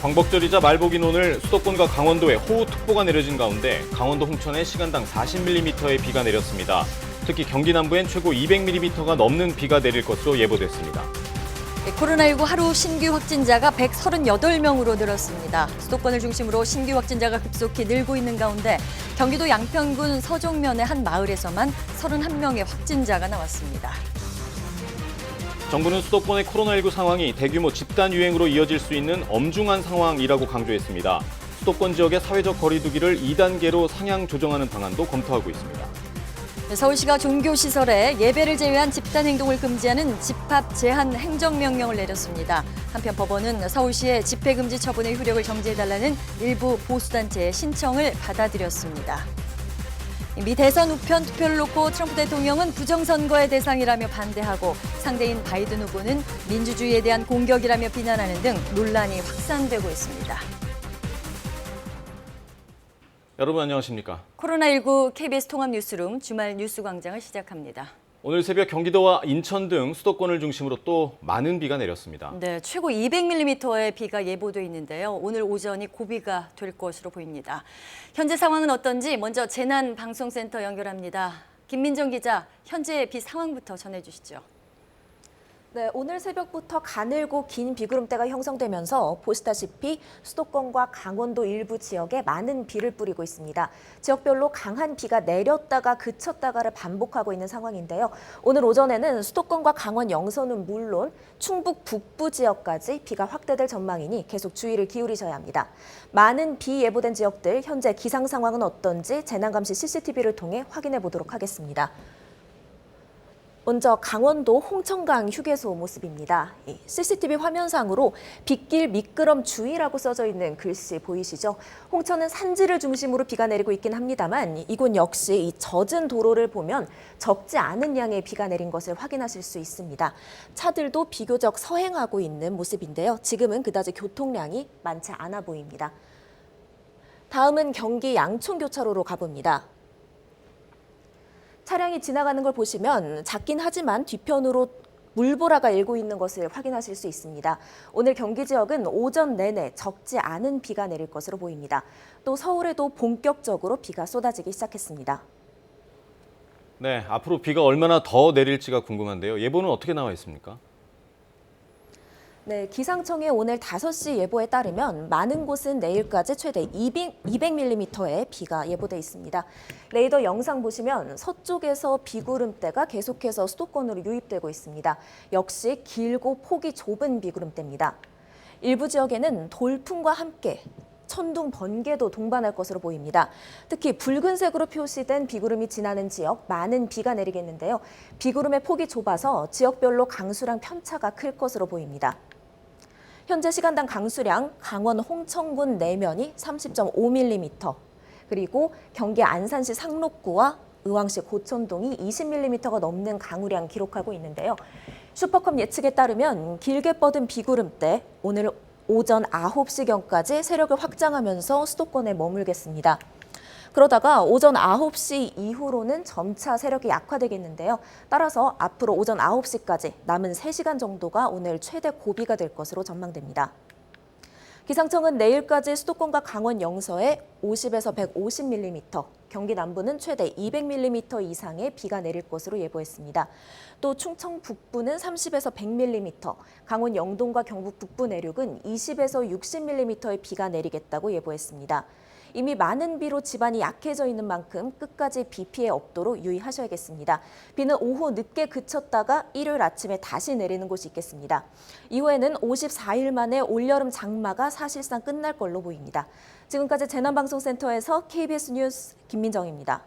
광복절이자 말복인 오늘 수도권과 강원도에 호우특보가 내려진 가운데 강원도 홍천에 시간당 40mm의 비가 내렸습니다. 특히 경기 남부엔 최고 200mm가 넘는 비가 내릴 것으로 예보됐습니다. 코로나19 하루 신규 확진자가 138명으로 늘었습니다. 수도권을 중심으로 신규 확진자가 급속히 늘고 있는 가운데 경기도 양평군 서종면의 한 마을에서만 31명의 확진자가 나왔습니다. 정부는 수도권의 코로나19 상황이 대규모 집단 유행으로 이어질 수 있는 엄중한 상황이라고 강조했습니다. 수도권 지역의 사회적 거리 두기를 2단계로 상향 조정하는 방안도 검토하고 있습니다. 서울시가 종교시설에 예배를 제외한 집단 행동을 금지하는 집합 제한 행정명령을 내렸습니다. 한편 법원은 서울시의 집회금지 처분의 효력을 정지해달라는 일부 보수단체의 신청을 받아들였습니다. 미 대선 우편 투표를 놓고 트럼프 대통령은 부정선거의 대상이라며 반대하고 상대인 바이든 후보는 민주주의에 대한 공격이라며 비난하는 등 논란이 확산되고 있습니다. 여러분 안녕하십니까? 코로나19 KBS 통합뉴스룸 주말 뉴스광장을 시작합니다. 오늘 새벽 경기도와 인천 등 수도권을 중심으로 또 많은 비가 내렸습니다. 네, 최고 200mm의 비가 예보돼 있는데요. 오늘 오전이 고비가 될 것으로 보입니다. 현재 상황은 어떤지 먼저 재난방송센터 연결합니다. 김민정 기자, 현재 비 상황부터 전해주시죠. 네, 오늘 새벽부터 가늘고 긴 비구름대가 형성되면서 보시다시피 수도권과 강원도 일부 지역에 많은 비를 뿌리고 있습니다. 지역별로 강한 비가 내렸다가 그쳤다가를 반복하고 있는 상황인데요. 오늘 오전에는 수도권과 강원 영서는 물론 충북 북부 지역까지 비가 확대될 전망이니 계속 주의를 기울이셔야 합니다. 많은 비 예보된 지역들 현재 기상 상황은 어떤지 재난감시 CCTV를 통해 확인해 보도록 하겠습니다. 먼저 강원도 홍천강 휴게소 모습입니다. CCTV 화면상으로 빗길 미끄럼 주의라고 써져 있는 글씨 보이시죠? 홍천은 산지를 중심으로 비가 내리고 있긴 합니다만 이곳 역시 이 젖은 도로를 보면 적지 않은 양의 비가 내린 것을 확인하실 수 있습니다. 차들도 비교적 서행하고 있는 모습인데요. 지금은 그다지 교통량이 많지 않아 보입니다. 다음은 경기 양촌교차로로 가봅니다. 차량이 지나가는 걸 보시면 작긴 하지만 뒤편으로 물보라가 일고 있는 것을 확인하실 수 있습니다. 오늘 경기 지역은 오전 내내 적지 않은 비가 내릴 것으로 보입니다. 또 서울에도 본격적으로 비가 쏟아지기 시작했습니다. 네, 앞으로 비가 얼마나 더 내릴지가 궁금한데요. 예보는 어떻게 나와 있습니까? 네, 기상청의 오늘 5시 예보에 따르면 많은 곳은 내일까지 최대 200mm의 비가 예보돼 있습니다. 레이더 영상 보시면 서쪽에서 비구름대가 계속해서 수도권으로 유입되고 있습니다. 역시 길고 폭이 좁은 비구름대입니다. 일부 지역에는 돌풍과 함께 천둥, 번개도 동반할 것으로 보입니다. 특히 붉은색으로 표시된 비구름이 지나는 지역 많은 비가 내리겠는데요. 비구름의 폭이 좁아서 지역별로 강수량 편차가 클 것으로 보입니다. 현재 시간당 강수량 강원 홍천군 내면이 30.5mm, 그리고 경기 안산시 상록구와 의왕시 고천동이 20mm가 넘는 강우량 기록하고 있는데요. 슈퍼컵 예측에 따르면 길게 뻗은 비구름대 오늘 오전 9시경까지 세력을 확장하면서 수도권에 머물겠습니다. 그러다가 오전 9시 이후로는 점차 세력이 약화되겠는데요. 따라서 앞으로 오전 9시까지 남은 3시간 정도가 오늘 최대 고비가 될 것으로 전망됩니다. 기상청은 내일까지 수도권과 강원 영서에 50에서 150mm, 경기 남부는 최대 200mm 이상의 비가 내릴 것으로 예보했습니다. 또 충청 북부는 30에서 100mm, 강원 영동과 경북 북부 내륙은 20에서 60mm의 비가 내리겠다고 예보했습니다. 이미 많은 비로 집안이 약해져 있는 만큼 끝까지 비 피해 없도록 유의하셔야겠습니다. 비는 오후 늦게 그쳤다가 일요일 아침에 다시 내리는 곳이 있겠습니다. 이후에는 54일 만에 올여름 장마가 사실상 끝날 걸로 보입니다. 지금까지 재난방송센터에서 KBS 뉴스 김민정입니다.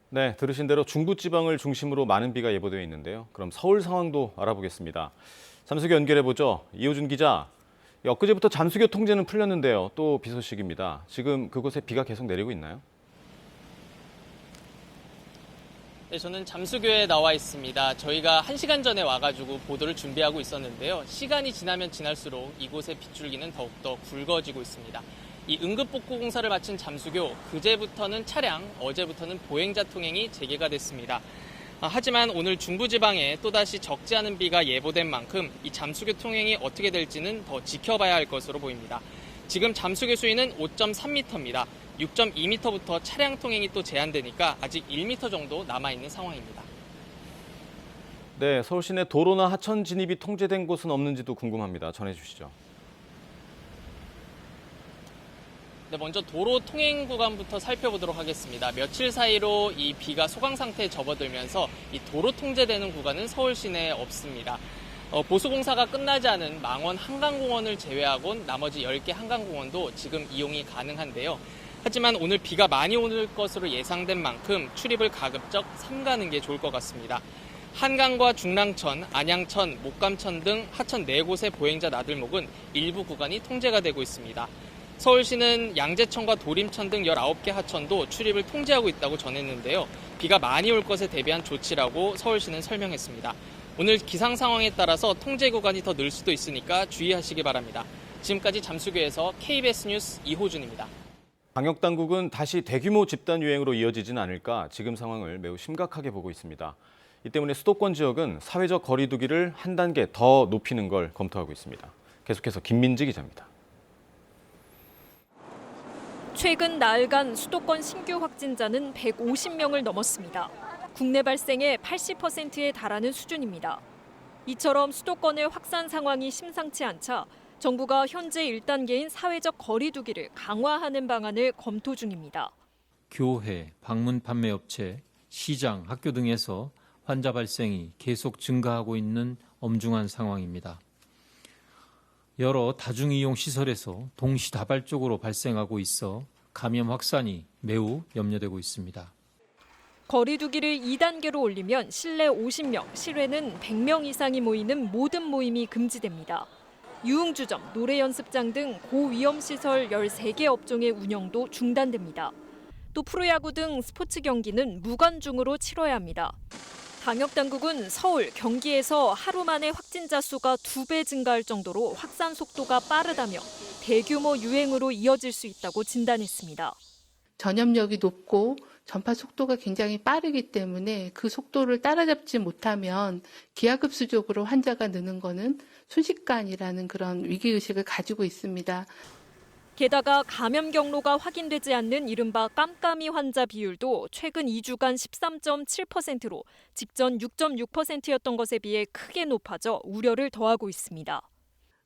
네, 들으신 대로 중부지방을 중심으로 많은 비가 예보되어 있는데요. 그럼 서울 상황도 알아보겠습니다. 잠수교 연결해보죠. 이호준 기자. 엊그제부터 잠수교 통제는 풀렸는데요. 또 비 소식입니다. 지금 그곳에 비가 계속 내리고 있나요? 네, 저는 잠수교에 나와 있습니다. 저희가 1시간 전에 와가지고 보도를 준비하고 있었는데요. 시간이 지나면 지날수록 이곳의 빗줄기는 더욱더 굵어지고 있습니다. 이 응급복구 공사를 마친 잠수교, 그제부터는 차량, 어제부터는 보행자 통행이 재개가 됐습니다. 하지만 오늘 중부지방에 또다시 적지 않은 비가 예보된 만큼 이 잠수교 통행이 어떻게 될지는 더 지켜봐야 할 것으로 보입니다. 지금 잠수교 수위는 5.3m입니다. 6.2m부터 차량 통행이 또 제한되니까 아직 1m 정도 남아있는 상황입니다. 네, 서울 시내 도로나 하천 진입이 통제된 곳은 없는지도 궁금합니다. 전해주시죠. 네, 먼저 도로 통행 구간부터 살펴보도록 하겠습니다. 며칠 사이로 이 비가 소강 상태에 접어들면서 이 도로 통제되는 구간은 서울 시내에 없습니다. 보수공사가 끝나지 않은 망원 한강공원을 제외하고는 나머지 10개 한강공원도 지금 이용이 가능한데요. 하지만 오늘 비가 많이 오는 것으로 예상된 만큼 출입을 가급적 삼가는 게 좋을 것 같습니다. 한강과 중랑천, 안양천, 목감천 등 하천 4곳의 보행자 나들목은 일부 구간이 통제가 되고 있습니다. 서울시는 양재천과 도림천 등 19개 하천도 출입을 통제하고 있다고 전했는데요. 비가 많이 올 것에 대비한 조치라고 서울시는 설명했습니다. 오늘 기상 상황에 따라서 통제 구간이 더 늘 수도 있으니까 주의하시기 바랍니다. 지금까지 잠수교에서 KBS 뉴스 이호준입니다. 방역당국은 다시 대규모 집단 유행으로 이어지진 않을까 지금 상황을 매우 심각하게 보고 있습니다. 이 때문에 수도권 지역은 사회적 거리 두기를 한 단계 더 높이는 걸 검토하고 있습니다. 계속해서 김민지 기자입니다. 최근 나흘간 수도권 신규 확진자는 150명을 넘었습니다. 국내 발생의 80%에 달하는 수준입니다. 이처럼 수도권의 확산 상황이 심상치 않자 정부가 현재 1단계인 사회적 거리 두기를 강화하는 방안을 검토 중입니다. 교회, 방문 판매 업체, 시장, 학교 등에서 환자 발생이 계속 증가하고 있는 엄중한 상황입니다. 여러 다중이용 시설에서 동시다발적으로 발생하고 있어 감염 확산이 매우 염려되고 있습니다. 거리 두기를 2단계로 올리면 실내 50명, 실외는 100명 이상이 모이는 모든 모임이 금지됩니다. 유흥주점, 노래연습장 등 고위험시설 13개 업종의 운영도 중단됩니다. 또 프로야구 등 스포츠 경기는 무관중으로 치러야 합니다. 방역당국은 서울, 경기에서 하루 만에 확진자 수가 2배 증가할 정도로 확산 속도가 빠르다며 대규모 유행으로 이어질 수 있다고 진단했습니다. 전염력이 높고 전파 속도가 굉장히 빠르기 때문에 그 속도를 따라잡지 못하면 기하급수적으로 환자가 느는 것은 순식간이라는 그런 위기의식을 가지고 있습니다. 게다가 감염 경로가 확인되지 않는 이른바 깜깜이 환자 비율도 최근 2주간 13.7%로 직전 6.6%였던 것에 비해 크게 높아져 우려를 더하고 있습니다.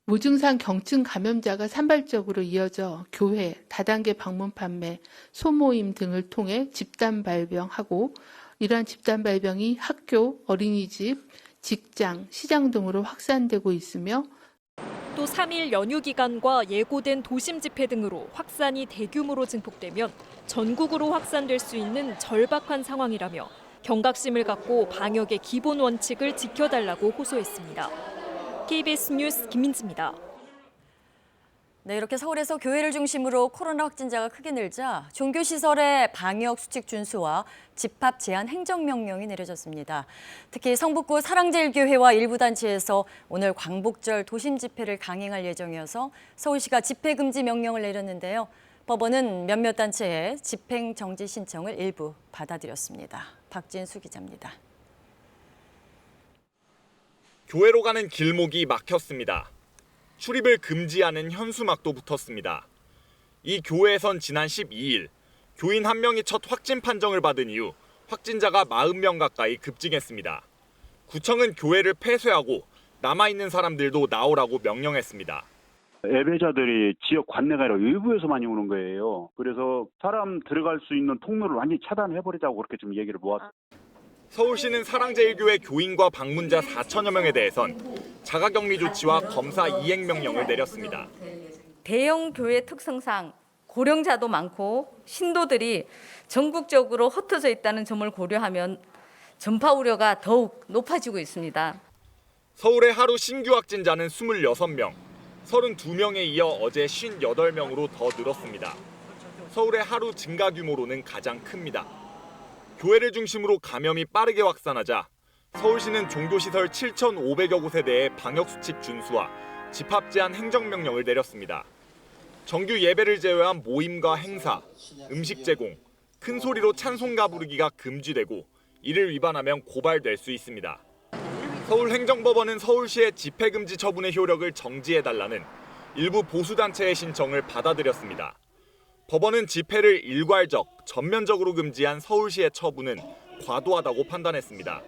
무증상 경증 감염자가 산발적으로 이어져 교회, 다단계 방문 판매, 소모임 등을 통해 집단 발병하고 이러한 집단 발병이 학교, 어린이집, 직장, 시장 등으로 확산되고 있으며 또 3일 연휴 기간과 예고된 도심 집회 등으로 확산이 대규모로 증폭되면 전국으로 확산될 수 있는 절박한 상황이라며 경각심을 갖고 방역의 기본 원칙을 지켜달라고 호소했습니다. KBS 뉴스 김민지입니다. 네, 이렇게 서울에서 교회를 중심으로 코로나 확진자가 크게 늘자 종교시설의 방역 수칙 준수와 집합 제한 행정명령이 내려졌습니다. 특히 성북구 사랑제일교회와 일부 단체에서 오늘 광복절 도심 집회를 강행할 예정이어서 서울시가 집회 금지 명령을 내렸는데요. 법원은 몇몇 단체의 집행 정지 신청을 일부 받아들였습니다. 박진수 기자입니다. 교회로 가는 길목이 막혔습니다. 출입을 금지하는 현수막도 붙었습니다. 이 교회에선 지난 12일 교인 1명이 첫 확진 판정을 받은 이후 확진자가 40명 가까이 급증했습니다. 구청은 교회를 폐쇄하고 남아있는 사람들도 나오라고 명령했습니다. 예배자들이 지역 관내가 아니라 외부에서 많이 오는 거예요. 그래서 사람 들어갈 수 있는 통로를 완전히 차단해버리자고 그렇게 좀 얘기를 모았어요. 서울시는 사랑제일교회 교인과 방문자 4천여 명에 대해선 자가격리 조치와 검사 이행 명령을 내렸습니다. 대형 교회 특성상 고령자도 많고 신도들이 전국적으로 흩어져 있다는 점을 고려하면 전파 우려가 더욱 높아지고 있습니다. 서울의 하루 신규 확진자는 26명, 32명에 이어 어제 58명으로 더 늘었습니다. 서울의 하루 증가 규모로는 가장 큽니다. 교회를 중심으로 감염이 빠르게 확산하자 서울시는 종교시설 7,500여 곳에 대해 방역수칙 준수와 집합 제한 행정명령을 내렸습니다. 정규 예배를 제외한 모임과 행사, 음식 제공, 큰 소리로 찬송가 부르기가 금지되고 이를 위반하면 고발될 수 있습니다. 서울행정법원은 서울시의 집회금지 처분의 효력을 정지해달라는 일부 보수단체의 신청을 받아들였습니다. 법원은 집회를 일괄적, 전면적으로 금지한 서울시의 처분은 과도하다고 판단했습니다.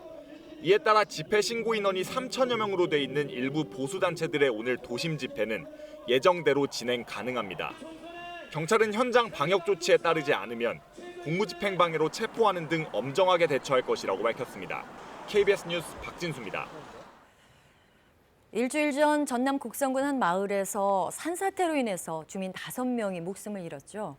이에 따라 집회 신고 인원이 3천여 명으로 돼 있는 일부 보수단체들의 오늘 도심 집회는 예정대로 진행 가능합니다. 경찰은 현장 방역 조치에 따르지 않으면 공무집행방해로 체포하는 등 엄정하게 대처할 것이라고 밝혔습니다. KBS 뉴스 박진수입니다. 일주일 전 전남 곡성군 한 마을에서 산사태로 인해서 주민 5명이 목숨을 잃었죠.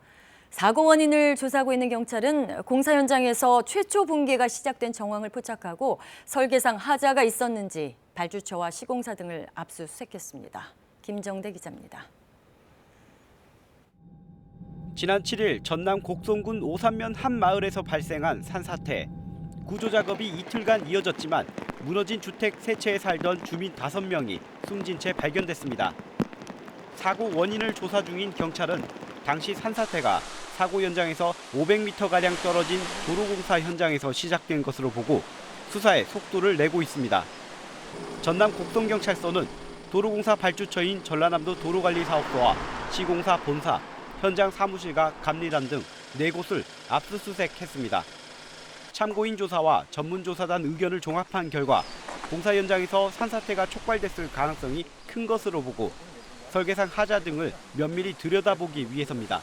사고 원인을 조사하고 있는 경찰은 공사 현장에서 최초 붕괴가 시작된 정황을 포착하고 설계상 하자가 있었는지 발주처와 시공사 등을 압수수색했습니다. 김정대 기자입니다. 지난 7일 전남 곡성군 오산면 한 마을에서 발생한 산사태. 구조 작업이 이틀간 이어졌지만 무너진 주택 3채에 살던 주민 5명이 숨진 채 발견됐습니다. 사고 원인을 조사 중인 경찰은 당시 산사태가 사고 현장에서 500m가량 떨어진 도로공사 현장에서 시작된 것으로 보고 수사에 속도를 내고 있습니다. 전남 곡성경찰서는 도로공사 발주처인 전라남도 도로관리사업소와 시공사 본사, 현장 사무실과 감리단 등 4곳을 압수수색했습니다. 참고인 조사와 전문조사단 의견을 종합한 결과 공사 현장에서 산사태가 촉발됐을 가능성이 큰 것으로 보고 설계상 하자 등을 면밀히 들여다보기 위해서입니다.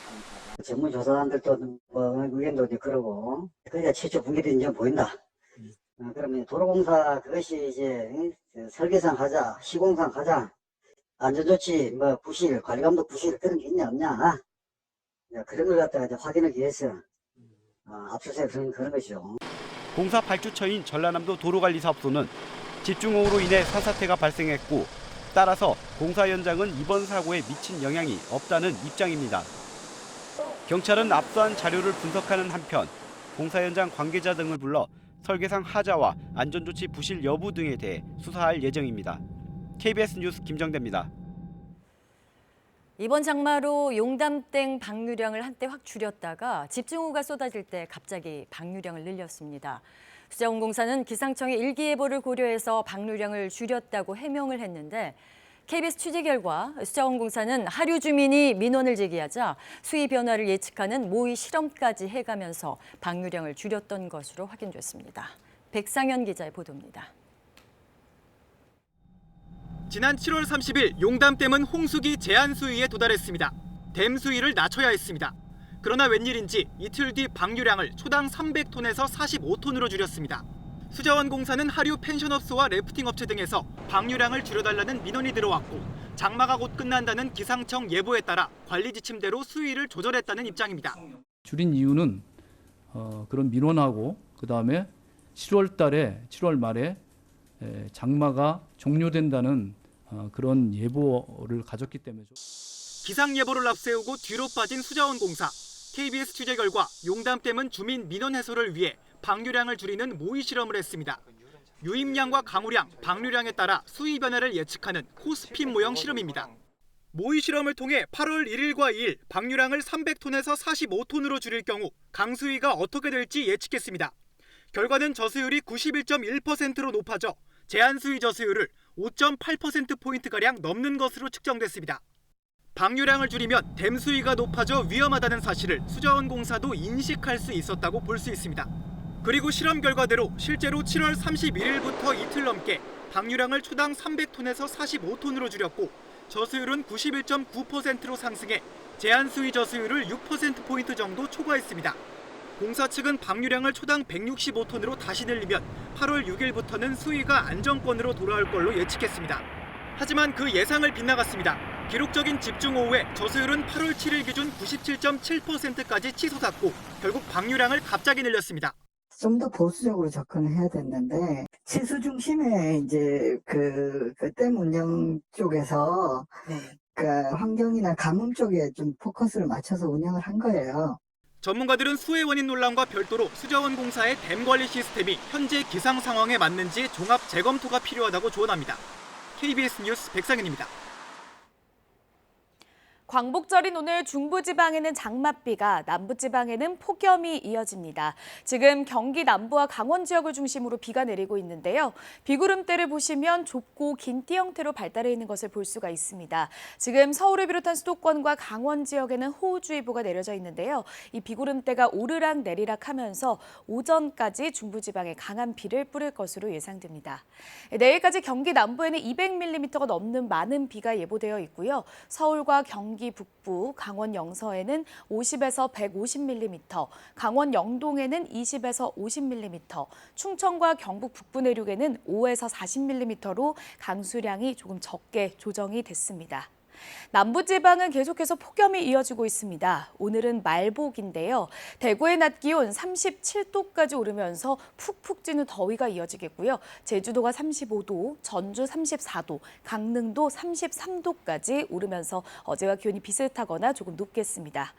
전문조사단들도 의견도 그러고 그러니까 최초 붕괴된 점 보인다. 그러면 도로공사 그것이 이제 설계상 하자, 시공상 하자, 안전조치 부실, 관리감독 부실 그런 게 있냐 없냐 그런 걸 갖다가 이제 확인하기 위해서 압수수색 그런 것이죠. 공사 발주처인 전라남도 도로관리사업소는 집중호우로 인해 산사태가 발생했고 따라서 공사 현장은 이번 사고에 미친 영향이 없다는 입장입니다. 경찰은 압수한 자료를 분석하는 한편 공사 현장 관계자 등을 불러 설계상 하자와 안전조치 부실 여부 등에 대해 수사할 예정입니다. KBS 뉴스 김정대입니다. 이번 장마로 용담땡 방류량을 한때 확 줄였다가 집중호우가 쏟아질 때 갑자기 방류량을 늘렸습니다. 수자원공사는 기상청의 일기예보를 고려해서 방류량을 줄였다고 해명을 했는데 KBS 취재 결과 수자원공사는 하류 주민이 민원을 제기하자 수위 변화를 예측하는 모의 실험까지 해가면서 방류량을 줄였던 것으로 확인됐습니다. 백상현 기자의 보도입니다. 지난 7월 30일 용담댐은 홍수기 제한 수위에 도달했습니다. 댐 수위를 낮춰야 했습니다. 그러나 웬일인지 이틀 뒤 방류량을 초당 300톤에서 45톤으로 줄였습니다. 수자원공사는 하류 펜션업소와 래프팅 업체 등에서 방류량을 줄여달라는 민원이 들어왔고 장마가 곧 끝난다는 기상청 예보에 따라 관리 지침대로 수위를 조절했다는 입장입니다. 줄인 이유는 그런 민원하고 그다음에 7월 말에 장마가 종료된다는 그런 예보를 가졌기 때문이죠. 기상 예보를 앞세우고 뒤로 빠진 수자원공사. KBS 취재 결과 용담댐은 주민 민원 해소를 위해 방류량을 줄이는 모의 실험을 했습니다. 유입량과 강우량, 방류량에 따라 수위 변화를 예측하는 코스핀 모형 실험입니다. 모의 실험을 통해 8월 1일과 2일 방류량을 300톤에서 45톤으로 줄일 경우 강수위가 어떻게 될지 예측했습니다. 결과는 저수율이 91.1%로 높아져 제한수위 저수율을 5.8%포인트가량 넘는 것으로 측정됐습니다. 방류량을 줄이면 댐 수위가 높아져 위험하다는 사실을 수자원공사도 인식할 수 있었다고 볼 수 있습니다. 그리고 실험 결과대로 실제로 7월 31일부터 이틀 넘게 방류량을 초당 300톤에서 45톤으로 줄였고 저수율은 91.9%로 상승해 제한수위 저수율을 6%포인트 정도 초과했습니다. 공사 측은 방류량을 초당 165톤으로 다시 늘리면 8월 6일부터는 수위가 안정권으로 돌아올 걸로 예측했습니다. 하지만 그 예상을 빗나갔습니다. 기록적인 집중호우에 저수율은 8월 7일 기준 97.7%까지 치솟았고 결국 방류량을 갑자기 늘렸습니다. 좀 더 보수적으로 접근을 해야 됐는데 치수 중심의 이제 그 댐 운영 쪽에서 그 환경이나 가뭄 쪽에 좀 포커스를 맞춰서 운영을 한 거예요. 전문가들은 수해 원인 논란과 별도로 수자원공사의 댐 관리 시스템이 현재 기상 상황에 맞는지 종합 재검토가 필요하다고 조언합니다. KBS 뉴스 백상현입니다. 광복절인 오늘 중부지방에는 장맛비가, 남부지방에는 폭염이 이어집니다. 지금 경기 남부와 강원 지역을 중심으로 비가 내리고 있는데요. 비구름대를 보시면 좁고 긴 띠 형태로 발달해 있는 것을 볼 수가 있습니다. 지금 서울을 비롯한 수도권과 강원 지역에는 호우주의보가 내려져 있는데요. 이 비구름대가 오르락 내리락 하면서 오전까지 중부지방에 강한 비를 뿌릴 것으로 예상됩니다. 내일까지 경기 남부에는 200mm가 넘는 많은 비가 예보되어 있고요. 서울과 경기 북부, 강원 영서에는 50에서 150mm, 강원 영동에는 20에서 50mm, 충청과 경북 북부 내륙에는 5에서 40mm로 강수량이 조금 적게 조정이 됐습니다. 남부지방은 계속해서 폭염이 이어지고 있습니다. 오늘은 말복인데요. 대구의 낮 기온 37도까지 오르면서 푹푹 찌는 더위가 이어지겠고요. 제주도가 35도, 전주 34도, 강릉도 33도까지 오르면서 어제와 기온이 비슷하거나 조금 높겠습니다.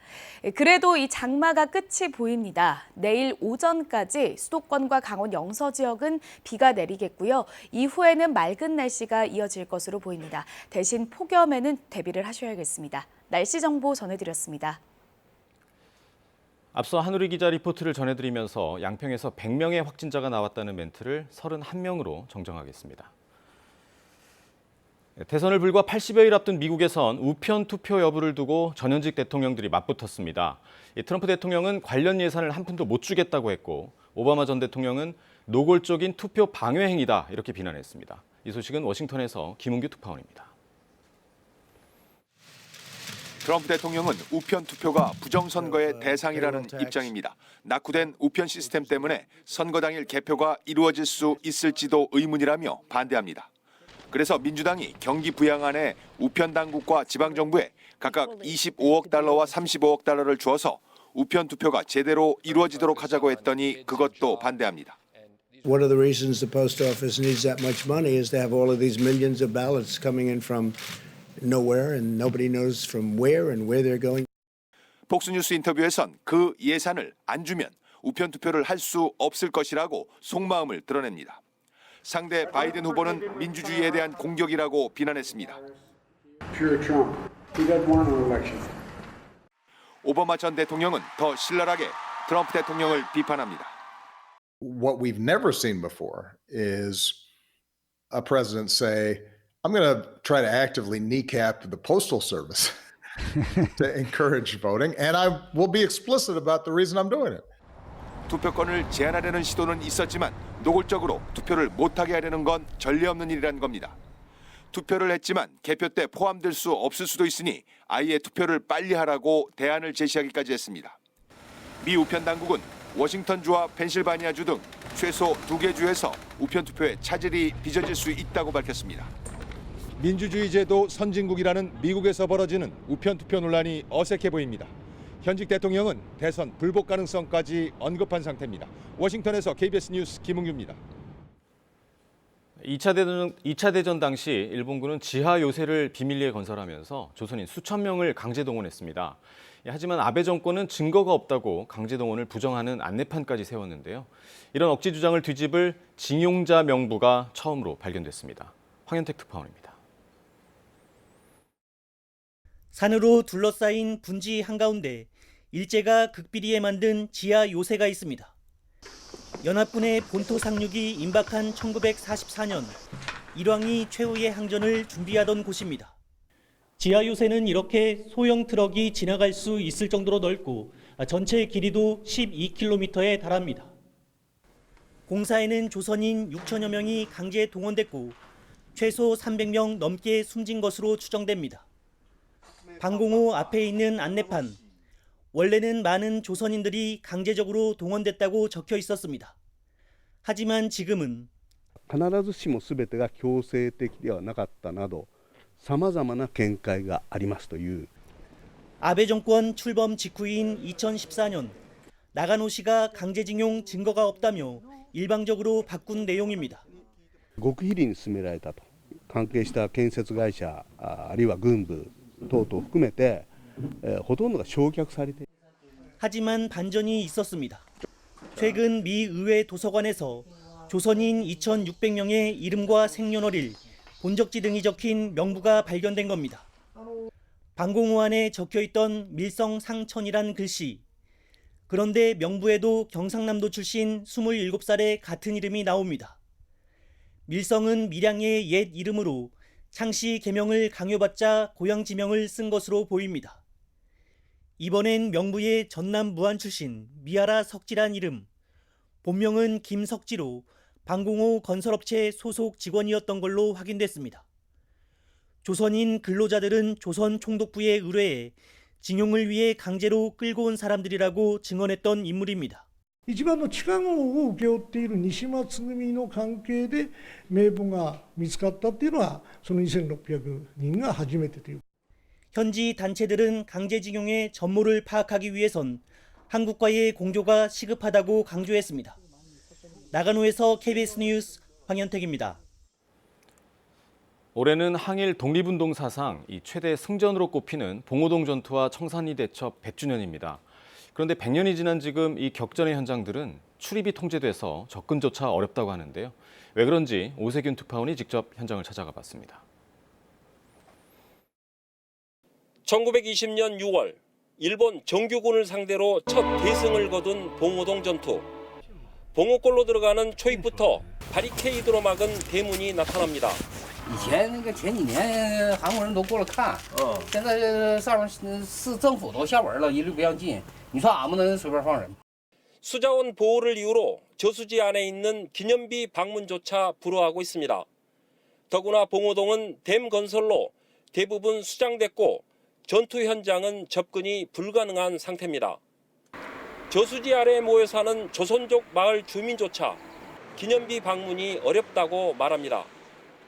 그래도 이 장마가 끝이 보입니다. 내일 오전까지 수도권과 강원 영서 지역은 비가 내리겠고요. 이후에는 맑은 날씨가 이어질 것으로 보입니다. 대신 폭염에는 대비를 하셔야겠습니다. 날씨 정보 전해드렸습니다. 앞서 한우리 기자 리포트를 전해드리면서 양평에서 100명의 확진자가 나왔다는 멘트를 31명으로 정정하겠습니다. 대선을 불과 80여일 앞둔 미국에선 우편 투표 여부를 두고 전현직 대통령들이 맞붙었습니다. 트럼프 대통령은 관련 예산을 한 푼도 못 주겠다고 했고 오바마 전 대통령은 노골적인 투표 방해 행위다 이렇게 비난했습니다. 이 소식은 워싱턴에서 김은규 특파원입니다. 트럼프 대통령은 우편 투표가 부정선거의 대상이라는 입장입니다. 낙후된 우편 시스템 때문에 선거 당일 개표가 이루어질 수 있을지도 의문이라며 반대합니다. 그래서 민주당이 경기 부양안에 우편 당국과 지방정부에 각각 25억 달러와 35억 달러를 주어서 우편 투표가 제대로 이루어지도록 하자고 했더니 그것도 반대합니다. One of the reasons the post office needs that much money is to have all of these millions of ballots coming in from nowhere and nobody knows from where and where they're going. 폭스뉴스 인터뷰에선 그 예산을 안 주면 우편 투표를 할 수 없을 것이라고 속마음을 드러냅니다. 상대 바이든 후보는 민주주의에 대한 공격이라고 비난했습니다. Pure Trump. He doesn't want an election. 오바마 전 대통령은 더 신랄하게 트럼프 대통령을 비판합니다. What we've never seen before is a president say, I'm going to try to actively kneecap the Postal Service to encourage voting, and I will be explicit about the reason I'm doing it. 투표권을 제한하려는 시도는 있었지만 노골적으로 투표를 못하게 하려는 건 전례 없는 일이라는 겁니다. 투표를 했지만 개표 때 포함될 수 없을 수도 있으니 아예 투표를 빨리 하라고 대안을 제시하기까지 했습니다. 미 우편 당국은 워싱턴주와 펜실바니아주 등 최소 2개 주에서 우편 투표에 차질이 빚어질 수 있다고 밝혔습니다. 민주주의 제도 선진국이라는 미국에서 벌어지는 우편 투표 논란이 어색해 보입니다. 현직 대통령은 대선 불복 가능성까지 언급한 상태입니다. 워싱턴에서 KBS 뉴스 김은규입니다. 2차 대전 당시 일본군은 지하 요새를 비밀리에 건설하면서 조선인 수천 명을 강제 동원했습니다. 하지만 아베 정권은 증거가 없다고 강제 동원을 부정하는 안내판까지 세웠는데요. 이런 억지 주장을 뒤집을 징용자 명부가 처음으로 발견됐습니다. 황현택 특파원입니다. 산으로 둘러싸인 분지 한가운데 일제가 극비리에 만든 지하 요새가 있습니다. 연합군의 본토 상륙이 임박한 1944년 일왕이 최후의 항전을 준비하던 곳입니다. 지하 요새는 이렇게 소형 트럭이 지나갈 수 있을 정도로 넓고 전체 길이도 12km에 달합니다. 공사에는 조선인 6천여 명이 강제 동원됐고 최소 300명 넘게 숨진 것으로 추정됩니다. 방공호 앞에 있는 안내판, 원래는 많은 조선인들이 강제적으로 동원됐다고 적혀 있었습니다. 하지만 지금은 必ずしも全てが強制的ではなかったなど様々な見解がありますという 아베 정권 출범 직후인 2014년 나가노시가 강제징용 증거가 없다며 일방적으로 바꾼 내용입니다. 極秘裏に進められたと関係した建設会社あるいは軍部等々含めてほとんどが焼却されて 하지만 반전이 있었습니다. 최근 미 의회 도서관에서 조선인 2,600명의 이름과 생년월일, 본적지 등이 적힌 명부가 발견된 겁니다. 방공호 안에 적혀있던 밀성 상천이란 글씨. 그런데 명부에도 경상남도 출신 27살의 같은 이름이 나옵니다. 밀성은 밀양의 옛 이름으로 창씨 계명을 강요받자 고향 지명을 쓴 것으로 보입니다. 이번엔 명부의 전남 무안 출신 미아라 석지란 이름, 본명은 김석지로 방공호 건설업체 소속 직원이었던 걸로 확인됐습니다. 조선인 근로자들은 조선 총독부에 의뢰해 징용을 위해 강제로 끌고 온 사람들이라고 증언했던 인물입니다. 一番の痴漢を請け負っている西松組の関係で名簿が見つかったっていうのはその2600人が初めてという。 현지 단체들은 강제징용의 전모를 파악하기 위해선 한국과의 공조가 시급하다고 강조했습니다. 나가노에서 KBS 뉴스 황현택입니다. 올해는 항일 독립운동 사상 최대 승전으로 꼽히는 봉오동 전투와 청산리 대첩 100주년입니다. 그런데 100년이 지난 지금 이 격전의 현장들은 출입이 통제돼서 접근조차 어렵다고 하는데요. 왜 그런지 오세균 특파원이 직접 현장을 찾아가 봤습니다. 1920년 6월 일본 정규군을 상대로 첫 대승을 거둔 봉오동 전투. 봉오골로 들어가는 초입부터 바리케이드로 막은 대문이 나타납니다. 以前那个前几年韩国人都过来看，现在上面市政府都下文了，一律不让进。你说俺们能随便放人？ 수자원 보호를 이유로 저수지 안에 있는 기념비 방문조차 불허하고 있습니다. 더구나 봉오동은 댐 건설로 대부분 수장됐고 전투 현장은 접근이 불가능한 상태입니다. 저수지 아래에 모여 사는 조선족 마을 주민조차 기념비 방문이 어렵다고 말합니다.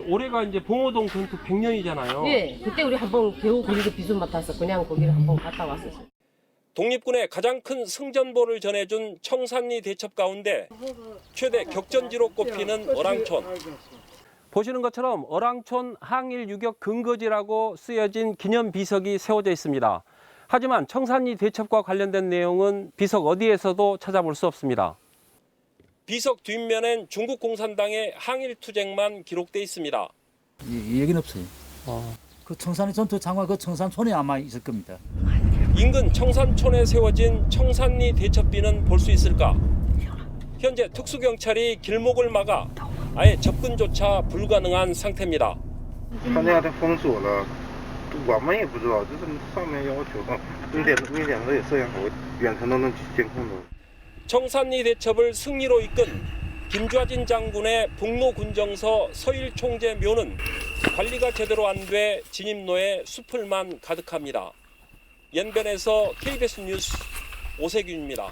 올해가 이제 봉오동 전투 100년이잖아요. 예, 그때 우리 한번 겨우 거기서 비수 맡아서 그냥 거기를 한번 갔다 왔었어요. 독립군의 가장 큰 승전보를 전해준 청산리 대첩 가운데 최대 격전지로 꼽히는 어랑촌. 보시는 것처럼 어랑촌 항일 유격 근거지라고 쓰여진 기념 비석이 세워져 있습니다. 하지만 청산리 대첩과 관련된 내용은 비석 어디에서도 찾아볼 수 없습니다. 비석 뒷면엔 중국 공산당의 항일 투쟁만 기록돼 있습니다. 이 얘기는 없어요. 그 청산리 전투 장관 그 청산촌에 아마 있을 겁니다. 인근 청산촌에 세워진 청산리 대첩비는 볼 수 있을까? 현재 특수경찰이 길목을 막아 아예 접근조차 불가능한 상태입니다. 他那样他封锁了，我们也不知道，这是上面要求的，明显的也摄像头远程都能监控的。 청산리 대첩을 승리로 이끈 김좌진 장군의 북로군정서 서일총재 묘는 관리가 제대로 안 돼 진입로에 수풀만 가득합니다. 연변에서 KBS 뉴스 오세균입니다.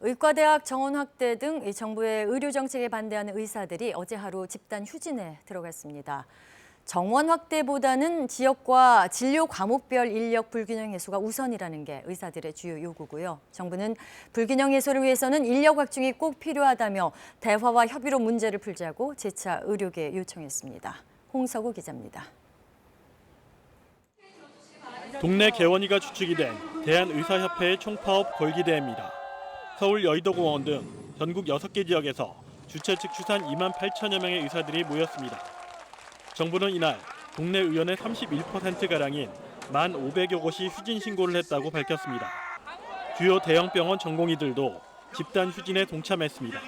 의과대학 정원 확대 등 정부의 의료 정책에 반대하는 의사들이 어제 하루 집단 휴진에 들어갔습니다. 정원 확대보다는 지역과 진료 과목별 인력 불균형 해소가 우선이라는 게 의사들의 주요 요구고요. 정부는 불균형 해소를 위해서는 인력 확충이 꼭 필요하다며 대화와 협의로 문제를 풀자고 재차 의료계에 요청했습니다. 홍석우 기자입니다. 동네 개원이가 주축이 된 대한의사협회의 총파업 골기대회입니다. 서울 여의도공원 등 전국 6개 지역에서 주최 측 추산 2만 8천여 명의 의사들이 모였습니다. 정부는 이날 동네 의원의 31%가량인 1,500여 곳이 휴진 신고를 했다고 밝혔습니다. 주요 대형 병원 전공의들도 집단 휴진에 동참했습니다.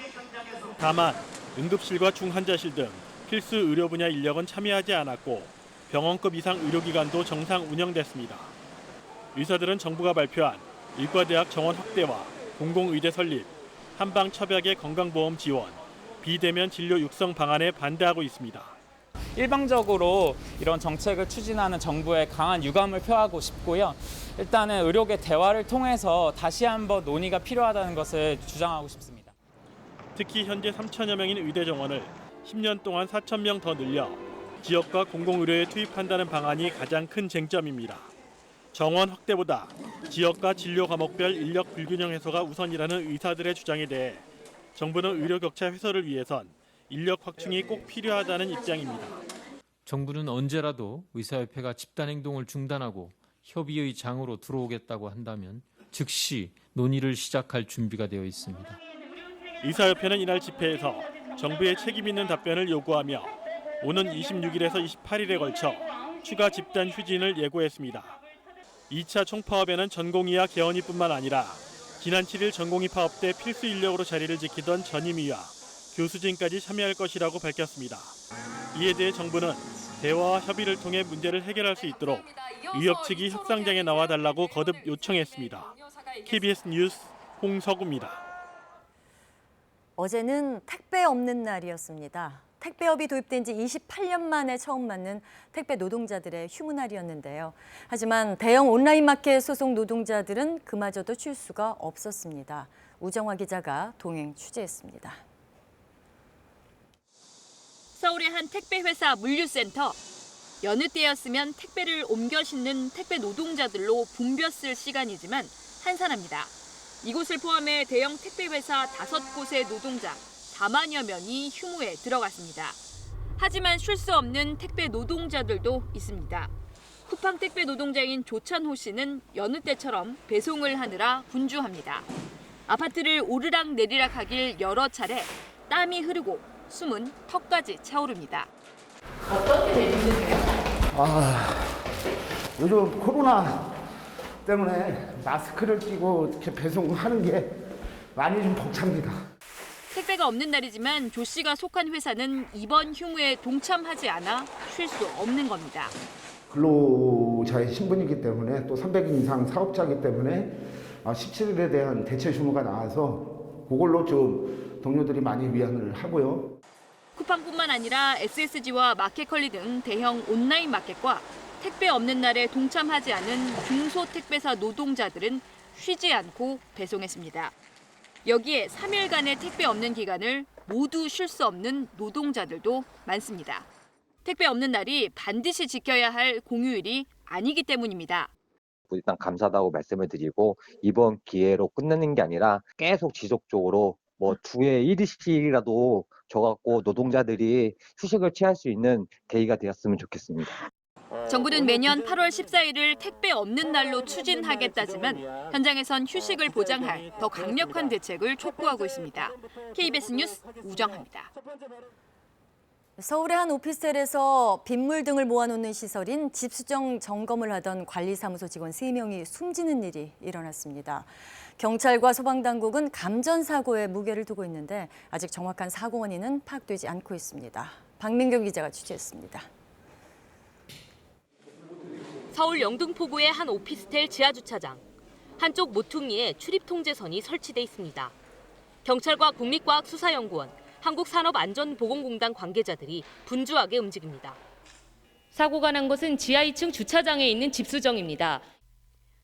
다만 응급실과 중환자실 등 필수 의료 분야 인력은 참여하지 않았고 병원급 이상 의료기관도 정상 운영됐습니다. 의사들은 정부가 발표한 의과대학 정원 확대와 공공의대 설립, 한방첩약의 건강보험 지원, 비대면 진료 육성 방안에 반대하고 있습니다. 일방적으로 이런 정책을 추진하는 정부에 강한 유감을 표하고 싶고요. 일단은 의료계 대화를 통해서 다시 한번 논의가 필요하다는 것을 주장하고 싶습니다. 특히 현재 3천여 명인 의대 정원을 10년 동안 4천 명 더 늘려 지역과 공공의료에 투입한다는 방안이 가장 큰 쟁점입니다. 정원 확대보다 지역과 진료 과목별 인력 불균형 해소가 우선이라는 의사들의 주장에 대해 정부는 의료 격차 해소를 위해선 인력 확충이 꼭 필요하다는 입장입니다. 정부는 언제라도 의사협회가 집단행동을 중단하고 협의의 장으로 들어오겠다고 한다면 즉시 논의를 시작할 준비가 되어 있습니다. 의사협회는 이날 집회에서 정부의 책임 있는 답변을 요구하며 오는 26일에서 28일에 걸쳐 추가 집단 휴진을 예고했습니다. 2차 총파업에는 전공의와 개원이뿐만 아니라 지난 7일 전공의 파업 때 필수 인력으로 자리를 지키던 전임의와 교수진까지 참여할 것이라고 밝혔습니다. 이에 대해 정부는 대화와 협의를 통해 문제를 해결할 수 있도록 위협 측이 협상장에 나와달라고 거듭 요청했습니다. KBS 뉴스 홍석우입니다. 어제는 택배 없는 날이었습니다. 택배업이 도입된 지 28년 만에 처음 맞는 택배 노동자들의 휴무날이었는데요. 하지만 대형 온라인 마켓 소속 노동자들은 그마저도 쉴 수가 없었습니다. 우정화 기자가 동행 취재했습니다. 서울의 한 택배 회사 물류센터. 여느 때였으면 택배를 옮겨 싣는 택배 노동자들로 붐볐을 시간이지만 한산합니다. 이곳을 포함해 대형 택배 회사 5곳의 노동자 4만여 명이 휴무에 들어갔습니다. 하지만 쉴 수 없는 택배 노동자들도 있습니다. 쿠팡 택배 노동자인 조찬호 씨는 여느 때처럼 배송을 하느라 분주합니다. 아파트를 오르락 내리락 하길 여러 차례 땀이 흐르고 숨은 턱까지 차오릅니다. 어떤 게 제일 힘드세요? 요즘 코로나 때문에 마스크를 끼고 이렇게 배송하는 게 많이 좀 벅찹니다. 택배가 없는 날이지만 조 씨가 속한 회사는 이번 휴무에 동참하지 않아 쉴 수 없는 겁니다. 근로자의 신분이기 때문에 또 300인 이상 사업자이기 때문에 17일에 대한 대체 휴무가 나와서 그걸로 좀 동료들이 많이 위안을 하고요. 쿠팡뿐만 아니라 SSG와 마켓컬리 등 대형 온라인 마켓과 택배 없는 날에 동참하지 않은 중소택배사 노동자들은 쉬지 않고 배송했습니다. 여기에 3일간의 택배 없는 기간을 모두 쉴 수 없는 노동자들도 많습니다. 택배 없는 날이 반드시 지켜야 할 공휴일이 아니기 때문입니다. 일단 감사하다고 말씀을 드리고 이번 기회로 끝내는 게 아니라 계속 지속적으로 주에 1일씩이라도 줘갖고 노동자들이 휴식을 취할 수 있는 계기가 되었으면 좋겠습니다. 정부는 매년 8월 14일을 택배 없는 날로 추진하겠다지만 현장에선 휴식을 보장할 더 강력한 대책을 촉구하고 있습니다. KBS 뉴스 우정화입니다. 서울의 한 오피스텔에서 빗물 등을 모아놓는 시설인 집수정 점검을 하던 관리사무소 직원 3명이 숨지는 일이 일어났습니다. 경찰과 소방당국은 감전사고에 무게를 두고 있는데 아직 정확한 사고 원인은 파악되지 않고 있습니다. 박민경 기자가 취재했습니다. 서울 영등포구의 한 오피스텔 지하주차장. 한쪽 모퉁이에 출입통제선이 설치돼 있습니다. 경찰과 국립과학수사연구원, 한국산업안전보건공단 관계자들이 분주하게 움직입니다. 사고가 난 곳은 지하 2층 주차장에 있는 집수정입니다.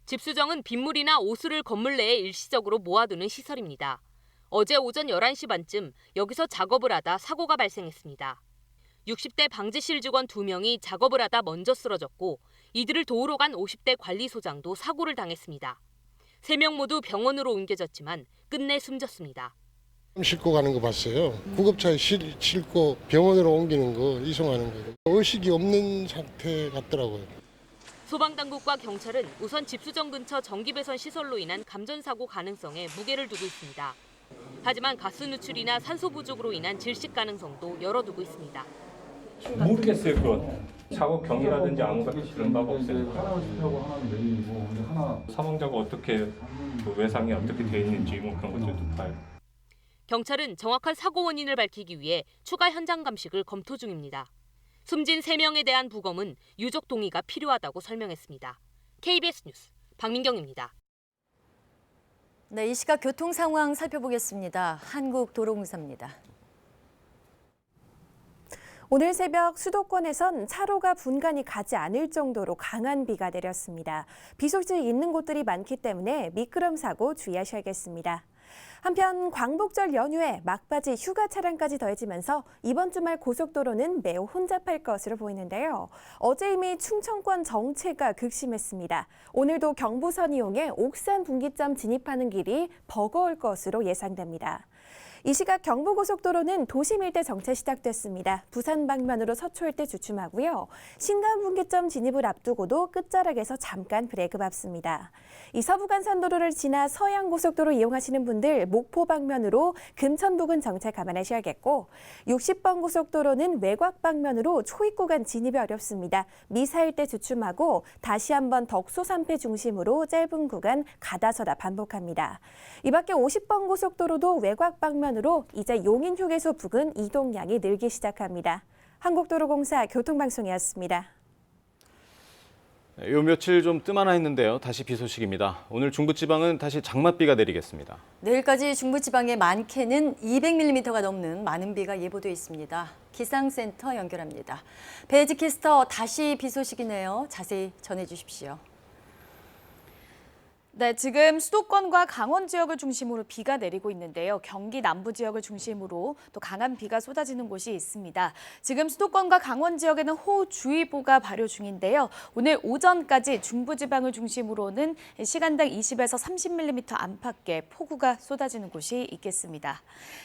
집수정은 빗물이나 오수를 건물 내에 일시적으로 모아두는 시설입니다. 어제 오전 11시 반쯤 여기서 작업을 하다 사고가 발생했습니다. 60대 방지실 직원 2명이 작업을 하다 먼저 쓰러졌고 이들을 도우러 간 50대 관리소장도 사고를 당했습니다. 3명 모두 병원으로 옮겨졌지만 끝내 숨졌습니다. 싣고 가는 거 봤어요. 구급차에 싣고 병원으로 옮기는 거, 이송하는 거. 의식이 없는 상태 같더라고요. 소방당국과 경찰은 우선 집수정 근처 전기배선 시설로 인한 감전사고 가능성에 무게를 두고 있습니다. 하지만 가스 누출이나 산소 부족으로 인한 질식 가능성도 열어두고 있습니다. 모르겠어요. 그건 사고 경위라든지 아무것도 그런 바가 없어요. 하나 집하고 하나는 메인이고 근데 하나 사망자가 어떻게 외상이 어떻게 돼 있는지 그런 것들도 봐요. 경찰은 정확한 사고 원인을 밝히기 위해 추가 현장 감식을 검토 중입니다. 숨진 3명에 대한 부검은 유족 동의가 필요하다고 설명했습니다. KBS 뉴스 박민경입니다. 네, 이 시각 교통 상황 살펴보겠습니다. 한국도로공사입니다. 오늘 새벽 수도권에선 차로가 분간이 가지 않을 정도로 강한 비가 내렸습니다. 비 소식이 있는 곳들이 많기 때문에 미끄럼 사고 주의하셔야겠습니다. 한편 광복절 연휴에 막바지 휴가 차량까지 더해지면서 이번 주말 고속도로는 매우 혼잡할 것으로 보이는데요. 어제 이미 충청권 정체가 극심했습니다. 오늘도 경부선 이용해 옥산 분기점 진입하는 길이 버거울 것으로 예상됩니다. 이 시각 경부고속도로는 도심 일대 정체 시작됐습니다. 부산 방면으로 서초 일대 주춤하고요. 신간분기점 진입을 앞두고도 끝자락에서 잠깐 브레이크 밟습니다. 이 서부간선도로를 지나 서양고속도로 이용하시는 분들 목포 방면으로 금천 부근 정체 감안하셔야겠고 60번 고속도로는 외곽 방면으로 초입 구간 진입이 어렵습니다. 미사 일대 주춤하고 다시 한번 덕소 3패 중심으로 짧은 구간 가다서다 반복합니다. 이 밖에 50번 고속도로도 외곽 방면으로 이제 용인휴게소 부근 이동량이 늘기 시작합니다. 한국도로공사 교통방송이었습니다. 요 며칠 좀 뜸하나 했는데요. 다시 비 소식입니다. 오늘 중부지방은 다시 장맛비가 내리겠습니다. 내일까지 중부지방의 많게는 200mm가 넘는 많은 비가 예보돼 있습니다. 기상센터 연결합니다. 배지 캐스터 다시 비 소식이네요. 자세히 전해주십시오. 네, 지금 수도권과 강원 지역을 중심으로 비가 내리고 있는데요. 경기 남부 지역을 중심으로 또 강한 비가 쏟아지는 곳이 있습니다. 지금 수도권과 강원 지역에는 호우주의보가 발효 중인데요. 오늘 오전까지 중부지방을 중심으로는 시간당 20에서 30mm 안팎의 폭우가 쏟아지는 곳이 있겠습니다.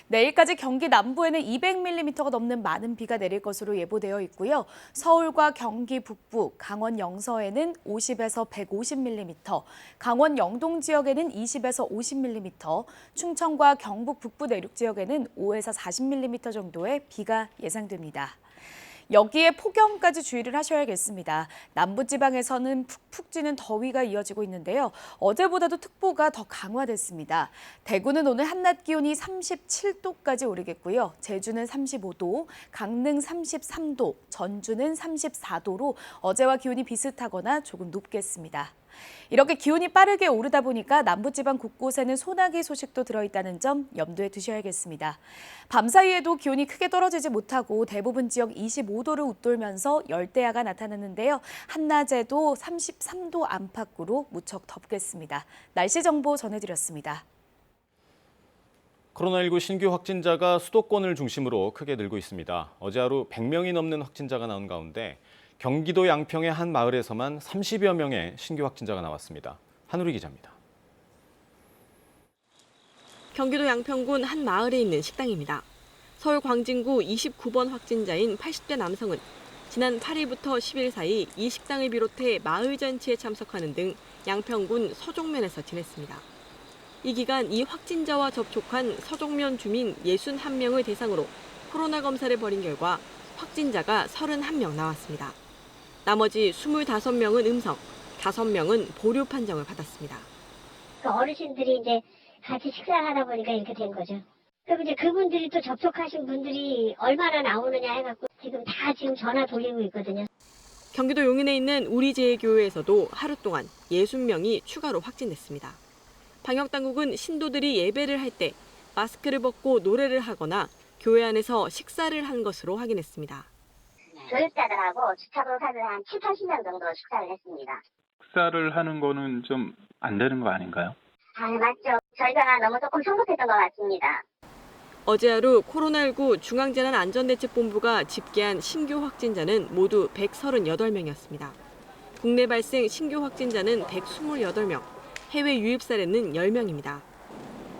내일까지 경기 남부에는 200mm가 넘는 많은 비가 내릴 것으로 예보되어 있고요. 서울과 경기 북부, 강원 영서에는 50에서 150mm, 강원 영동 지역에는 20에서 50mm, 충청과 경북 북부 내륙 지역에는 5에서 40mm 정도의 비가 예상됩니다. 여기에 폭염까지 주의를 하셔야겠습니다. 남부지방에서는 푹푹 찌는 더위가 이어지고 있는데요. 어제보다도 특보가 더 강화됐습니다. 대구는 오늘 한낮 기온이 37도까지 오르겠고요. 제주는 35도, 강릉 33도, 전주는 34도로 어제와 기온이 비슷하거나 조금 높겠습니다. 이렇게 기온이 빠르게 오르다 보니까 남부지방 곳곳에는 소나기 소식도 들어있다는 점 염두에 두셔야겠습니다. 밤사이에도 기온이 크게 떨어지지 못하고 대부분 지역 25도를 웃돌면서 열대야가 나타나는데요. 한낮에도 33도 안팎으로 무척 덥겠습니다. 날씨 정보 전해드렸습니다. 코로나19 신규 확진자가 수도권을 중심으로 크게 늘고 있습니다. 어제 하루 100명이 넘는 확진자가 나온 가운데 경기도 양평의 한 마을에서만 30여 명의 신규 확진자가 나왔습니다. 한우리 기자입니다. 경기도 양평군 한 마을에 있는 식당입니다. 서울 광진구 29번 확진자인 80대 남성은 지난 8일부터 10일 사이 이 식당을 비롯해 마을 잔치에 참석하는 등 양평군 서종면에서 지냈습니다. 이 기간 이 확진자와 접촉한 서종면 주민 61명을 대상으로 코로나 검사를 벌인 결과 확진자가 31명 나왔습니다. 나머지 25명은 음성, 5명은 보류 판정을 받았습니다. 어르신들이 이제 같이 식사를 하다 보니까 이렇게 된 거죠. 그럼 이제 그분들이 또 접촉하신 분들이 얼마나 나오느냐 해갖고 지금 전화 돌리고 있거든요. 경기도 용인에 있는 우리제일교회에서도 하루 동안 60명이 추가로 확진됐습니다. 방역당국은 신도들이 예배를 할 때 마스크를 벗고 노래를 하거나 교회 안에서 식사를 한 것으로 확인했습니다. 교육자들하고 주차봉사들 한 7, 80명 정도 식사를 했습니다. 식사를 하는 거는 좀 안 되는 거 아닌가요? 아, 맞죠. 저희가 너무 조금 성급했던 것 같습니다. 어제 하루 코로나19 중앙재난안전대책본부가 집계한 신규 확진자는 모두 138명이었습니다. 국내 발생 신규 확진자는 128명, 해외 유입 사례는 10명입니다.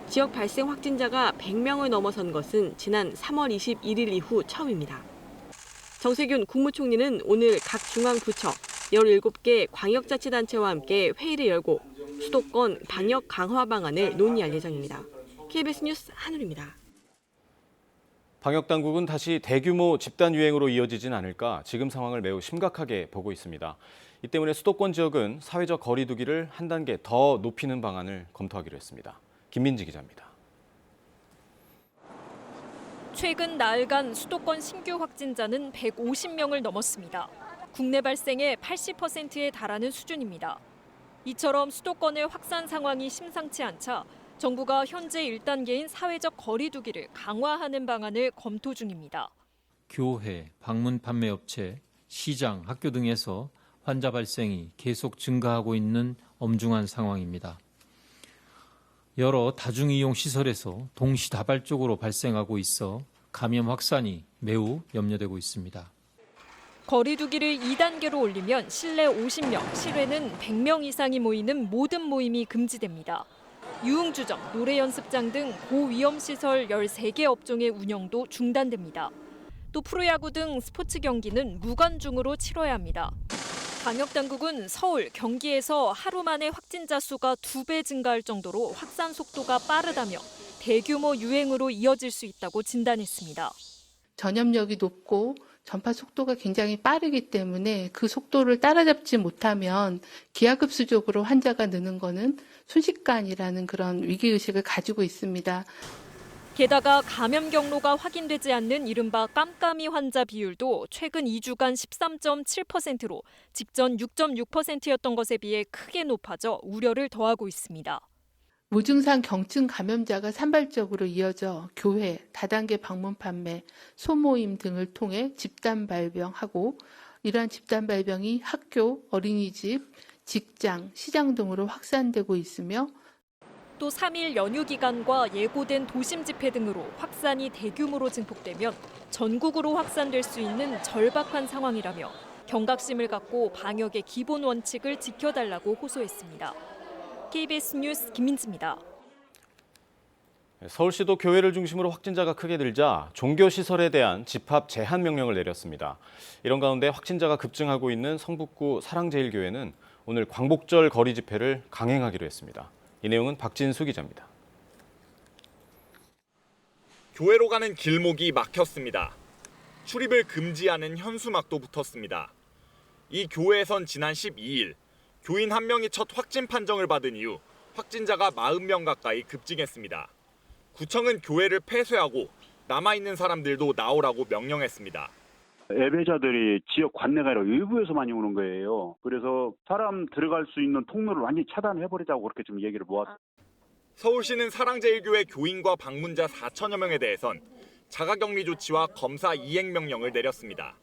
지역 발생 확진자가 100명을 넘어선 것은 지난 3월 21일 이후 처음입니다. 정세균 국무총리는 오늘 각 중앙부처 17개 광역자치단체와 함께 회의를 열고 수도권 방역 강화 방안을 논의할 예정입니다. KBS 뉴스 한울입니다. 방역당국은 다시 대규모 집단 유행으로 이어지진 않을까 지금 상황을 매우 심각하게 보고 있습니다. 이 때문에 수도권 지역은 사회적 거리 두기를 한 단계 더 높이는 방안을 검토하기로 했습니다. 김민지 기자입니다. 최근 나흘간 수도권 신규 확진자는 150명을 넘었습니다. 국내 발생의 80%에 달하는 수준입니다. 이처럼 수도권의 확산 상황이 심상치 않자 정부가 현재 1단계인 사회적 거리 두기를 강화하는 방안을 검토 중입니다. 교회, 방문 판매 업체, 시장, 학교 등에서 환자 발생이 계속 증가하고 있는 엄중한 상황입니다. 여러 다중이용 시설에서 동시다발적으로 발생하고 있어 감염 확산이 매우 염려되고 있습니다. 거리 두기를 2단계로 올리면 실내 50명, 실외는 100명 이상이 모이는 모든 모임이 금지됩니다. 유흥주점, 노래연습장 등 고위험시설 13개 업종의 운영도 중단됩니다. 또 프로야구 등 스포츠 경기는 무관중으로 치러야 합니다. 방역당국은 서울, 경기에서 하루 만에 확진자 수가 2배 증가할 정도로 확산 속도가 빠르다며 대규모 유행으로 이어질 수 있다고 진단했습니다. 전염력이 높고 전파 속도가 굉장히 빠르기 때문에 그 속도를 따라잡지 못하면 기하급수적으로 환자가 느는 것은 순식간이라는 그런 위기의식을 가지고 있습니다. 게다가 감염 경로가 확인되지 않는 이른바 깜깜이 환자 비율도 최근 2주간 13.7%로 직전 6.6%였던 것에 비해 크게 높아져 우려를 더하고 있습니다. 무증상 경증 감염자가 산발적으로 이어져 교회, 다단계 방문 판매, 소모임 등을 통해 집단 발병하고 이러한 집단 발병이 학교, 어린이집, 직장, 시장 등으로 확산되고 있으며 또 3일 연휴 기간과 예고된 도심 집회 등으로 확산이 대규모로 증폭되면 전국으로 확산될 수 있는 절박한 상황이라며 경각심을 갖고 방역의 기본 원칙을 지켜달라고 호소했습니다. KBS 뉴스 김민지입니다. 서울시도 교회를 중심으로 확진자가 크게 늘자 종교시설에 대한 집합 제한 명령을 내렸습니다. 이런 가운데 확진자가 급증하고 있는 성북구 사랑제일교회는 오늘 광복절 거리 집회를 강행하기로 했습니다. 이 내용은 박진수 기자입니다. 교회로 가는 길목이 막혔습니다. 출입을 금지하는 현수막도 붙었습니다. 이 교회에선 지난 12일 교인 1명이 첫 확진 판정을 받은 이후 확진자가 40명 가까이 급증했습니다. 구청은 교회를 폐쇄하고 남아있는 사람들도 나오라고 명령했습니다. 예배자들이 지역 관내가 아니라 외부에서 많이 오는 거예요. 그래서 사람 들어갈 수 있는 통로를 완전히 차단해버리자고 그렇게 좀 얘기를 모았어요. 서울시는 사랑제일교회 교인과 방문자 4천여 명에 대해선 자가격리 조치와 검사 이행 명령을 내렸습니다.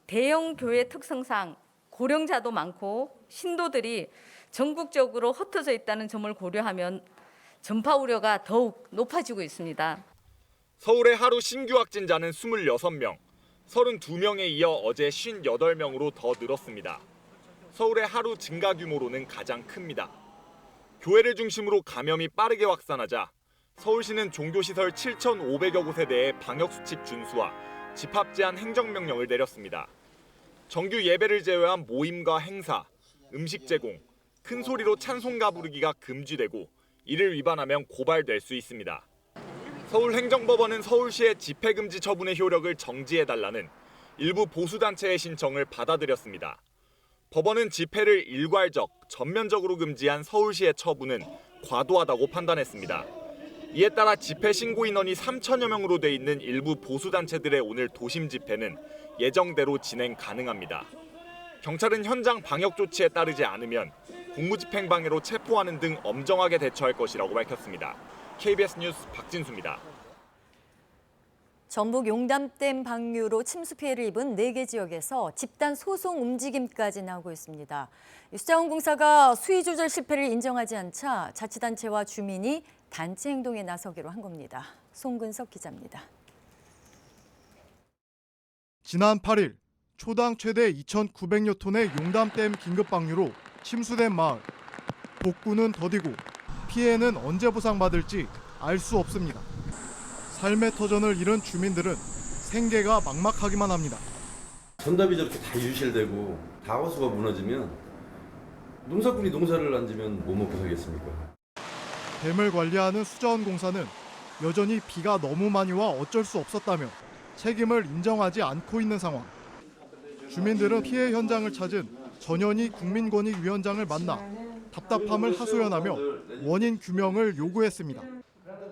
대형 교회 특성상 고령자도 많고 신도들이 전국적으로 흩어져 있다는 점을 고려하면 전파 우려가 더욱 높아지고 있습니다. 서울의 하루 신규 확진자는 26명, 32명에 이어 어제 58명으로 더 늘었습니다. 서울의 하루 증가 규모로는 가장 큽니다. 교회를 중심으로 감염이 빠르게 확산하자 서울시는 종교시설 7,500여 곳에 대해 방역수칙 준수와 집합 제한 행정명령을 내렸습니다. 정규 예배를 제외한 모임과 행사, 음식 제공, 큰 소리로 찬송가 부르기가 금지되고 이를 위반하면 고발될 수 있습니다. 서울행정법원은 서울시의 집회금지 처분의 효력을 정지해달라는 일부 보수단체의 신청을 받아들였습니다. 법원은 집회를 일괄적, 전면적으로 금지한 서울시의 처분은 과도하다고 판단했습니다. 이에 따라 집회 신고 인원이 3천여 명으로 돼 있는 일부 보수단체들의 오늘 도심 집회는 예정대로 진행 가능합니다. 경찰은 현장 방역 조치에 따르지 않으면 공무집행방해로 체포하는 등 엄정하게 대처할 것이라고 밝혔습니다. KBS 뉴스 박진수입니다. 전북 용담댐 방류로 침수 피해를 입은 4개 지역에서 집단 소송 움직임까지 나오고 있습니다. 수자원공사가 수위 조절 실패를 인정하지 않자 자치단체와 주민이 단체 행동에 나서기로 한 겁니다. 송근석 기자입니다. 지난 8일 초당 최대 2,900여 톤의 용담댐 긴급 방류로 침수된 마을. 복구는 더디고 피해는 언제 보상받을지 알 수 없습니다. 삶의 터전을 잃은 주민들은 생계가 막막하기만 합니다. 전답이 저렇게 다 유실되고 다호수가 무너지면 농사꾼이 농사를 안 지면 뭐 먹고 살겠습니까? 댐을 관리하는 수자원공사는 여전히 비가 너무 많이 와 어쩔 수 없었다며 책임을 인정하지 않고 있는 상황. 주민들은 피해 현장을 찾은 전현희 국민권익위원장을 만나 답답함을 하소연하며 원인 규명을 요구했습니다.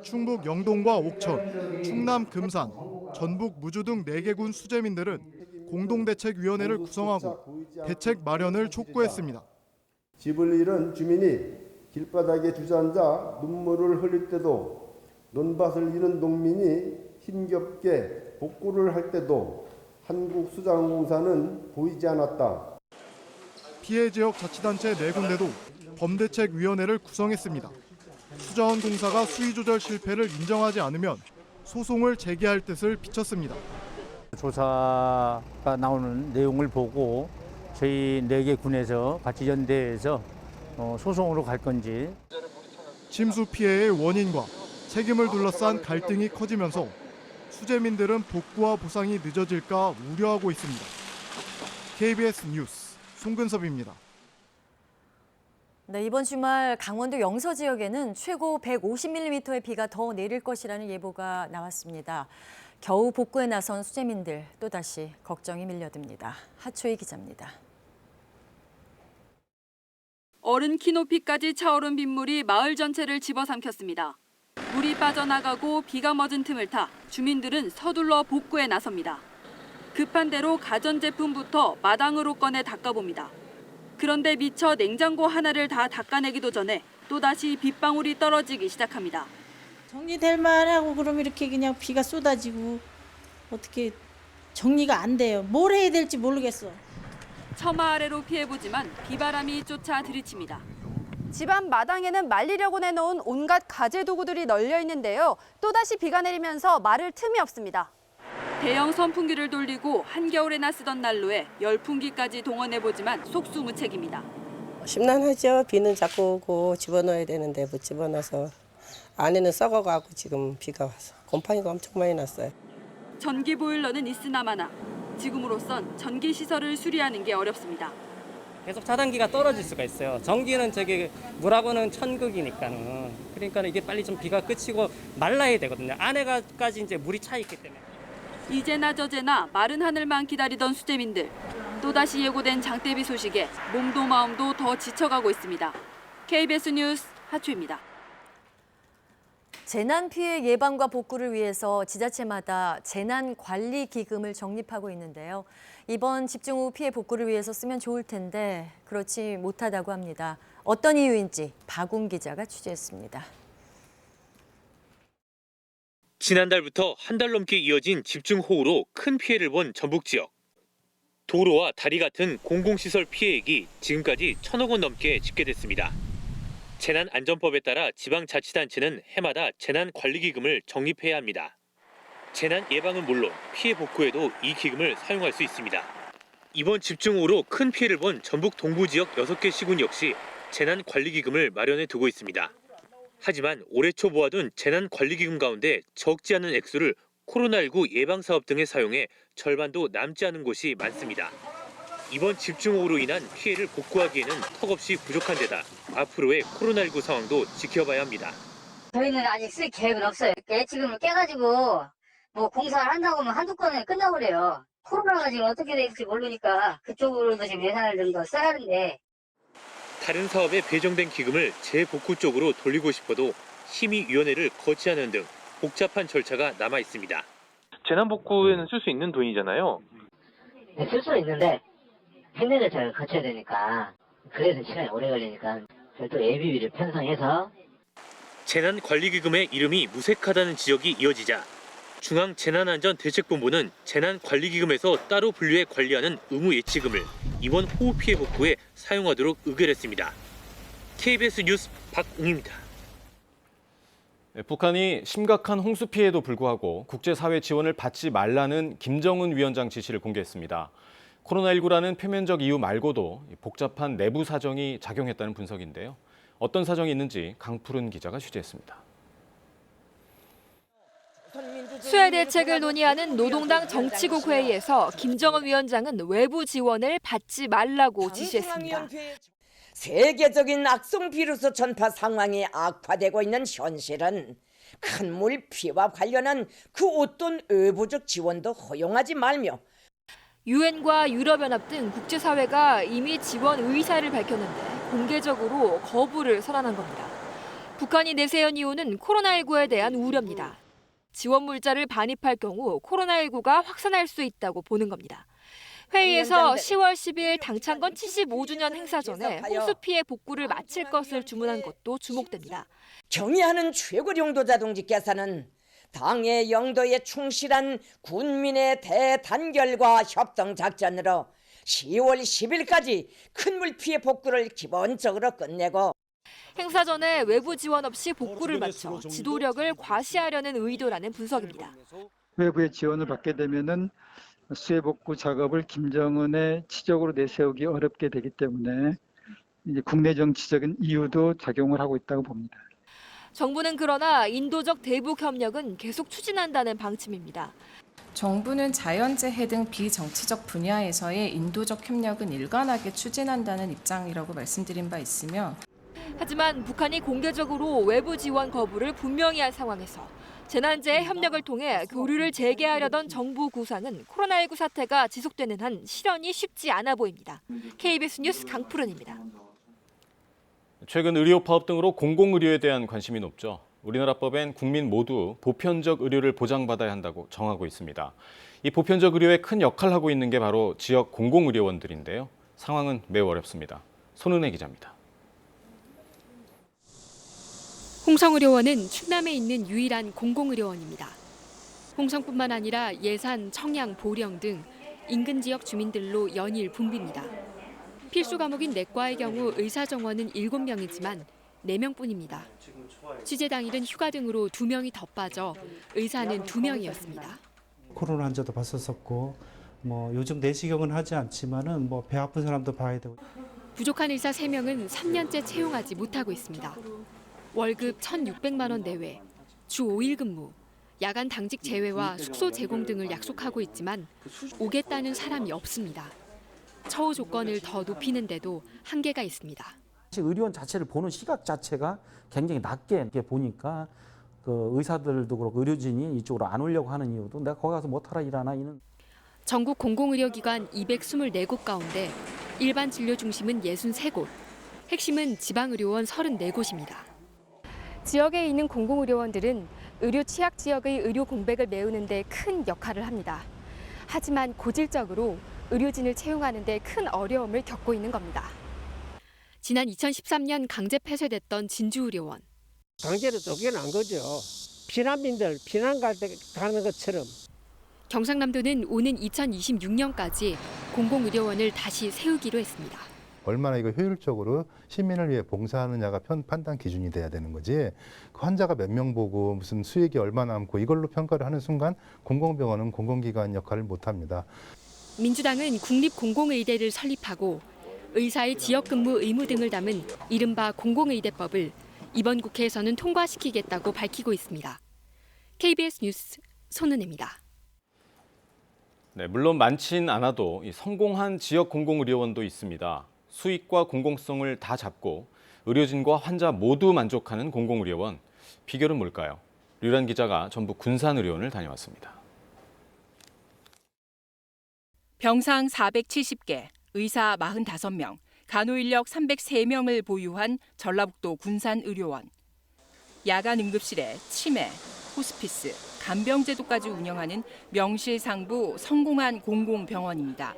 충북 영동과 옥천, 충남 금산, 전북 무주 등 4개군 수재민들은 공동대책위원회를 구성하고 대책 마련을 촉구했습니다. 집을 잃은 주민이 길바닥에 주저앉아 눈물을 흘릴 때도 논밭을 잃은 농민이 힘겹게 복구를 할 때도 한국수자원공사는 보이지 않았다. 피해 지역 자치단체 4군데도 범대책위원회를 구성했습니다. 수자원공사가 수위 조절 실패를 인정하지 않으면 소송을 제기할 뜻을 비췄습니다. 조사가 나오는 내용을 보고 저희 4개 군에서 같이 연대해서 소송으로 갈 건지. 침수 피해의 원인과 책임을 둘러싼 갈등이 커지면서 수재민들은 복구와 보상이 늦어질까 우려하고 있습니다. KBS 뉴스 송근섭입니다. 네, 이번 주말 강원도 영서 지역에는 최고 150mm의 비가 더 내릴 것이라는 예보가 나왔습니다. 겨우 복구에 나선 수재민들 또다시 걱정이 밀려듭니다. 하초희 기자입니다. 어른 키 높이까지 차오른 빗물이 마을 전체를 집어삼켰습니다. 물이 빠져나가고 비가 멎은 틈을 타 주민들은 서둘러 복구에 나섭니다. 급한 대로 가전제품부터 마당으로 꺼내 닦아봅니다. 그런데 미처 냉장고 하나를 다 닦아내기도 전에 또다시 빗방울이 떨어지기 시작합니다. 정리될 만하고 그럼 이렇게 그냥 비가 쏟아지고 어떻게 정리가 안 돼요. 뭘 해야 될지 모르겠어. 처마 아래로 피해보지만 비바람이 쫓아 들이칩니다. 집안 마당에는 말리려고 내놓은 온갖 가재 도구들이 널려 있는데요. 또다시 비가 내리면서 마를 틈이 없습니다. 대형 선풍기를 돌리고 한겨울에나 쓰던 난로에 열풍기까지 동원해보지만 속수무책입니다. 심란하죠. 비는 자꾸 오고 집어넣어야 되는데 못 집어넣어서 안에는 썩어가고 지금 비가 와서 곰팡이가 엄청 많이 났어요. 전기 보일러는 있으나마나 지금으로선 전기 시설을 수리하는 게 어렵습니다. 계속 차단기가 떨어질 수가 있어요. 전기는 물하고는 천극이니까는. 그러니까 이게 빨리 좀 비가 그치고 말라야 되거든요. 안에까지 이제 물이 차 있기 때문에. 이제나 저제나 마른 하늘만 기다리던 수재민들. 또다시 예고된 장대비 소식에 몸도 마음도 더 지쳐가고 있습니다. KBS 뉴스 하초입니다. 재난 피해 예방과 복구를 위해서 지자체마다 재난 관리 기금을 적립하고 있는데요. 이번 집중 후 피해 복구를 위해서 쓰면 좋을 텐데 그렇지 못하다고 합니다. 어떤 이유인지 박웅 기자가 취재했습니다. 지난달부터 한 달 넘게 이어진 집중호우로 큰 피해를 본 전북 지역. 도로와 다리 같은 공공시설 피해액이 지금까지 1,000억 원 넘게 집계됐습니다. 재난안전법에 따라 지방자치단체는 해마다 재난관리기금을 적립해야 합니다. 재난 예방은 물론 피해 복구에도 이 기금을 사용할 수 있습니다. 이번 집중호우로 큰 피해를 본 전북 동부 지역 6개 시군 역시 재난관리기금을 마련해 두고 있습니다. 하지만 올해 초 모아둔 재난관리기금 가운데 적지 않은 액수를 코로나19 예방사업 등에 사용해 절반도 남지 않은 곳이 많습니다. 이번 집중호우로 인한 피해를 복구하기에는 턱없이 부족한 데다 앞으로의 코로나19 상황도 지켜봐야 합니다. 저희는 아직 쓸 계획은 없어요. 예치금을 깨가지고 공사를 한다고 하면 한두 건에 끝나버려요. 코로나가 지금 어떻게 될지 모르니까 그쪽으로도 지금 예산을 좀 더 써야 하는데. 다른 사업에 배정된 기금을 재복구 쪽으로 돌리고 싶어도 심의위원회를 거치하는 등 복잡한 절차가 남아 있습니다. 재난복구에는 쓸 수 있는 돈이잖아요. 네, 쓸 수는 있는데 행정 절차를 거쳐야 되니까 그래서 시간이 오래 걸리니까 별도 예비비를 편성해서 재난관리기금의 이름이 무색하다는 지적이 이어지자 중앙재난안전대책본부는 재난관리기금에서 따로 분류해 관리하는 의무예치금을 이번 호우 피해 복구에 사용하도록 의결했습니다. KBS 뉴스 박웅입니다. 북한이 심각한 홍수 피해에도 불구하고 국제사회 지원을 받지 말라는 김정은 위원장 지시를 공개했습니다. 코로나19라는 표면적 이유 말고도 복잡한 내부 사정이 작용했다는 분석인데요. 어떤 사정이 있는지 강푸른 기자가 취재했습니다. 수해 대책을 논의하는 노동당 정치국 회의에서 김정은 위원장은 외부 지원을 받지 말라고 지시했습니다. 세계적인 악성 비루스 전파 상황이 악화되고 있는 현실은 큰 물 피해와 관련한 그 어떤 외부적 지원도 허용하지 말며 유엔과 유럽연합 등 국제사회가 이미 지원 의사를 밝혔는데 공개적으로 거부를 선언한 겁니다. 북한이 내세운 이유는 코로나19에 대한 우려입니다. 지원 물자를 반입할 경우 코로나19가 확산할 수 있다고 보는 겁니다. 회의에서 10월 10일 당창건 75주년 행사 전에 홍수 피해 복구를 마칠 것을 주문한 것도 주목됩니다. 경의하는 최고領導者 동지께서는 당의 영도에 충실한 군민의 대단결과 협동 작전으로 10월 10일까지 큰 물 피해 복구를 기본적으로 끝내고 행사 전에 외부 지원 없이 복구를 마쳐 지도력을 과시하려는 의도라는 분석입니다. 외부의 지원을 받게 되면은 수해 복구 작업을 김정은의 치적으로 내세우기 어렵게 되기 때문에 이제 국내 정치적인 이유도 작용을 하고 있다고 봅니다. 정부는 그러나 인도적 대북 협력은 계속 추진한다는 방침입니다. 정부는 자연재해 등 비정치적 분야에서의 인도적 협력은 일관하게 추진한다는 입장이라고 말씀드린 바 있으며 하지만 북한이 공개적으로 외부 지원 거부를 분명히 한 상황에서 재난재해 협력을 통해 교류를 재개하려던 정부 구상은 코로나19 사태가 지속되는 한 실현이 쉽지 않아 보입니다. KBS 뉴스 강푸른입니다. 최근 의료 파업 등으로 공공의료에 대한 관심이 높죠. 우리나라 법엔 국민 모두 보편적 의료를 보장받아야 한다고 정하고 있습니다. 이 보편적 의료에 큰 역할을 하고 있는 게 바로 지역 공공의료원들인데요. 상황은 매우 어렵습니다. 손은혜 기자입니다. 홍성의료원은 충남에 있는 유일한 공공의료원입니다. 홍성뿐만 아니라 예산, 청양, 보령 등 인근 지역 주민들로 연일 붐빕니다. 필수 과목인 내과의 경우 의사 정원은 7명이지만 4명뿐입니다. 취재 당일은 휴가 등으로 2명이 더 빠져 의사는 2명이었습니다. 코로나 환자도 봤었고 요즘 내시경은 하지 않지만은 배 아픈 사람도 봐야 되고. 부족한 의사 3명은 3년째 채용하지 못하고 있습니다. 월급 1,600만 원 내외, 주 5일 근무, 야간 당직 제외와 숙소 제공 등을 약속하고 있지만 오겠다는 사람이 없습니다. 처우 조건을 더 높이는데도 한계가 있습니다. 의료원 자체를 보는 시각 자체가 굉장히 낮게 보니까 그 의사들도 그렇고 의료진이 이쪽으로 안 오려고 하는 이유도 내가 거기 가서 못하라 일하나 이는. 전국 공공의료기관 224곳 가운데 일반 진료 중심은 63곳, 핵심은 지방의료원 34곳입니다. 지역에 있는 공공의료원들은 의료 취약 지역의 의료 공백을 메우는 데 큰 역할을 합니다. 하지만 고질적으로 의료진을 채용하는 데 큰 어려움을 겪고 있는 겁니다. 지난 2013년 강제 폐쇄됐던 진주의료원. 강제로 쫓겨난 거죠. 피난민들 피난 갈 때 가는 것처럼. 경상남도는 오는 2026년까지 공공의료원을 다시 세우기로 했습니다. 얼마나 이거 효율적으로 시민을 위해 봉사하느냐가 판단 기준이 돼야 되는 거지. 그 환자가 몇 명 보고 무슨 수익이 얼마 남고 이걸로 평가를 하는 순간 공공병원은 공공기관 역할을 못합니다. 민주당은 국립공공의대를 설립하고 의사의 지역근무 의무 등을 담은 이른바 공공의대법을 이번 국회에서는 통과시키겠다고 밝히고 있습니다. KBS 뉴스 손은혜입니다. 네, 물론 많진 않아도 성공한 지역 공공의료원도 있습니다. 수익과 공공성을 다 잡고 의료진과 환자 모두 만족하는 공공의료원. 비결은 뭘까요? 류란 기자가 전북 군산의료원을 다녀왔습니다. 병상 470개, 의사 45명, 간호인력 303명을 보유한 전라북도 군산의료원. 야간 응급실에 치매, 호스피스, 간병제도까지 운영하는 명실상부 성공한 공공병원입니다.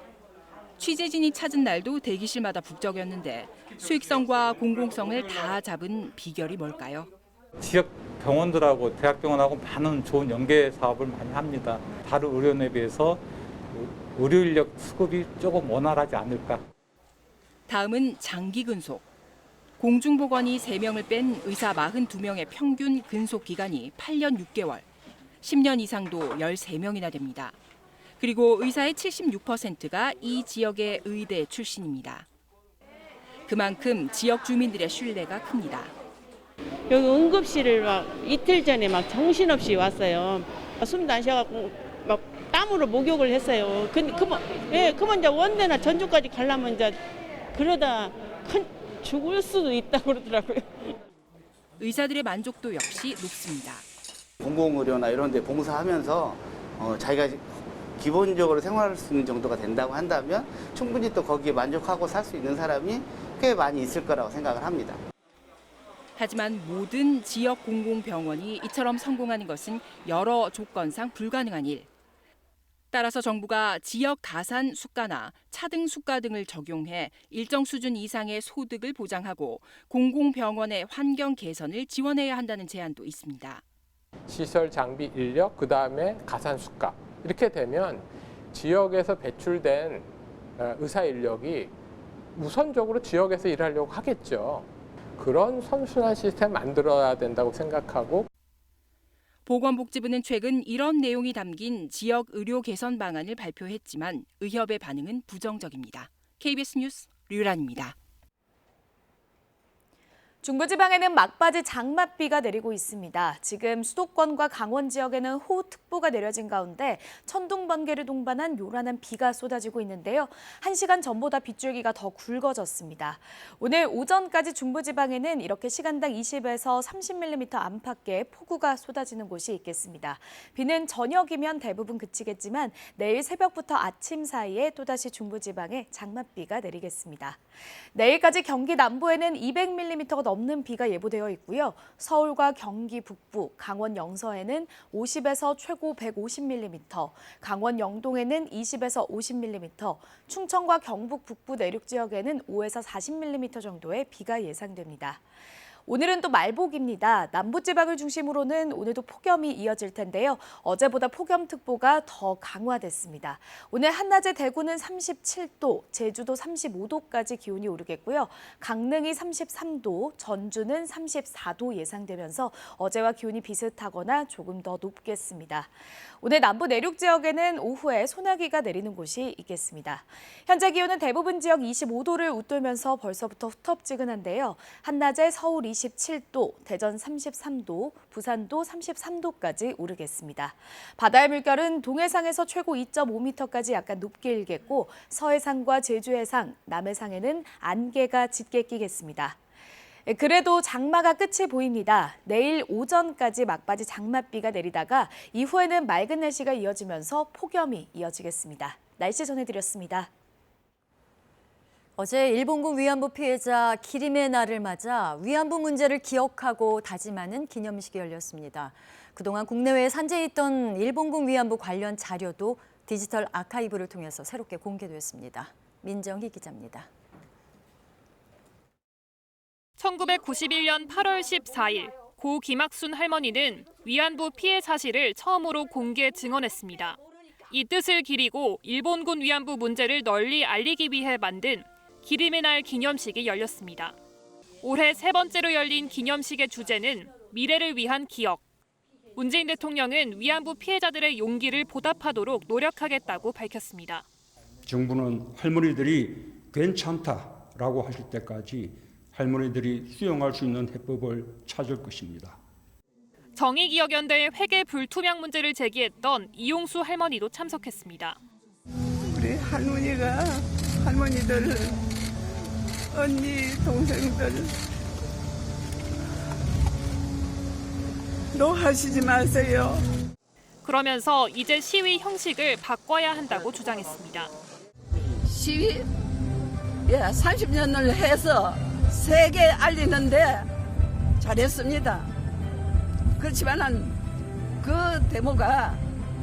취재진이 찾은 날도 대기실마다 북적였는데 수익성과 공공성을 다 잡은 비결이 뭘까요? 지역 병원들하고 대학병원하고 많은 좋은 연계 사업을 많이 합니다. 다른 의료원에 비해서 의료 인력 수급이 조금 원활하지 않을까. 다음은 장기 근속. 공중보건이 3명을 뺀 의사 42명의 평균 근속 기간이 8년 6개월, 10년 이상도 13명이나 됩니다. 그리고 의사의 76%가 이 지역의 의대 출신입니다. 그만큼 지역 주민들의 신뢰가 큽니다. 여기 응급실을 막 이틀 전에 막 정신없이 왔어요. 숨도 안 쉬어갖고 막 땀으로 목욕을 했어요. 근데 그만 이제 원대나 전주까지 가려면 이제 그러다 죽을 수도 있다고 그러더라고요. 의사들의 만족도 역시 높습니다. 공공의료나 이런 데 봉사하면서 자기가 기본적으로 생활할 수 있는 정도가 된다고 한다면 충분히 또 거기에 만족하고 살 수 있는 사람이 꽤 많이 있을 거라고 생각을 합니다. 하지만 모든 지역 공공병원이 이처럼 성공하는 것은 여러 조건상 불가능한 일. 따라서 정부가 지역 가산 수가나 차등 수가 등을 적용해 일정 수준 이상의 소득을 보장하고 공공병원의 환경 개선을 지원해야 한다는 제안도 있습니다. 시설, 장비, 인력, 그다음에 가산 수가. 이렇게 되면 지역에서 배출된 의사 인력이 우선적으로 지역에서 일하려고 하겠죠. 그런 선순환 시스템 만들어야 된다고 생각하고. 보건복지부는 최근 이런 내용이 담긴 지역 의료 개선 방안을 발표했지만 의협의 반응은 부정적입니다. KBS 뉴스 류란입니다. 중부지방에는 막바지 장맛비가 내리고 있습니다. 지금 수도권과 강원 지역에는 호우특보가 내려진 가운데 천둥, 번개를 동반한 요란한 비가 쏟아지고 있는데요. 1시간 전보다 빗줄기가 더 굵어졌습니다. 오늘 오전까지 중부지방에는 이렇게 시간당 20에서 30mm 안팎의 폭우가 쏟아지는 곳이 있겠습니다. 비는 저녁이면 대부분 그치겠지만 내일 새벽부터 아침 사이에 또다시 중부지방에 장맛비가 내리겠습니다. 내일까지 경기 남부에는 200mm가 넘는 비가 예보되어 있고요. 서울과 경기 북부, 강원 영서에는 50에서 최고 150mm, 강원 영동에는 20에서 50mm, 충청과 경북 북부 내륙 지역에는 5에서 40mm 정도의 비가 예상됩니다. 오늘은 또 말복입니다. 남부지방을 중심으로는 오늘도 폭염이 이어질 텐데요. 어제보다 폭염특보가 더 강화됐습니다. 오늘 한낮에 대구는 37도, 제주도 35도까지 기온이 오르겠고요. 강릉이 33도, 전주는 34도 예상되면서 어제와 기온이 비슷하거나 조금 더 높겠습니다. 오늘 남부 내륙 지역에는 오후에 소나기가 내리는 곳이 있겠습니다. 현재 기온은 대부분 지역 25도를 웃돌면서 벌써부터 후텁지근한데요. 한낮에 서울 27도, 대전 33도, 부산도 33도까지 오르겠습니다. 바다의 물결은 동해상에서 최고 2.5m까지 약간 높게 일겠고 서해상과 제주해상, 남해상에는 안개가 짙게 끼겠습니다. 그래도 장마가 끝이 보입니다. 내일 오전까지 막바지 장맛비가 내리다가 이후에는 맑은 날씨가 이어지면서 폭염이 이어지겠습니다. 날씨 전해드렸습니다. 어제 일본군 위안부 피해자 기림의 날을 맞아 위안부 문제를 기억하고 다짐하는 기념식이 열렸습니다. 그동안 국내외에 산재해 있던 일본군 위안부 관련 자료도 디지털 아카이브를 통해서 새롭게 공개됐습니다. 민정희 기자입니다. 1991년 8월 14일 고 김학순 할머니는 위안부 피해 사실을 처음으로 공개 증언했습니다. 이 뜻을 기리고 일본군 위안부 문제를 널리 알리기 위해 만든 기림의 날 기념식이 열렸습니다. 올해 세 번째로 열린 기념식의 주제는 미래를 위한 기억. 문재인 대통령은 위안부 피해자들의 용기를 보답하도록 노력하겠다고 밝혔습니다. 정부는 할머니들이 괜찮다라고 하실 때까지 할머니들이 수용할 수 있는 해법을 찾을 것입니다. 정의기억연대의 회계 불투명 문제를 제기했던 이용수 할머니도 참석했습니다. 우리 할머니들, 언니, 동생들 노하시지 마세요. 그러면서 이제 시위 형식을 바꿔야 한다고 주장했습니다. 시위? 30년을 해서 세계에 알리는데 잘했습니다. 그렇지만은 그 데모가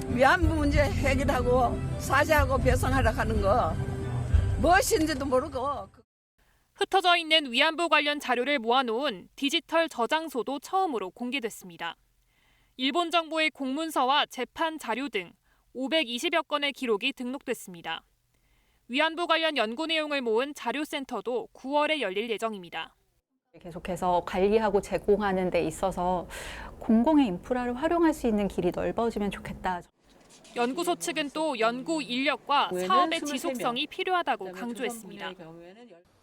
위안부 문제 해결하고 사죄하고 배상하라 하는 거 무엇인지도 모르고. 흩어져 있는 위안부 관련 자료를 모아놓은 디지털 저장소도 처음으로 공개됐습니다. 일본 정부의 공문서와 재판 자료 등 520여 건의 기록이 등록됐습니다. 위안부 관련 연구 내용을 모은 자료센터도 9월에 열릴 예정입니다. 계속해서 관리하고 제공하는 데 있어서 공공의 인프라를 활용할 수 있는 길이 넓어지면 좋겠다. 연구소 측은 또 연구 인력과 사업의 지속성이 필요하다고 강조했습니다.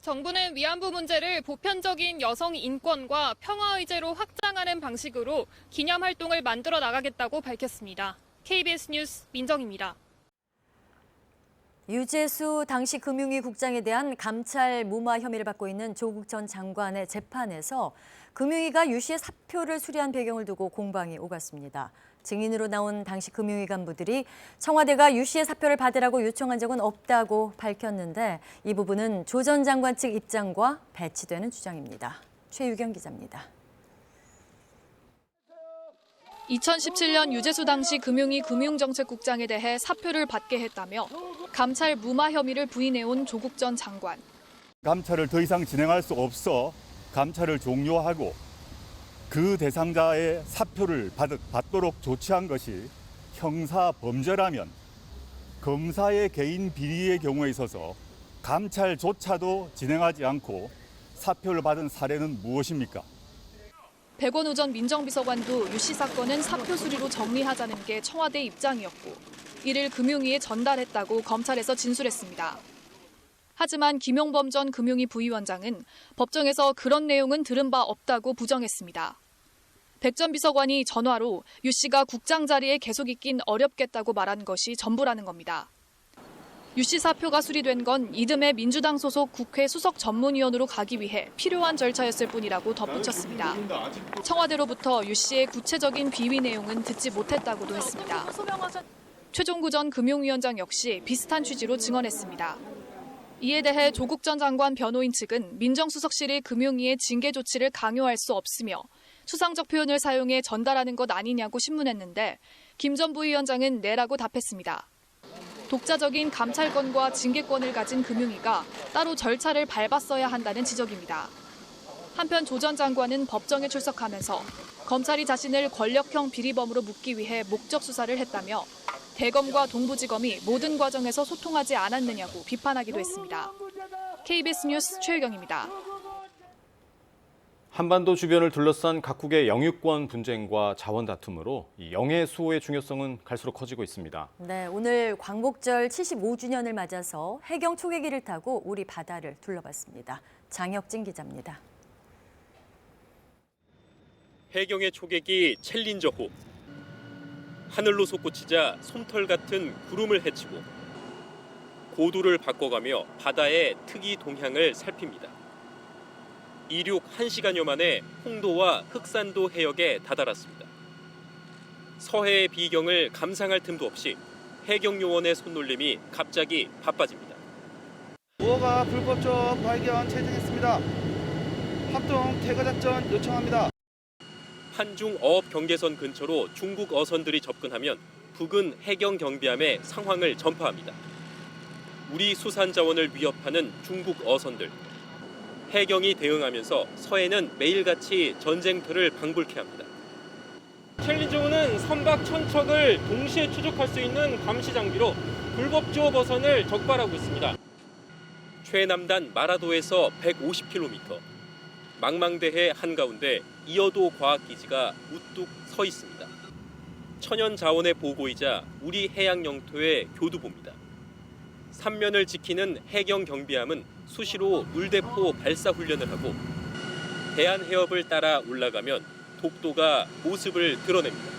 정부는 위안부 문제를 보편적인 여성 인권과 평화 의제로 확장하는 방식으로 기념 활동을 만들어 나가겠다고 밝혔습니다. KBS 뉴스 민정입니다. 유재수 당시 금융위 국장에 대한 감찰 무마 혐의를 받고 있는 조국 전 장관의 재판에서 금융위가 유 씨의 사표를 수리한 배경을 두고 공방이 오갔습니다. 증인으로 나온 당시 금융위 간부들이 청와대가 유 씨의 사표를 받으라고 요청한 적은 없다고 밝혔는데 이 부분은 조 전 장관 측 입장과 배치되는 주장입니다. 최유경 기자입니다. 2017년 유재수 당시 금융위 금융정책국장에 대해 사표를 받게 했다며 감찰 무마 혐의를 부인해온 조국 전 장관. 감찰을 더 이상 진행할 수 없어 감찰을 종료하고 그 대상자의 사표를 받도록 조치한 것이 형사 범죄라면 검사의 개인 비리의 경우에 있어서 감찰조차도 진행하지 않고 사표를 받은 사례는 무엇입니까? 백원우 전 민정비서관도 유 씨 사건은 사표 수리로 정리하자는 게 청와대 입장이었고 이를 금융위에 전달했다고 검찰에서 진술했습니다. 하지만 김용범 전 금융위 부위원장은 법정에서 그런 내용은 들은 바 없다고 부정했습니다. 백 전 비서관이 전화로 유 씨가 국장 자리에 계속 있긴 어렵겠다고 말한 것이 전부라는 겁니다. 유 씨 사표가 수리된 건 이듬해 민주당 소속 국회 수석 전문위원으로 가기 위해 필요한 절차였을 뿐이라고 덧붙였습니다. 청와대로부터 유 씨의 구체적인 비위 내용은 듣지 못했다고도 했습니다. 최종구 전 금융위원장 역시 비슷한 취지로 증언했습니다. 이에 대해 조국 전 장관 변호인 측은 민정수석실이 금융위의 징계 조치를 강요할 수 없으며 추상적 표현을 사용해 전달하는 것 아니냐고 신문했는데 김 전 부위원장은 네라고 답했습니다. 독자적인 감찰권과 징계권을 가진 금융위가 따로 절차를 밟았어야 한다는 지적입니다. 한편 조 전 장관은 법정에 출석하면서 검찰이 자신을 권력형 비리범으로 묻기 위해 목적 수사를 했다며 대검과 동부지검이 모든 과정에서 소통하지 않았느냐고 비판하기도 했습니다. KBS 뉴스 최유경입니다. 한반도 주변을 둘러싼 각국의 영유권 분쟁과 자원 다툼으로 이 영해 수호의 중요성은 갈수록 커지고 있습니다. 네, 오늘 광복절 75주년을 맞아서 해경 초계기를 타고 우리 바다를 둘러봤습니다. 장혁진 기자입니다. 해경의 초계기 챌린저호. 하늘로 솟구치자 솜털 같은 구름을 헤치고 고도를 바꿔가며 바다의 특이 동향을 살핍니다. 이륙 1시간여 만에 홍도와 흑산도 해역에 다다랐습니다. 서해의 비경을 감상할 틈도 없이 해경 요원의 손놀림이 갑자기 바빠집니다. 우호가 불법적 발견 체증했습니다. 합동 퇴거 작전 요청합니다. 한중 어업 경계선 근처로 중국 어선들이 접근하면 북은 해경 경비함에 상황을 전파합니다. 우리 수산 자원을 위협하는 중국 어선들. 해경이 대응하면서 서해는 매일같이 전쟁터를 방불케 합니다. 챌린저호는 선박 1000척을 동시에 추적할 수 있는 감시 장비로 불법 조업 어선을 적발하고 있습니다. 최남단 마라도에서 150km, 망망대해 한가운데 이어도 과학기지가 우뚝 서 있습니다. 천연 자원의 보고이자 우리 해양 영토의 교두보입니다. 삼면을 지키는 해경 경비함은 수시로 물대포 발사 훈련을 하고 대한해협을 따라 올라가면 독도가 모습을 드러냅니다.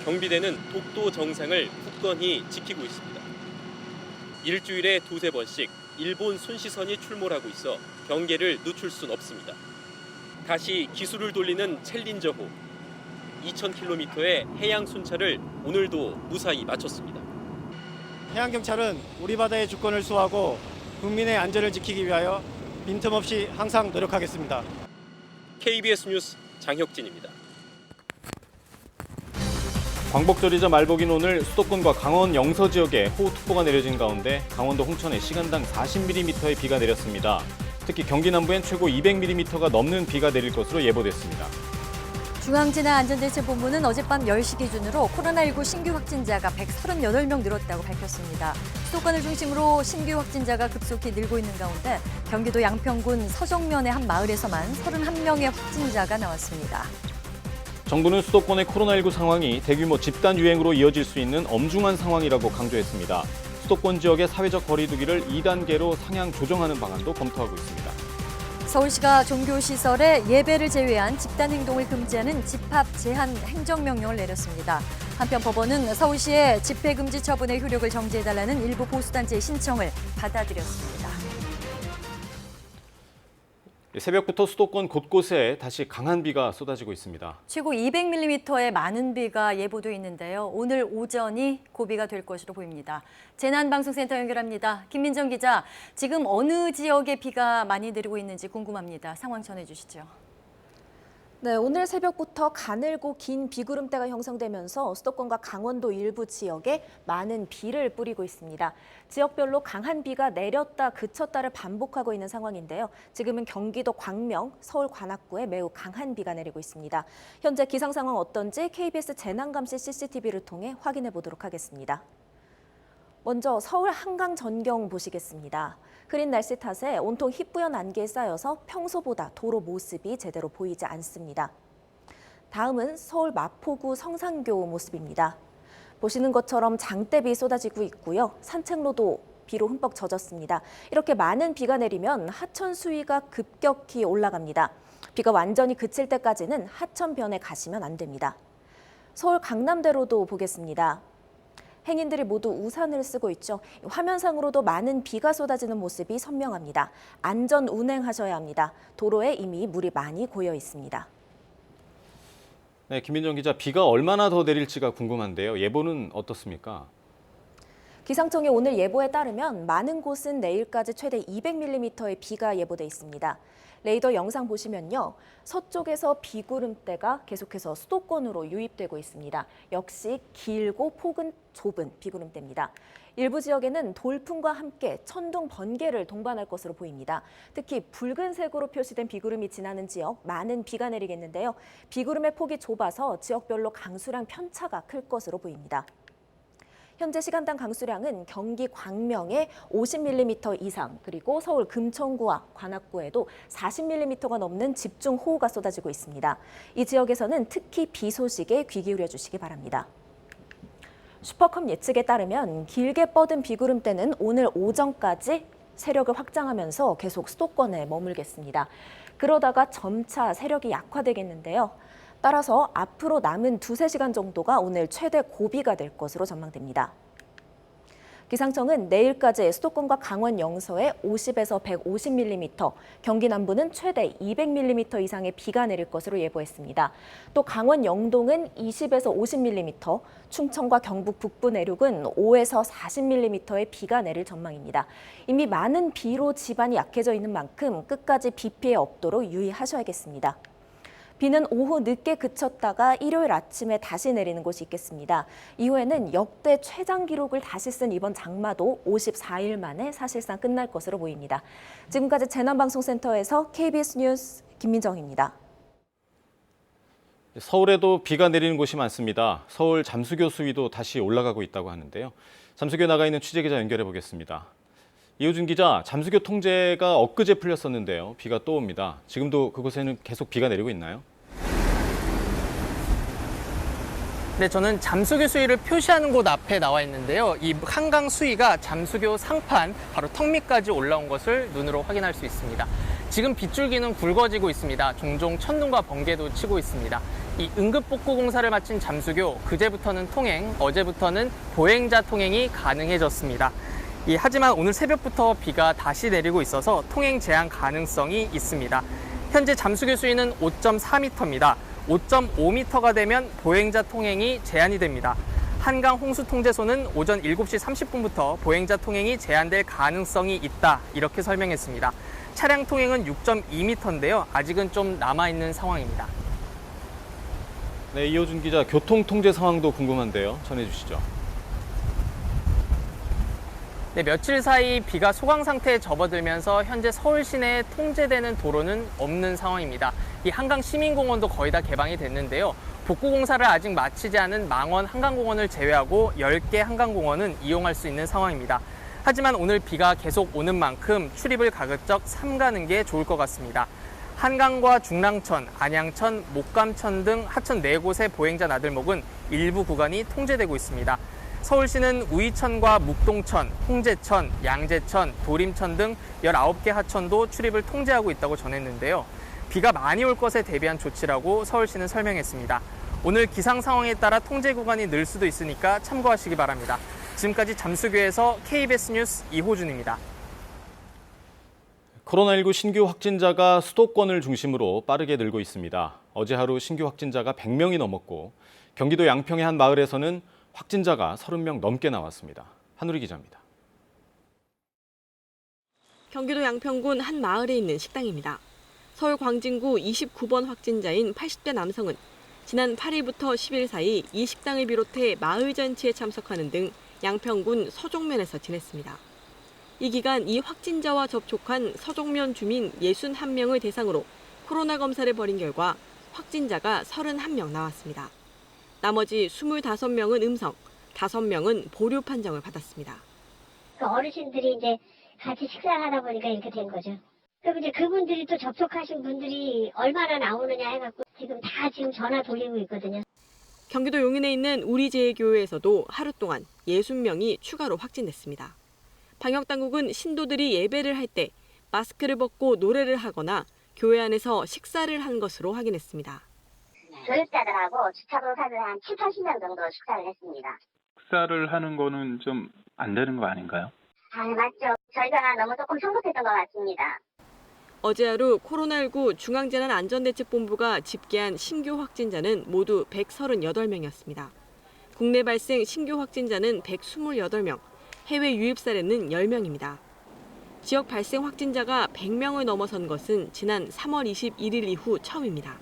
경비대는 독도 정상을 굳건히 지키고 있습니다. 일주일에 2-3번씩 일본 순시선이 출몰하고 있어 경계를 늦출 순 없습니다. 다시 기술을 돌리는 챌린저호. 2000km의 해양 순찰을 오늘도 무사히 마쳤습니다. 해양경찰은 우리 바다의 주권을 수호하고 국민의 안전을 지키기 위하여 빈틈없이 항상 노력하겠습니다. KBS 뉴스 장혁진입니다. 광복절이자 말복인 오늘 수도권과 강원 영서 지역에 호우특보가 내려진 가운데 강원도 홍천에 시간당 40mm의 비가 내렸습니다. 특히 경기 남부엔 최고 200mm가 넘는 비가 내릴 것으로 예보됐습니다. 중앙재난안전대책본부는 어젯밤 10시 기준으로 코로나19 신규 확진자가 138명 늘었다고 밝혔습니다. 수도권을 중심으로 신규 확진자가 급속히 늘고 있는 가운데 경기도 양평군 서정면의 한 마을에서만 31명의 확진자가 나왔습니다. 정부는 수도권의 코로나19 상황이 대규모 집단 유행으로 이어질 수 있는 엄중한 상황이라고 강조했습니다. 수도권 지역의 사회적 거리 두기를 2단계로 상향 조정하는 방안도 검토하고 있습니다. 서울시가 종교시설에 예배를 제외한 집단 행동을 금지하는 집합 제한 행정명령을 내렸습니다. 한편 법원은 서울시의 집회금지 처분의 효력을 정지해달라는 일부 보수단체의 신청을 받아들였습니다. 새벽부터 수도권 곳곳에 다시 강한 비가 쏟아지고 있습니다. 최고 200mm의 많은 비가 예보돼 있는데요. 오늘 오전이 고비가 될 것으로 보입니다. 재난방송센터 연결합니다. 김민정 기자, 지금 어느 지역에 비가 많이 내리고 있는지 궁금합니다. 상황 전해주시죠. 네, 오늘 새벽부터 가늘고 긴 비구름대가 형성되면서 수도권과 강원도 일부 지역에 많은 비를 뿌리고 있습니다. 지역별로 강한 비가 내렸다 그쳤다를 반복하고 있는 상황인데요. 지금은 경기도 광명, 서울 관악구에 매우 강한 비가 내리고 있습니다. 현재 기상 상황 어떤지 KBS 재난감시 CCTV를 통해 확인해 보도록 하겠습니다. 먼저 서울 한강 전경 보시겠습니다. 흐린 날씨 탓에 온통 희뿌연 안개에 쌓여서 평소보다 도로 모습이 제대로 보이지 않습니다. 다음은 서울 마포구 성산교 모습입니다. 보시는 것처럼 장대비 쏟아지고 있고요. 산책로도 비로 흠뻑 젖었습니다. 이렇게 많은 비가 내리면 하천 수위가 급격히 올라갑니다. 비가 완전히 그칠 때까지는 하천변에 가시면 안 됩니다. 서울 강남대로도 보겠습니다. 행인들이 모두 우산을 쓰고 있죠. 화면상으로도 많은 비가 쏟아지는 모습이 선명합니다. 안전 운행하셔야 합니다. 도로에 이미 물이 많이 고여 있습니다. 네, 김민정 기자, 비가 얼마나 더 내릴지가 궁금한데요. 예보는 어떻습니까? 기상청의 오늘 예보에 따르면 많은 곳은 내일까지 최대 200mm의 비가 예보돼 있습니다. 레이더 영상 보시면요. 서쪽에서 비구름대가 계속해서 수도권으로 유입되고 있습니다. 역시 길고 폭은 좁은 비구름대입니다. 일부 지역에는 돌풍과 함께 천둥, 번개를 동반할 것으로 보입니다. 특히 붉은색으로 표시된 비구름이 지나는 지역 많은 비가 내리겠는데요. 비구름의 폭이 좁아서 지역별로 강수량 편차가 클 것으로 보입니다. 현재 시간당 강수량은 경기 광명에 50mm 이상, 그리고 서울 금천구와 관악구에도 40mm가 넘는 집중호우가 쏟아지고 있습니다. 이 지역에서는 특히 비 소식에 귀 기울여 주시기 바랍니다. 슈퍼컵 예측에 따르면 길게 뻗은 비구름대는 오늘 오전까지 세력을 확장하면서 계속 수도권에 머물겠습니다. 그러다가 점차 세력이 약화되겠는데요. 따라서 앞으로 남은 2-3시간 정도가 오늘 최대 고비가 될 것으로 전망됩니다. 기상청은 내일까지 수도권과 강원 영서에 50에서 150mm, 경기 남부는 최대 200mm 이상의 비가 내릴 것으로 예보했습니다. 또 강원 영동은 20에서 50mm, 충청과 경북 북부 내륙은 5에서 40mm의 비가 내릴 전망입니다. 이미 많은 비로 지반이 약해져 있는 만큼 끝까지 비 피해 없도록 유의하셔야겠습니다. 비는 오후 늦게 그쳤다가 일요일 아침에 다시 내리는 곳이 있겠습니다. 이후에는 역대 최장 기록을 다시 쓴 이번 장마도 54일 만에 사실상 끝날 것으로 보입니다. 지금까지 재난방송센터에서 KBS 뉴스 김민정입니다. 서울에도 비가 내리는 곳이 많습니다. 서울 잠수교 수위도 다시 올라가고 있다고 하는데요. 잠수교에 나가 있는 취재기자 연결해 보겠습니다. 이호준 기자, 잠수교 통제가 엊그제 풀렸었는데요. 비가 또 옵니다. 지금도 그곳에는 계속 비가 내리고 있나요? 네, 저는 잠수교 수위를 표시하는 곳 앞에 나와 있는데요. 이 한강 수위가 잠수교 상판 바로 턱 밑까지 올라온 것을 눈으로 확인할 수 있습니다. 지금 빗줄기는 굵어지고 있습니다. 종종 천둥과 번개도 치고 있습니다. 이 응급복구 공사를 마친 잠수교, 그제부터는 통행, 어제부터는 보행자 통행이 가능해졌습니다. 하지만 오늘 새벽부터 비가 다시 내리고 있어서 통행 제한 가능성이 있습니다. 현재 잠수교 수위는 5.4m입니다. 5.5m가 되면 보행자 통행이 제한이 됩니다. 한강 홍수통제소는 오전 7시 30분부터 보행자 통행이 제한될 가능성이 있다, 이렇게 설명했습니다. 차량 통행은 6.2m인데요. 아직은 좀 남아있는 상황입니다. 네, 이호준 기자, 교통 통제 상황도 궁금한데요. 전해주시죠. 네, 며칠 사이 비가 소강 상태에 접어들면서 현재 서울 시내에 통제되는 도로는 없는 상황입니다. 이 한강 시민공원도 거의 다 개방이 됐는데요. 복구 공사를 아직 마치지 않은 망원 한강공원을 제외하고 10개 한강공원은 이용할 수 있는 상황입니다. 하지만 오늘 비가 계속 오는 만큼 출입을 가급적 삼가는 게 좋을 것 같습니다. 한강과 중랑천, 안양천, 목감천 등 하천 4곳의 보행자 나들목은 일부 구간이 통제되고 있습니다. 서울시는 우이천과 묵동천, 홍제천, 양재천, 도림천 등 19개 하천도 출입을 통제하고 있다고 전했는데요. 비가 많이 올 것에 대비한 조치라고 서울시는 설명했습니다. 오늘 기상 상황에 따라 통제 구간이 늘 수도 있으니까 참고하시기 바랍니다. 지금까지 잠수교에서 KBS 뉴스 이호준입니다. 코로나19 신규 확진자가 수도권을 중심으로 빠르게 늘고 있습니다. 어제 하루 신규 확진자가 100명이 넘었고 경기도 양평의 한 마을에서는 확진자가 30명 넘게 나왔습니다. 한우리 기자입니다. 경기도 양평군 한 마을에 있는 식당입니다. 서울 광진구 29번 확진자인 80대 남성은 지난 8일부터 10일 사이 이 식당을 비롯해 마을 잔치에 참석하는 등 양평군 서종면에서 지냈습니다. 이 기간 이 확진자와 접촉한 서종면 주민 61명을 대상으로 코로나 검사를 벌인 결과 확진자가 31명 나왔습니다. 나머지 25명은 음성, 5명은 보류 판정을 받았습니다. 어르신들이 이제 같이 식사를 하다 보니까 이렇게 된 거죠. 그럼 이제 그분들이 또 접촉하신 분들이 얼마나 나오느냐 해갖고 지금 전화 돌리고 있거든요. 경기도 용인에 있는 우리제일교회에서도 하루 동안 60명이 추가로 확진됐습니다. 방역당국은 신도들이 예배를 할 때 마스크를 벗고 노래를 하거나 교회 안에서 식사를 한 것으로 확인했습니다. 교육자들하고 주차봉사들 한 7, 80명 정도 식사를 했습니다. 식사를 하는 거는 좀 안 되는 거 아닌가요? 아, 맞죠. 저희가 너무 조금 성급했던 것 같습니다. 어제 하루 코로나19 중앙재난안전대책본부가 집계한 신규 확진자는 모두 138명이었습니다. 국내 발생 신규 확진자는 128명, 해외 유입 사례는 10명입니다. 지역 발생 확진자가 100명을 넘어선 것은 지난 3월 21일 이후 처음입니다.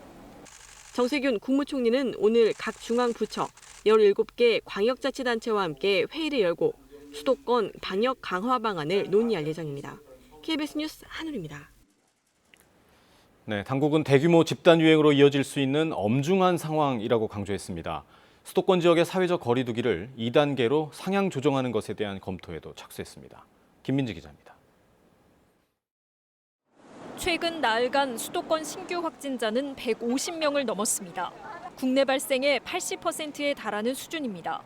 정세균 국무총리는 오늘 각 중앙부처 17개 광역자치단체와 함께 회의를 열고 수도권 방역 강화 방안을 논의할 예정입니다. KBS 뉴스 한울입니다. 네, 당국은 대규모 집단 유행으로 이어질 수 있는 엄중한 상황이라고 강조했습니다. 수도권 지역의 사회적 거리 두기를 2단계로 상향 조정하는 것에 대한 검토에도 착수했습니다. 김민지 기자입니다. 최근 나흘간 수도권 신규 확진자는 150명을 넘었습니다. 국내 발생의 80%에 달하는 수준입니다.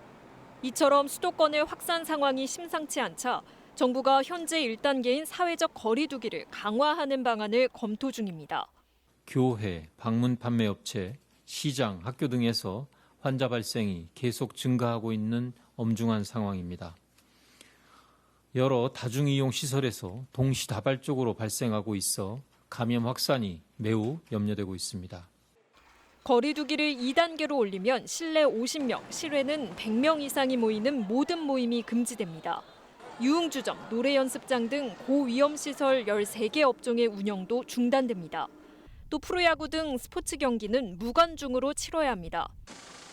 이처럼 수도권의 확산 상황이 심상치 않자 정부가 현재 1단계인 사회적 거리 두기를 강화하는 방안을 검토 중입니다. 교회, 방문 판매 업체, 시장, 학교 등에서 환자 발생이 계속 증가하고 있는 엄중한 상황입니다. 여러 다중이용 시설에서 동시다발적으로 발생하고 있어 감염 확산이 매우 염려되고 있습니다. 거리 두기를 2단계로 올리면 실내 50명, 실외는 100명 이상이 모이는 모든 모임이 금지됩니다. 유흥주점, 노래연습장 등 고위험시설 13개 업종의 운영도 중단됩니다. 또 프로야구 등 스포츠 경기는 무관중으로 치러야 합니다.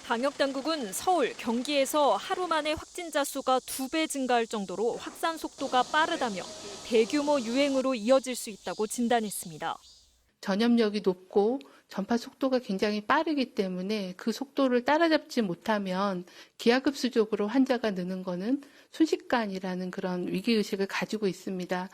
방역당국은 서울, 경기에서 하루 만에 확진자 수가 2배 증가할 정도로 확산 속도가 빠르다며 대규모 유행으로 이어질 수 있다고 진단했습니다. 전염력이 높고 전파 속도가 굉장히 빠르기 때문에 그 속도를 따라잡지 못하면 기하급수적으로 환자가 느는 것은 순식간이라는 그런 위기의식을 가지고 있습니다.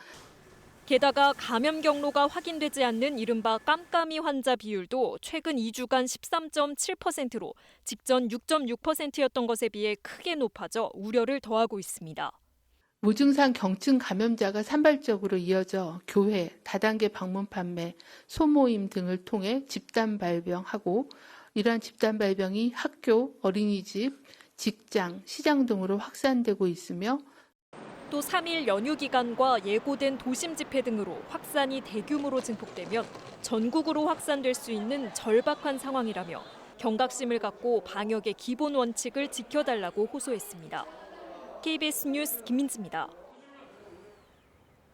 게다가 감염 경로가 확인되지 않는 이른바 깜깜이 환자 비율도 최근 2주간 13.7%로 직전 6.6%였던 것에 비해 크게 높아져 우려를 더하고 있습니다. 무증상 경증 감염자가 산발적으로 이어져 교회, 다단계 방문 판매, 소모임 등을 통해 집단 발병하고 이러한 집단 발병이 학교, 어린이집, 직장, 시장 등으로 확산되고 있으며 또 3일 연휴 기간과 예고된 도심 집회 등으로 확산이 대규모로 증폭되면 전국으로 확산될 수 있는 절박한 상황이라며 경각심을 갖고 방역의 기본 원칙을 지켜달라고 호소했습니다. KBS 뉴스 김민지입니다.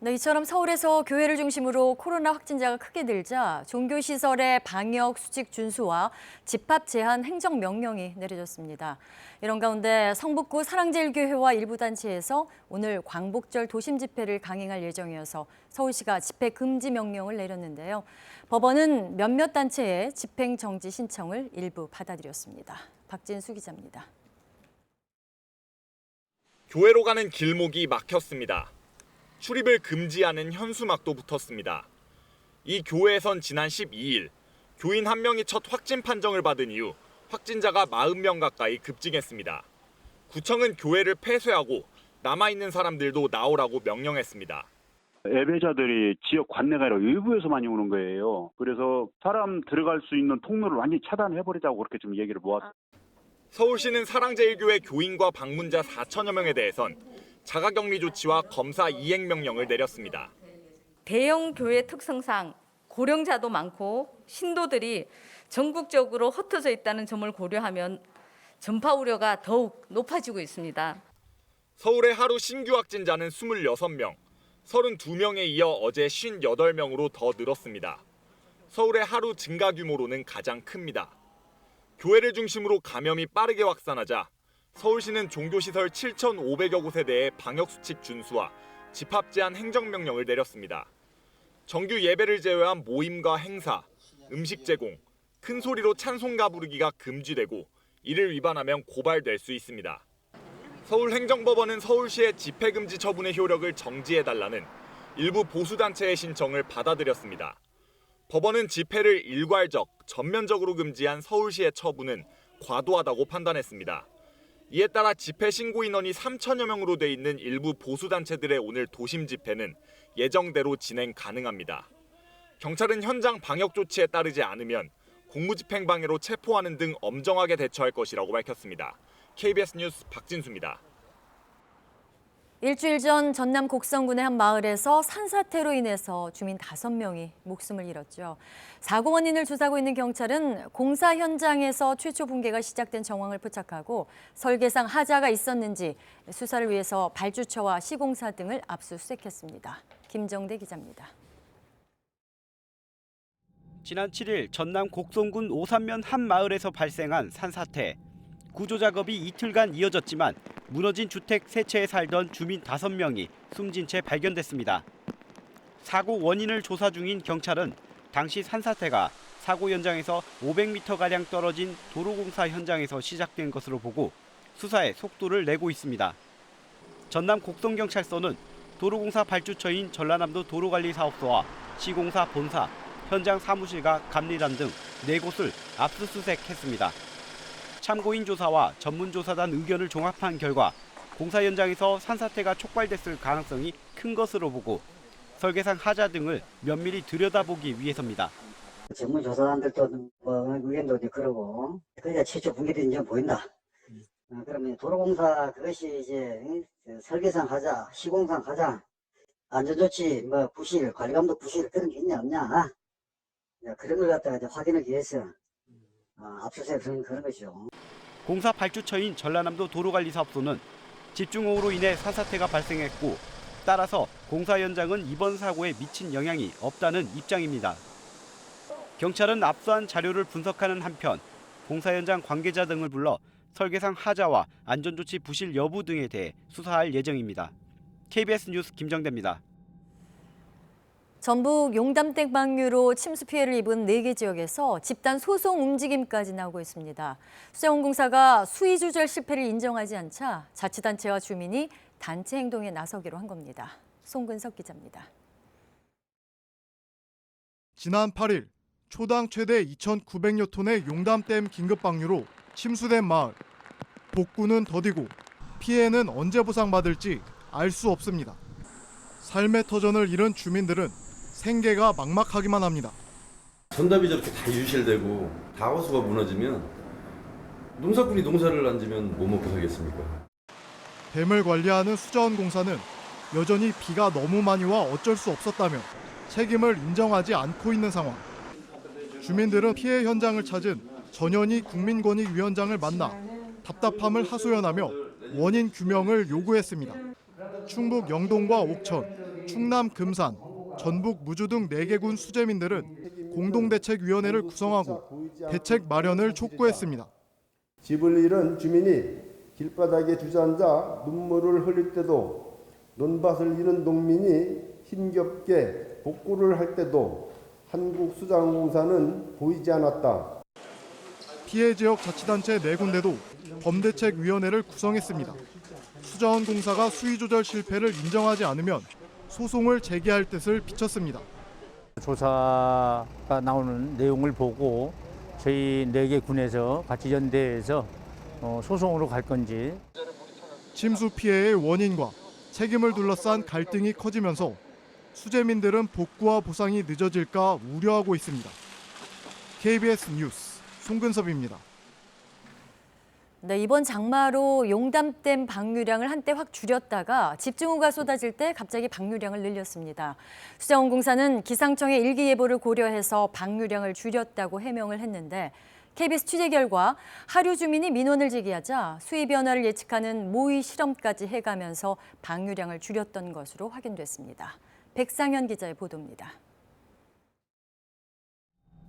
네, 이처럼 서울에서 교회를 중심으로 코로나 확진자가 크게 늘자 종교시설의 방역 수칙 준수와 집합 제한 행정명령이 내려졌습니다. 이런 가운데 성북구 사랑제일교회와 일부 단체에서 오늘 광복절 도심 집회를 강행할 예정이어서 서울시가 집회 금지 명령을 내렸는데요. 법원은 몇몇 단체의 집행 정지 신청을 일부 받아들였습니다. 박진수 기자입니다. 교회로 가는 길목이 막혔습니다. 출입을 금지하는 현수막도 붙었습니다. 이 교회에선 지난 12일 교인 1명이 첫 확진 판정을 받은 이후 확진자가 40명 가까이 급증했습니다. 구청은 교회를 폐쇄하고 남아있는 사람들도 나오라고 명령했습니다. 예배자들이 지역 관내가 아니라 외부에서만 오는 거예요. 그래서 사람 들어갈 수 있는 통로를 완전히 차단해버리자고 그렇게 좀 얘기를 모았습니다. 서울시는 사랑제일교회 교인과 방문자 4천여 명에 대해선 자가격리 조치와 검사 이행 명령을 내렸습니다. 대형 교회 특성상 고령자도 많고 신도들이 전국적으로 흩어져 있다는 점을 고려하면 전파 우려가 더욱 높아지고 있습니다. 서울의 하루 신규 확진자는 26명, 32명에 이어 어제 58명으로 더 늘었습니다. 서울의 하루 증가 규모로는 가장 큽니다. 교회를 중심으로 감염이 빠르게 확산하자 서울시는 종교시설 7,500여 곳에 대해 방역수칙 준수와 집합 제한 행정명령을 내렸습니다. 정규 예배를 제외한 모임과 행사, 음식 제공, 큰 소리로 찬송가 부르기가 금지되고 이를 위반하면 고발될 수 있습니다. 서울행정법원은 서울시의 집회금지 처분의 효력을 정지해달라는 일부 보수단체의 신청을 받아들였습니다. 법원은 집회를 일괄적, 전면적으로 금지한 서울시의 처분은 과도하다고 판단했습니다. 이에 따라 집회 신고 인원이 3천여 명으로 돼 있는 일부 보수단체들의 오늘 도심 집회는 예정대로 진행 가능합니다. 경찰은 현장 방역 조치에 따르지 않으면 공무집행방해로 체포하는 등 엄정하게 대처할 것이라고 밝혔습니다. KBS 뉴스 박진수입니다. 일주일 전 전남 곡성군의 한 마을에서 산사태로 인해서 주민 5명이 목숨을 잃었죠. 사고 원인을 조사하고 있는 경찰은 공사 현장에서 최초 붕괴가 시작된 정황을 포착하고 설계상 하자가 있었는지 수사를 위해서 발주처와 시공사 등을 압수수색했습니다. 김정대 기자입니다. 지난 7일 전남 곡성군 오산면 한 마을에서 발생한 산사태. 구조 작업이 이틀간 이어졌지만 무너진 주택 세 채에 살던 주민 5명이 숨진 채 발견됐습니다. 사고 원인을 조사 중인 경찰은 당시 산사태가 사고 현장에서 500m가량 떨어진 도로공사 현장에서 시작된 것으로 보고 수사에 속도를 내고 있습니다. 전남 곡성경찰서는 도로공사 발주처인 전라남도 도로관리사업소와 시공사 본사, 현장 사무실과 감리단 등 4곳을 압수수색했습니다. 참고인 조사와 전문조사단 의견을 종합한 결과 공사 현장에서 산사태가 촉발됐을 가능성이 큰 것으로 보고 설계상 하자 등을 면밀히 들여다보기 위해서입니다. 전문조사단들도 의견도 그러고 그러니까 최초 붕괴된 점 보인다. 그러면 도로공사 그것이 이제 설계상 하자, 시공상 하자, 안전조치 부실, 관리감독 부실 그런 게 있냐 없냐 그런 걸 갖다가 이제 확인하기 위해서 압수수색 그런 것이죠. 공사 발주처인 전라남도 도로관리사업소는 집중호우로 인해 산사태가 발생했고 따라서 공사 현장은 이번 사고에 미친 영향이 없다는 입장입니다. 경찰은 압수한 자료를 분석하는 한편 공사 현장 관계자 등을 불러 설계상 하자와 안전조치 부실 여부 등에 대해 수사할 예정입니다. KBS 뉴스 김정대입니다. 전북 용담댐 방류로 침수 피해를 입은 4개 지역에서 집단 소송 움직임까지 나오고 있습니다. 수자원공사가 수위 조절 실패를 인정하지 않자 자치단체와 주민이 단체 행동에 나서기로 한 겁니다. 송근석 기자입니다. 지난 8일 초당 최대 2,900여 톤의 용담댐 긴급 방류로 침수된 마을. 복구는 더디고 피해는 언제 보상받을지 알 수 없습니다. 삶의 터전을 잃은 주민들은 생계가 막막하기만 합니다. 전답이 저렇게 다 유실되고 다 호수가 무너지면 농사꾼이 농사를 안 지면 뭐 먹고 살겠습니까? 댐을 관리하는 수자원공사는 여전히 비가 너무 많이 와 어쩔 수 없었다며 책임을 인정하지 않고 있는 상황. 주민들은 피해 현장을 찾은 전현희 국민권익위원장을 만나 답답함을 하소연하며 원인 규명을 요구했습니다. 충북 영동과 옥천, 충남 금산, 전북 무주 등 4개군 수재민들은 공동대책위원회를 구성하고 대책 마련을 촉구했습니다. 집을 잃은 주민이 길바닥에 주저앉아 눈물을 흘릴 때도 논밭을 잃은 농민이 힘겹게 복구를 할 때도 한국수자원공사는 보이지 않았다. 피해 지역 자치단체 4군데도 범대책위원회를 구성했습니다. 수자원공사가 수위 조절 실패를 인정하지 않으면 소송을 제기할 뜻을 비췄습니다. 조사가 나오는 내용을 보고 저희 4개 군에서 같이 연대해서 소송으로 갈 건지. 침수 피해의 원인과 책임을 둘러싼 갈등이 커지면서 수재민들은 복구와 보상이 늦어질까 우려하고 있습니다. KBS 뉴스 송근섭입니다. 네, 이번 장마로 용담댐 방류량을 한때 확 줄였다가 집중호우가 쏟아질 때 갑자기 방류량을 늘렸습니다. 수자원공사는 기상청의 일기예보를 고려해서 방류량을 줄였다고 해명을 했는데 KBS 취재 결과 하류 주민이 민원을 제기하자 수위 변화를 예측하는 모의 실험까지 해가면서 방류량을 줄였던 것으로 확인됐습니다. 백상현 기자의 보도입니다.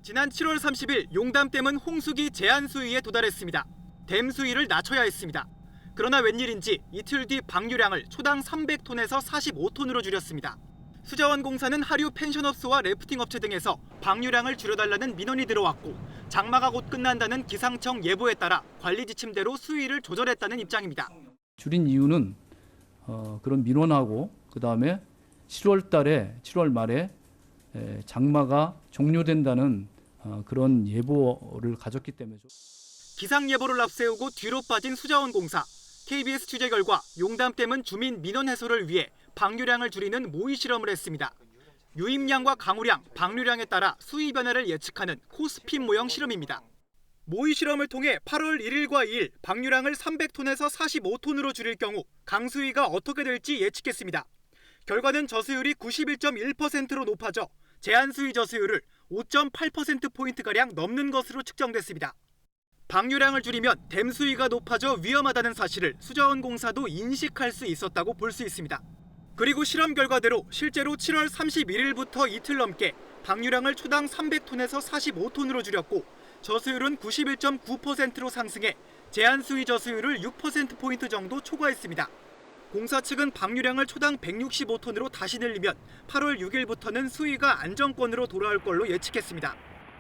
지난 7월 30일 용담댐은 홍수기 제한 수위에 도달했습니다. 댐 수위를 낮춰야 했습니다. 그러나 웬일인지 이틀 뒤 방류량을 초당 300톤에서 45톤으로 줄였습니다. 수자원공사는 하류 펜션업소와 래프팅 업체 등에서 방류량을 줄여달라는 민원이 들어왔고 장마가 곧 끝난다는 기상청 예보에 따라 관리 지침대로 수위를 조절했다는 입장입니다. 줄인 이유는 그런 민원하고 그다음에 7월 말에 장마가 종료된다는 그런 예보를 가졌기 때문에. 기상 예보를 앞세우고 뒤로 빠진 수자원공사. KBS 취재 결과 용담댐은 주민 민원 해소를 위해 방류량을 줄이는 모의 실험을 했습니다. 유입량과 강우량, 방류량에 따라 수위 변화를 예측하는 코스핀 모형 실험입니다. 모의 실험을 통해 8월 1일과 2일 방류량을 300톤에서 45톤으로 줄일 경우 강수위가 어떻게 될지 예측했습니다. 결과는 저수율이 91.1%로 높아져 제한수위 저수율을 5.8%포인트가량 넘는 것으로 측정됐습니다. 방류량을 줄이면 댐 수위가 높아져 위험하다는 사실을 수자원공사도 인식할 수 있었다고 볼 수 있습니다. 그리고 실험 결과대로 실제로 7월 31일부터 이틀 넘게 방류량을 초당 300톤에서 45톤으로 줄였고 저수율은 91.9%로 상승해 제한수위 저수율을 6%포인트 정도 초과했습니다. 공사 측은 방류량을 초당 165톤으로 다시 늘리면 8월 6일부터는 수위가 안정권으로 돌아올 걸로 예측했습니다.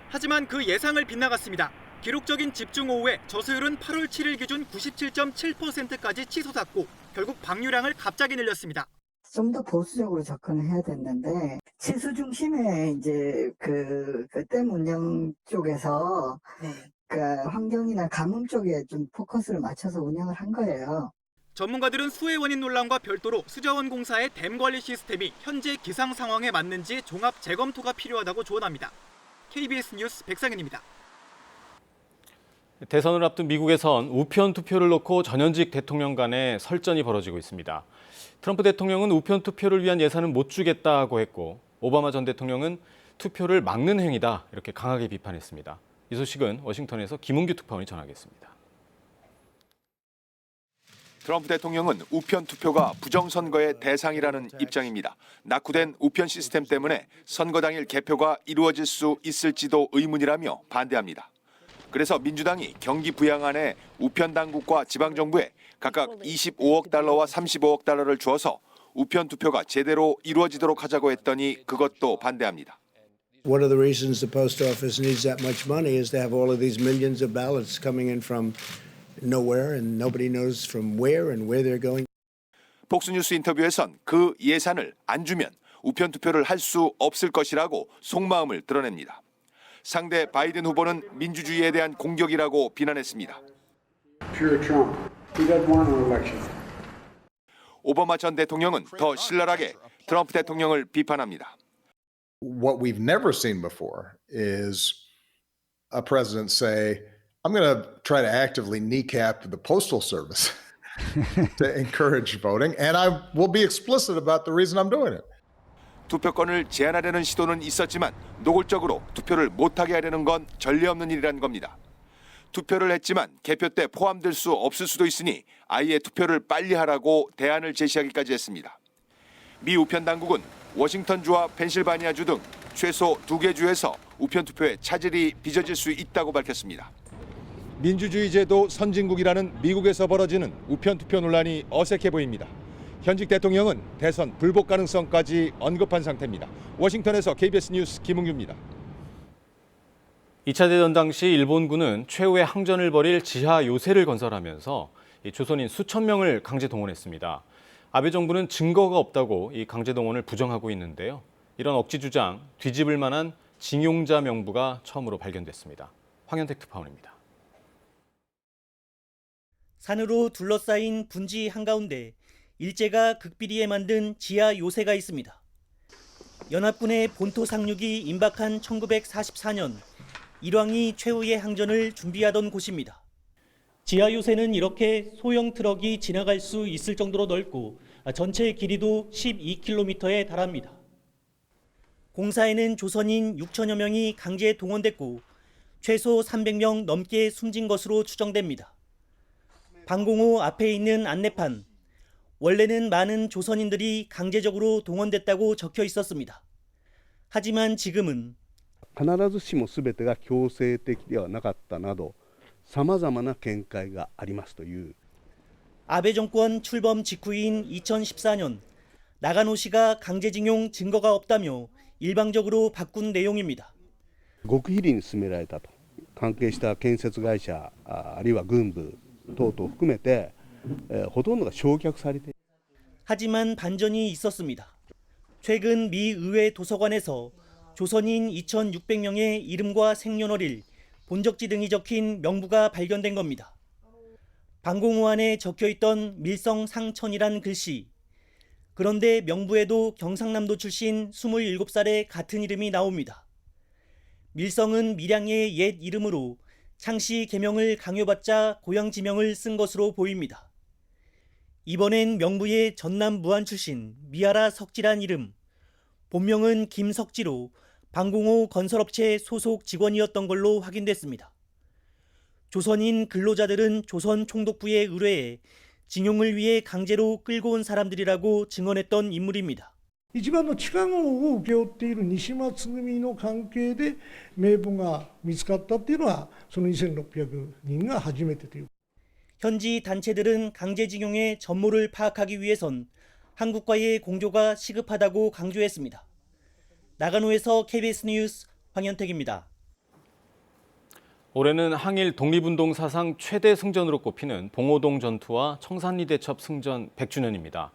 하지만 그 예상을 빗나갔습니다. 기록적인 집중호우에 저수율은 8월 7일 기준 97.7%까지 치솟았고 결국 방류량을 갑자기 늘렸습니다. 좀 더 보수적으로 접근을 해야 됐는데 치수 중심의 이제 댐 운영 쪽에서 그 환경이나 가뭄 쪽에 좀 포커스를 맞춰서 운영을 한 거예요. 전문가들은 수해 원인 논란과 별도로 수자원공사의 댐 관리 시스템이 현재 기상 상황에 맞는지 종합 재검토가 필요하다고 조언합니다. KBS 뉴스 백상현입니다. 대선을 앞둔 미국에선 우편 투표를 놓고 전현직 대통령 간의 설전이 벌어지고 있습니다. 트럼프 대통령은 우편 투표를 위한 예산은 못 주겠다고 했고 오바마 전 대통령은 투표를 막는 행위다 이렇게 강하게 비판했습니다. 이 소식은 워싱턴에서 김은규 특파원이 전하겠습니다. 트럼프 대통령은 우편 투표가 부정선거의 대상이라는 입장입니다. 낙후된 우편 시스템 때문에 선거 당일 개표가 이루어질 수 있을지도 의문이라며 반대합니다. 그래서 민주당이 경기 부양안에 우편 당국과 지방정부에 각각 25억 달러와 35억 달러를 주어서 우편 투표가 제대로 이루어지도록 하자고 했더니 그것도 반대합니다. One of the reasons the post office needs that much money is to have all of these millions of ballots coming in from nowhere and nobody knows from where and where they're going. 폭스뉴스 인터뷰에선 그 예산을 안 주면 우편 투표를 할 수 없을 것이라고 속마음을 드러냅니다. 상대 바이든 후보는 민주주의에 대한 공격이라고 비난했습니다. Pure Trump. He doesn't want an election. 오바마 전 대통령은 더 신랄하게 트럼프 대통령을 비판합니다. What we've never seen before is a president say, I'm going to try to actively kneecap the Postal Service to encourage voting, and I will be explicit about the reason I'm doing it. 투표권을 제한하려는 시도는 있었지만 노골적으로 투표를 못하게 하려는 건 전례 없는 일이라는 겁니다. 투표를 했지만 개표 때 포함될 수 없을 수도 있으니 아예 투표를 빨리 하라고 대안을 제시하기까지 했습니다. 미 우편 당국은 워싱턴주와 펜실바니아주 등 최소 2개 주에서 우편 투표에 차질이 빚어질 수 있다고 밝혔습니다. 민주주의 제도 선진국이라는 미국에서 벌어지는 우편 투표 논란이 어색해 보입니다. 현직 대통령은 대선 불복 가능성까지 언급한 상태입니다. 워싱턴에서 KBS 뉴스 김은규입니다. 2차 대전 당시 일본군은 최후의 항전을 벌일 지하 요새를 건설하면서 조선인 수천 명을 강제 동원했습니다. 아베 정부는 증거가 없다고 이 강제 동원을 부정하고 있는데요. 이런 억지 주장 뒤집을 만한 징용자 명부가 처음으로 발견됐습니다. 황현택 특파원입니다. 산으로 둘러싸인 분지 한가운데 일제가 극비리에 만든 지하 요새가 있습니다. 연합군의 본토 상륙이 임박한 1944년 일왕이 최후의 항전을 준비하던 곳입니다. 지하 요새는 이렇게 소형 트럭이 지나갈 수 있을 정도로 넓고 전체 길이도 12km에 달합니다. 공사에는 조선인 6천여 명이 강제 동원됐고 최소 300명 넘게 숨진 것으로 추정됩니다. 방공호 앞에 있는 안내판, 원래는 많은 조선인들이 강제적으로 동원됐다고 적혀 있었습니다. 하지만 지금은 必ずしも全てが強制的ではなかったなど様々な見解がありますという 아베 정권 출범 직후인 2014년 나가노시가 강제징용 증거가 없다며 일방적으로 바꾼 내용입니다. 極秘裏に進められたと関係した建設会社あるいは軍部等々含めてほとんどが焼却されて 하지만 반전이 있었습니다. 최근 미 의회 도서관에서 조선인 2,600명의 이름과 생년월일, 본적지 등이 적힌 명부가 발견된 겁니다. 방공호 안에 적혀있던 밀성상천이란 글씨. 그런데 명부에도 경상남도 출신 27살의 같은 이름이 나옵니다. 밀성은 밀양의 옛 이름으로 창씨 계명을 강요받자 고향 지명을 쓴 것으로 보입니다. 이번엔 명부에 전남 무안 출신 미아라 석지란 이름, 본명은 김석지로 방공호 건설업체 소속 직원이었던 걸로 확인됐습니다. 조선인 근로자들은 조선 총독부에 의뢰해 징용을 위해 강제로 끌고 온 사람들이라고 증언했던 인물입니다. 一番の痴漢を請け負っている西松組の関係で名簿が見つかったっていうのはその2600人が初めてという。 현지 단체들은 강제징용의 전모를 파악하기 위해선 한국과의 공조가 시급하다고 강조했습니다. 나가노에서 KBS 뉴스 황현택입니다. 올해는 항일 독립운동 사상 최대 승전으로 꼽히는 봉오동 전투와 청산리 대첩 승전 100주년입니다.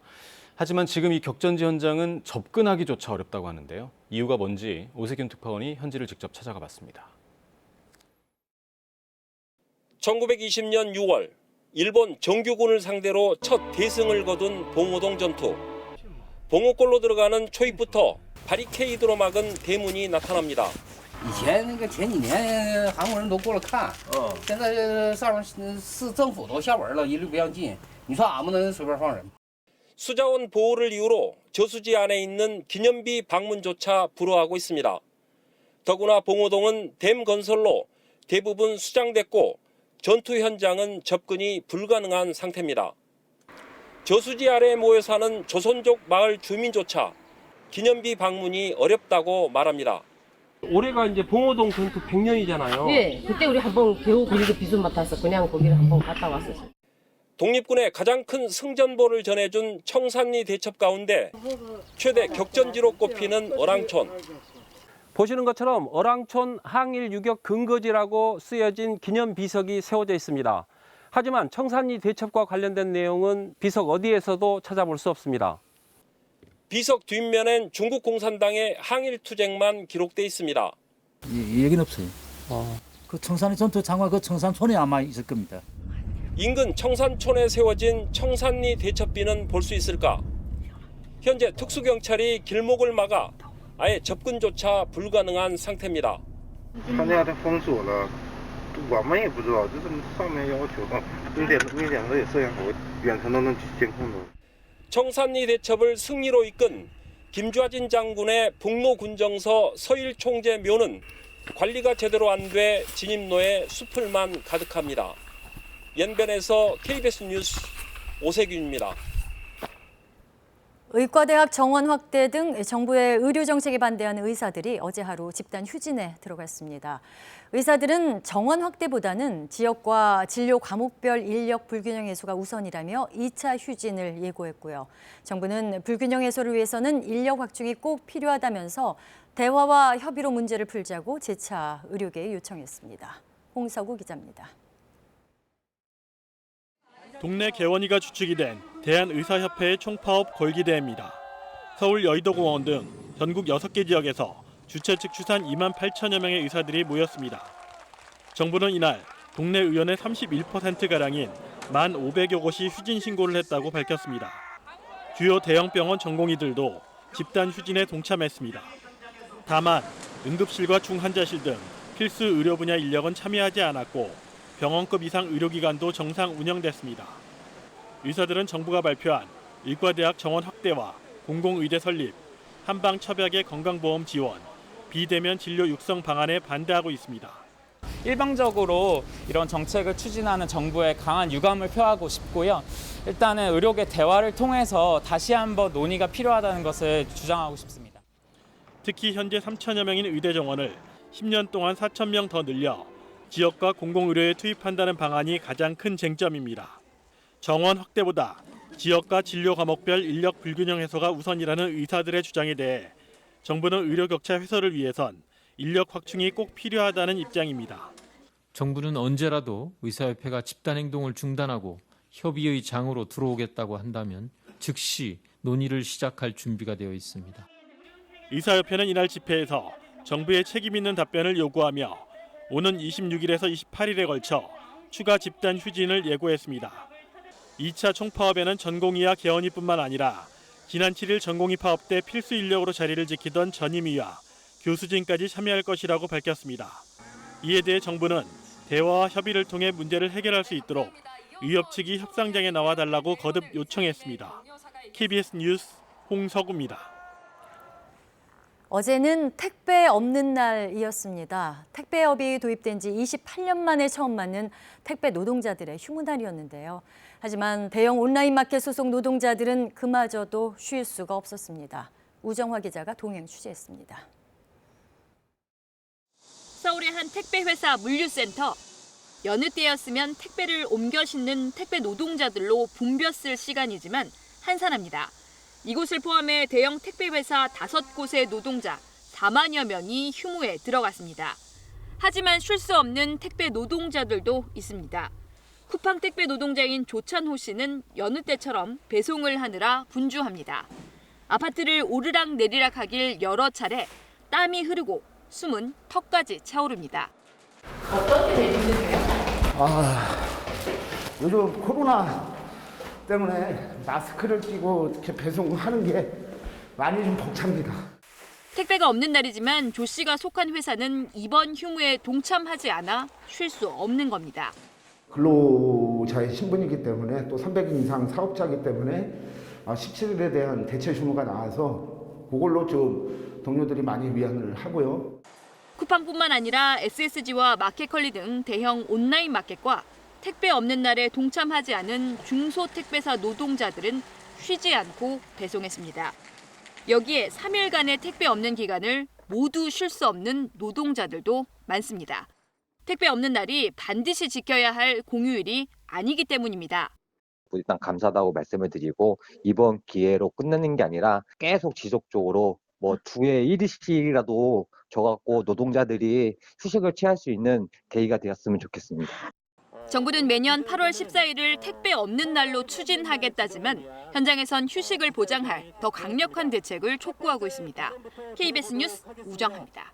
하지만 지금 이 격전지 현장은 접근하기조차 어렵다고 하는데요. 이유가 뭔지 오세균 특파원이 현지를 직접 찾아가 봤습니다. 1920년 6월 일본 정규군을 상대로 첫 대승을 거둔 봉오동 전투. 봉오골로 들어가는 초입부터 바리케이드로 막은 대문이 나타납니다. 以前那个前几年韩国人都过来看，现在上面市政府都下文了，一律不让进。你说俺们能随便放人吗？ 수자원 보호를 이유로 저수지 안에 있는 기념비 방문조차 불허하고 있습니다. 더구나 봉오동은 댐 건설로 대부분 수장됐고 전투 현장은 접근이 불가능한 상태입니다. 저수지 아래에 모여 사는 조선족 마을 주민조차 기념비 방문이 어렵다고 말합니다. 올해가 이제 봉오동 전투 100년이잖아요. 예, 그때 우리 한번 겨우 거기서 비순 맡아서 그냥 거기를 한번 갔다 왔었어요. 독립군의 가장 큰 승전보를 전해준 청산리 대첩 가운데 최대 격전지로 꼽히는 어랑촌. 보시는 것처럼 어랑촌 항일 유격 근거지라고 쓰여진 기념 비석이 세워져 있습니다. 하지만 청산리 대첩과 관련된 내용은 비석 어디에서도 찾아볼 수 없습니다. 비석 뒷면엔 중국 공산당의 항일 투쟁만 기록돼 있습니다. 이 얘기는 없어요. 그 청산리 전투 장관 그 청산촌에 아마 있을 겁니다. 인근 청산촌에 세워진 청산리 대첩비는 볼 수 있을까? 현재 특수경찰이 길목을 막아 아예 접근조차 불가능한 상태입니다. 他那样的封锁了，我们也不知道，这是上面要求的，明点都也摄像头，远程都能监控的。 청산리 대첩을 승리로 이끈 김좌진 장군의 북로군정서 서일총재 묘는 관리가 제대로 안 돼 진입로에 수풀만 가득합니다. 연변에서 KBS 뉴스 오세균입니다. 의과대학 정원 확대 등 정부의 의료 정책에 반대하는 의사들이 어제 하루 집단 휴진에 들어갔습니다. 의사들은 정원 확대보다는 지역과 진료 과목별 인력 불균형 해소가 우선이라며 2차 휴진을 예고했고요. 정부는 불균형 해소를 위해서는 인력 확충이 꼭 필요하다면서 대화와 협의로 문제를 풀자고 재차 의료계에 요청했습니다. 홍석우 기자입니다. 동네 개원이가 주축이 된 대한의사협회의 총파업 골기대회입니다. 서울 여의도공원 등 전국 6개 지역에서 주최 측 추산 2만 8천여 명의 의사들이 모였습니다. 정부는 이날 동네 의원의 31%가량인 1,500여 곳이 휴진 신고를 했다고 밝혔습니다. 주요 대형 병원 전공의들도 집단 휴진에 동참했습니다. 다만 응급실과 중환자실 등 필수 의료 분야 인력은 참여하지 않았고 병원급 이상 의료기관도 정상 운영됐습니다. 의사들은 정부가 발표한 의과대학 정원 확대와 공공의대 설립, 한방첩약의 건강보험 지원, 비대면 진료 육성 방안에 반대하고 있습니다. 일방적으로 이런 정책을 추진하는 정부에 강한 유감을 표하고 싶고요. 일단은 의료계 대화를 통해서 다시 한번 논의가 필요하다는 것을 주장하고 싶습니다. 특히 현재 3천여 명인 의대 정원을 10년 동안 4천 명 더 늘려 지역과 공공의료에 투입한다는 방안이 가장 큰 쟁점입니다. 정원 확대보다 지역과 진료 과목별 인력 불균형 해소가 우선이라는 의사들의 주장에 대해 정부는 의료 격차 해소를 위해선 인력 확충이 꼭 필요하다는 입장입니다. 정부는 언제라도 의사협회가 집단행동을 중단하고 협의의 장으로 들어오겠다고 한다면 즉시 논의를 시작할 준비가 되어 있습니다. 의사협회는 이날 집회에서 정부의 책임 있는 답변을 요구하며 오는 26일에서 28일에 걸쳐 추가 집단 휴진을 예고했습니다. 2차 총파업에는 전공의와 개원이뿐만 아니라 지난 7일 전공의 파업 때 필수 인력으로 자리를 지키던 전임의와 교수진까지 참여할 것이라고 밝혔습니다. 이에 대해 정부는 대화와 협의를 통해 문제를 해결할 수 있도록 의협 측이 협상장에 나와달라고 거듭 요청했습니다. KBS 뉴스 홍석우입니다. 어제는 택배 없는 날이었습니다. 택배업이 도입된 지 28년 만에 처음 맞는 택배 노동자들의 휴무날이었는데요. 하지만 대형 온라인 마켓 소속 노동자들은 그마저도 쉴 수가 없었습니다. 우정화 기자가 동행 취재했습니다. 서울의 한 택배회사 물류센터. 여느 때였으면 택배를 옮겨 싣는 택배 노동자들로 붐볐을 시간이지만 한산합니다. 이곳을 포함해 대형 택배회사 5곳의 노동자 4만여 명이 휴무에 들어갔습니다. 하지만 쉴 수 없는 택배 노동자들도 있습니다. 쿠팡 택배 노동자인 조찬호 씨는 여느 때처럼 배송을 하느라 분주합니다. 아파트를 오르락 내리락 하길 여러 차례 땀이 흐르고 숨은 턱까지 차오릅니다. 어떤 게 제일 힘드세요? 요즘 코로나 때문에 마스크를 끼고 이렇게 배송하는 게 많이 좀 벅찹니다. 택배가 없는 날이지만 조 씨가 속한 회사는 이번 휴무에 동참하지 않아 쉴 수 없는 겁니다. 근로자의 신분이기 때문에 또 300인 이상 사업자이기 때문에 17일에 대한 대체 휴무가 나와서 그걸로 좀 동료들이 많이 위안을 하고요. 쿠팡뿐만 아니라 SSG와 마켓컬리 등 대형 온라인 마켓과 택배 없는 날에 동참하지 않은 중소택배사 노동자들은 쉬지 않고 배송했습니다. 여기에 3일간의 택배 없는 기간을 모두 쉴 수 없는 노동자들도 많습니다. 택배 없는 날이 반드시 지켜야 할 공휴일이 아니기 때문입니다. 일단 감사하다고 말씀을 드리고 이번 기회로 끝내는 게 아니라 계속 지속적으로 주에 1일씩이라도 줘갖고 노동자들이 휴식을 취할 수 있는 계기가 되었으면 좋겠습니다. 정부는 매년 8월 14일을 택배 없는 날로 추진하겠다지만 현장에선 휴식을 보장할 더 강력한 대책을 촉구하고 있습니다. KBS 뉴스 우정합니다.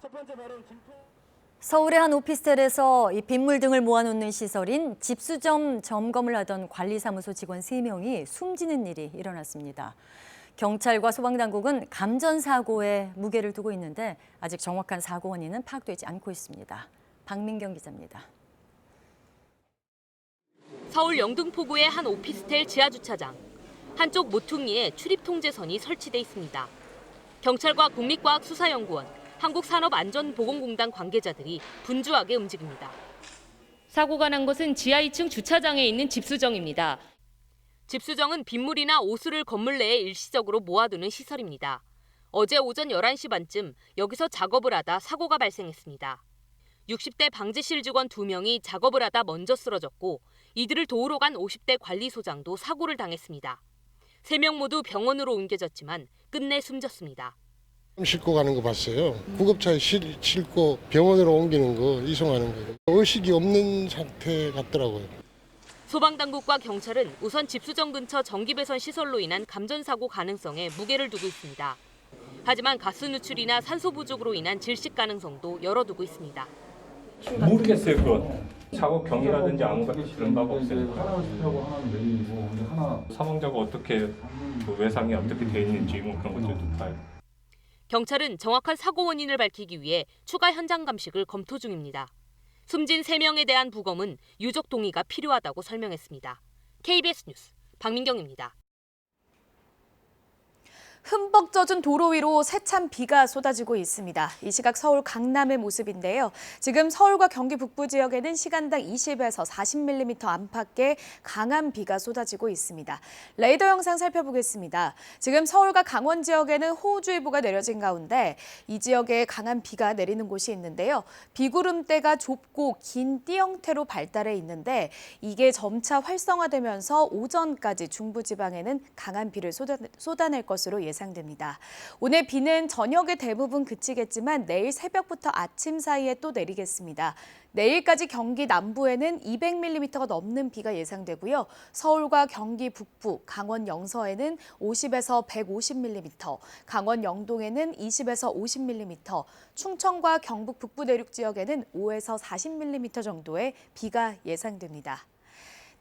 서울의 한 오피스텔에서 이 빗물 등을 모아놓는 시설인 집수점 점검을 하던 관리사무소 직원 3명이 숨지는 일이 일어났습니다. 경찰과 소방당국은 감전사고에 무게를 두고 있는데 아직 정확한 사고 원인은 파악되지 않고 있습니다. 박민경 기자입니다. 서울 영등포구의 한 오피스텔 지하주차장. 한쪽 모퉁이에 출입통제선이 설치돼 있습니다. 경찰과 국립과학수사연구원, 한국산업안전보건공단 관계자들이 분주하게 움직입니다. 사고가 난 곳은 지하 2층 주차장에 있는 집수정입니다. 집수정은 빗물이나 오수를 건물 내에 일시적으로 모아두는 시설입니다. 어제 오전 11시 반쯤 여기서 작업을 하다 사고가 발생했습니다. 60대 방제실 직원 2명이 작업을 하다 먼저 쓰러졌고 이들을 도우러 간 50대 관리소장도 사고를 당했습니다. 3명 모두 병원으로 옮겨졌지만 끝내 숨졌습니다. 싣고 가는 거 봤어요. 구급차에 싣고 병원으로 옮기는 거, 이송하는 거. 의식이 없는 상태 같더라고요. 소방당국과 경찰은 우선 집수정 근처 전기배선 시설로 인한 감전사고 가능성에 무게를 두고 있습니다. 하지만 가스 누출이나 산소 부족으로 인한 질식 가능성도 열어두고 있습니다. 모르겠어요. 그건 작업 경위라든지 아무 그런 바가 없어요. 사망자가 어떻게 외상이 어떻게 돼 있는지 그런 것들도 봐요. 경찰은 정확한 사고 원인을 밝히기 위해 추가 현장 감식을 검토 중입니다. 숨진 3명에 대한 부검은 유족 동의가 필요하다고 설명했습니다. KBS 뉴스 박민경입니다. 흠뻑 젖은 도로 위로 세찬 비가 쏟아지고 있습니다. 이 시각 서울 강남의 모습인데요. 지금 서울과 경기 북부 지역에는 시간당 20에서 40mm 안팎의 강한 비가 쏟아지고 있습니다. 레이더 영상 살펴보겠습니다. 지금 서울과 강원 지역에는 호우주의보가 내려진 가운데 이 지역에 강한 비가 내리는 곳이 있는데요. 비구름대가 좁고 긴 띠 형태로 발달해 있는데 이게 점차 활성화되면서 오전까지 중부지방에는 강한 비를 쏟아낼 것으로 예상됩니다. 예상됩니다. 오늘 비는 저녁에 대부분 그치겠지만 내일 새벽부터 아침 사이에 또 내리겠습니다. 내일까지 경기 남부에는 200mm가 넘는 비가 예상되고요. 서울과 경기 북부, 강원 영서에는 50에서 150mm, 강원 영동에는 20에서 50mm, 충청과 경북 북부 내륙 지역에는 5에서 40mm 정도의 비가 예상됩니다.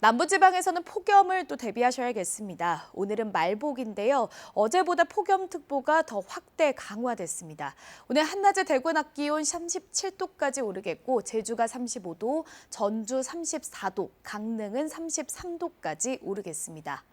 남부지방에서는 폭염을 또 대비하셔야겠습니다. 오늘은 말복인데요. 어제보다 폭염특보가 더 확대 강화됐습니다. 오늘 한낮에 대구 낮 기온 37도까지 오르겠고 제주가 35도, 전주 34도, 강릉은 33도까지 오르겠습니다.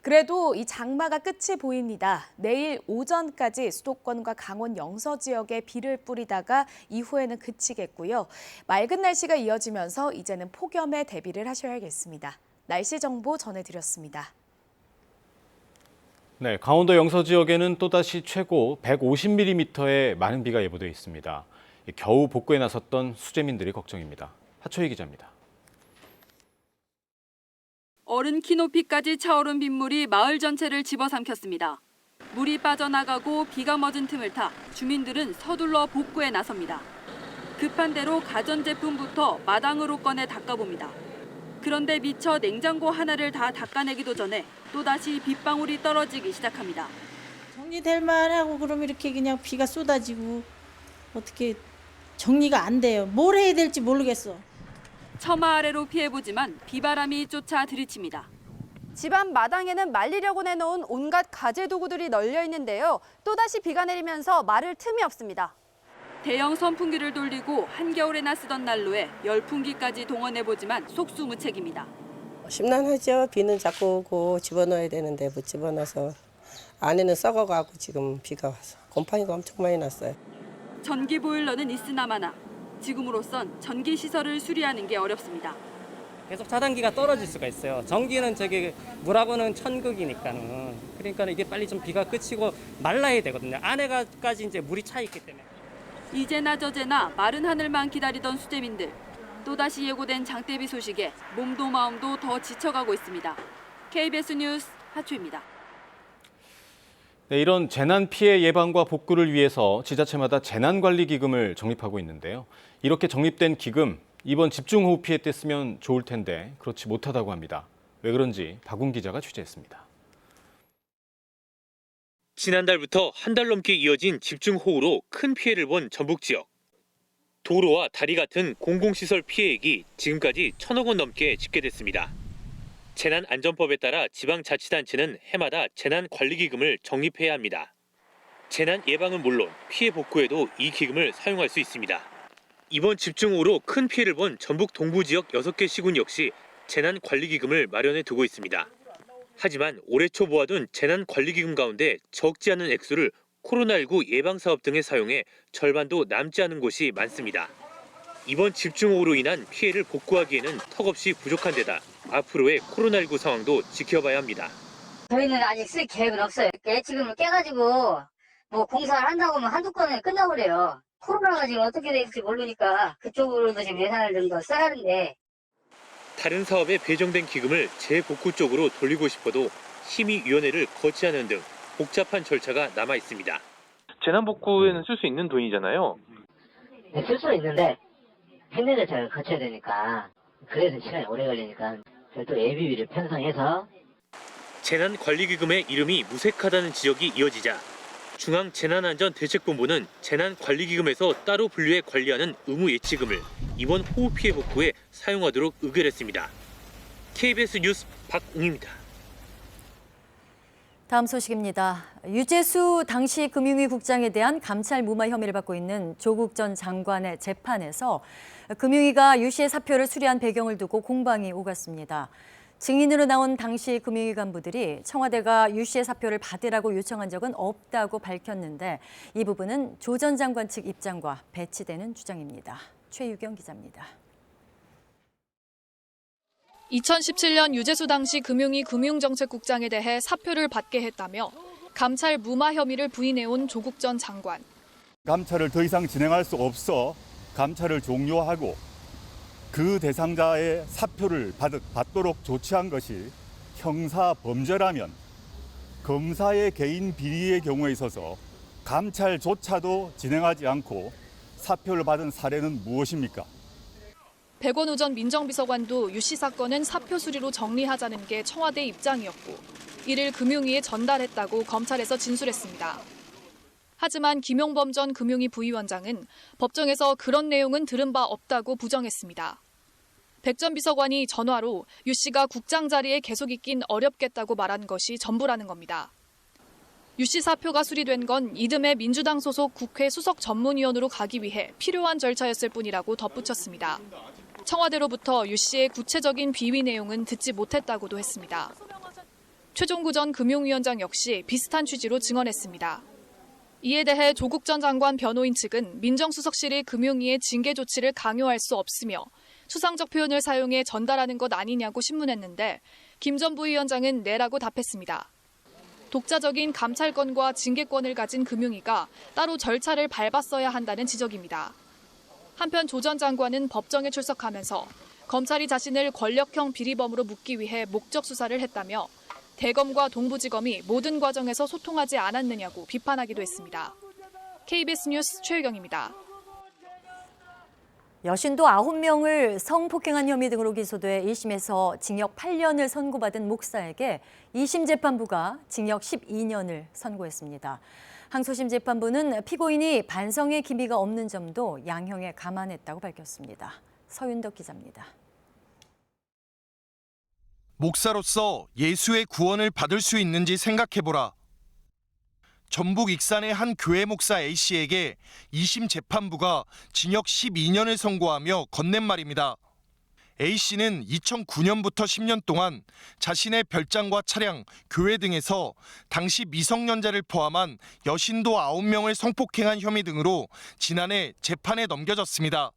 그래도 이 장마가 끝이 보입니다. 내일 오전까지 수도권과 강원 영서 지역에 비를 뿌리다가 이후에는 그치겠고요. 맑은 날씨가 이어지면서 이제는 폭염에 대비를 하셔야겠습니다. 날씨 정보 전해드렸습니다. 네, 강원도 영서 지역에는 또다시 최고 150mm의 많은 비가 예보돼 있습니다. 겨우 복구에 나섰던 수재민들이 걱정입니다. 하초희 기자입니다. 어른 키 높이까지 차오른 빗물이 마을 전체를 집어삼켰습니다. 물이 빠져나가고 비가 멎은 틈을 타 주민들은 서둘러 복구에 나섭니다. 급한 대로 가전제품부터 마당으로 꺼내 닦아봅니다. 그런데 미처 냉장고 하나를 다 닦아내기도 전에 또다시 빗방울이 떨어지기 시작합니다. 정리될 만하고 그럼 이렇게 그냥 비가 쏟아지고 어떻게 정리가 안 돼요. 뭘 해야 될지 모르겠어. 처마 아래로 피해보지만 비바람이 쫓아 들이칩니다. 집안 마당에는 말리려고 내놓은 온갖 가재 도구들이 널려 있는데요. 또다시 비가 내리면서 마를 틈이 없습니다. 대형 선풍기를 돌리고 한겨울에나 쓰던 난로에 열풍기까지 동원해보지만 속수무책입니다. 심란하죠. 비는 자꾸 오고 집어넣어야 되는데 못 집어넣어서 안에는 썩어가고 지금 비가 와서 곰팡이가 엄청 많이 났어요. 전기 보일러는 있으나마나 지금으로선 전기 시설을 수리하는 게 어렵습니다. 계속 차단기가 떨어질 수가 있어요. 전기는 저기 물하고는 천극이니까는. 그러니까 이게 빨리 좀 비가 그치고 말라야 되거든요. 안에까지 이제 물이 차 있기 때문에. 이제나 저제나 마른 하늘만 기다리던 수재민들. 또다시 예고된 장대비 소식에 몸도 마음도 더 지쳐가고 있습니다. KBS 뉴스 하초입니다. 네, 이런 재난 피해 예방과 복구를 위해서 지자체마다 재난관리기금을 적립하고 있는데요. 이렇게 적립된 기금, 이번 집중호우 피해 때 쓰면 좋을 텐데 그렇지 못하다고 합니다. 왜 그런지 박웅 기자가 취재했습니다. 지난달부터 한 달 넘게 이어진 집중호우로 큰 피해를 본 전북 지역. 도로와 다리 같은 공공시설 피해액이 지금까지 1,000억 원 넘게 집계됐습니다. 재난안전법에 따라 지방자치단체는 해마다 재난관리기금을 적립해야 합니다. 재난 예방은 물론 피해 복구에도 이 기금을 사용할 수 있습니다. 이번 집중호우로 큰 피해를 본 전북 동부 지역 6개 시군 역시 재난관리기금을 마련해 두고 있습니다. 하지만 올해 초 모아둔 재난관리기금 가운데 적지 않은 액수를 코로나19 예방사업 등에 사용해 절반도 남지 않은 곳이 많습니다. 이번 집중호우로 인한 피해를 복구하기에는 턱없이 부족한 데다 앞으로의 코로나19 상황도 지켜봐야 합니다. 저희는 아직 쓸 계획은 없어요. 예치금을 깨가지고 뭐 공사를 한다고 하면 한두 건에 끝나고 그래요. 코로나가 지금 어떻게 될지 모르니까 그쪽으로도 지금 예산을 좀 더 써야 하는데. 다른 사업에 배정된 기금을 재복구 쪽으로 돌리고 싶어도 심의위원회를 거치하는 등 복잡한 절차가 남아 있습니다. 재난복구에는 쓸 수 있는 돈이잖아요. 네, 쓸 수는 있는데 행정 절차를 거쳐야 되니까 그래서 시간이 오래 걸리니까 별도 예비비를 편성해서 재난관리기금의 이름이 무색하다는 지적이 이어지자 중앙재난안전대책본부는 재난관리기금에서 따로 분류해 관리하는 의무 예치금을 이번 호우 피해 복구에 사용하도록 의결했습니다. KBS 뉴스 박웅입니다. 다음 소식입니다. 유재수 당시 금융위 국장에 대한 감찰 무마 혐의를 받고 있는 조국 전 장관의 재판에서 금융위가 유 씨의 사표를 수리한 배경을 두고 공방이 오갔습니다. 증인으로 나온 당시 금융위 간부들이 청와대가 유 씨의 사표를 받으라고 요청한 적은 없다고 밝혔는데 이 부분은 조 전 장관 측 입장과 배치되는 주장입니다. 최유경 기자입니다. 2017년 유재수 당시 금융위 금융정책국장에 대해 사표를 받게 했다며 감찰 무마 혐의를 부인해온 조국 전 장관. 감찰을 더 이상 진행할 수 없어 감찰을 종료하고 그 대상자의 사표를 받도록 조치한 것이 형사 범죄라면 검사의 개인 비리의 경우에 있어서 감찰조차도 진행하지 않고 사표를 받은 사례는 무엇입니까? 백원우 전 민정비서관도 유씨 사건은 사표 수리로 정리하자는 게 청와대 입장이었고 이를 금융위에 전달했다고 검찰에서 진술했습니다. 하지만 김용범 전 금융위 부위원장은 법정에서 그런 내용은 들은 바 없다고 부정했습니다. 백 전 비서관이 전화로 유 씨가 국장 자리에 계속 있긴 어렵겠다고 말한 것이 전부라는 겁니다. 유 씨 사표가 수리된 건 이듬해 민주당 소속 국회 수석 전문위원으로 가기 위해 필요한 절차였을 뿐이라고 덧붙였습니다. 청와대로부터 유 씨의 구체적인 비위 내용은 듣지 못했다고도 했습니다. 최종구 전 금융위원장 역시 비슷한 취지로 증언했습니다. 이에 대해 조국 전 장관 변호인 측은 민정수석실이 금융위의 징계 조치를 강요할 수 없으며 수상적 표현을 사용해 전달하는 것 아니냐고 신문했는데 김 전 부위원장은 네라고 답했습니다. 독자적인 감찰권과 징계권을 가진 금융위가 따로 절차를 밟았어야 한다는 지적입니다. 한편 조 전 장관은 법정에 출석하면서 검찰이 자신을 권력형 비리범으로 묻기 위해 목적 수사를 했다며 대검과 동부지검이 모든 과정에서 소통하지 않았느냐고 비판하기도 했습니다. KBS 뉴스 최유경입니다. 여신도 9명을 성폭행한 혐의 등으로 기소돼 1심에서 징역 8년을 선고받은 목사에게 2심 재판부가 징역 12년을 선고했습니다. 항소심 재판부는 피고인이 반성의 기미가 없는 점도 양형에 감안했다고 밝혔습니다. 서윤덕 기자입니다. 목사로서 예수의 구원을 받을 수 있는지 생각해보라. 전북 익산의 한 교회 목사 A씨에게 2심 재판부가 징역 12년을 선고하며 건넨 말입니다. A씨는 2009년부터 10년 동안 자신의 별장과 차량, 교회 등에서 당시 미성년자를 포함한 여신도 9명을 성폭행한 혐의 등으로 지난해 재판에 넘겨졌습니다.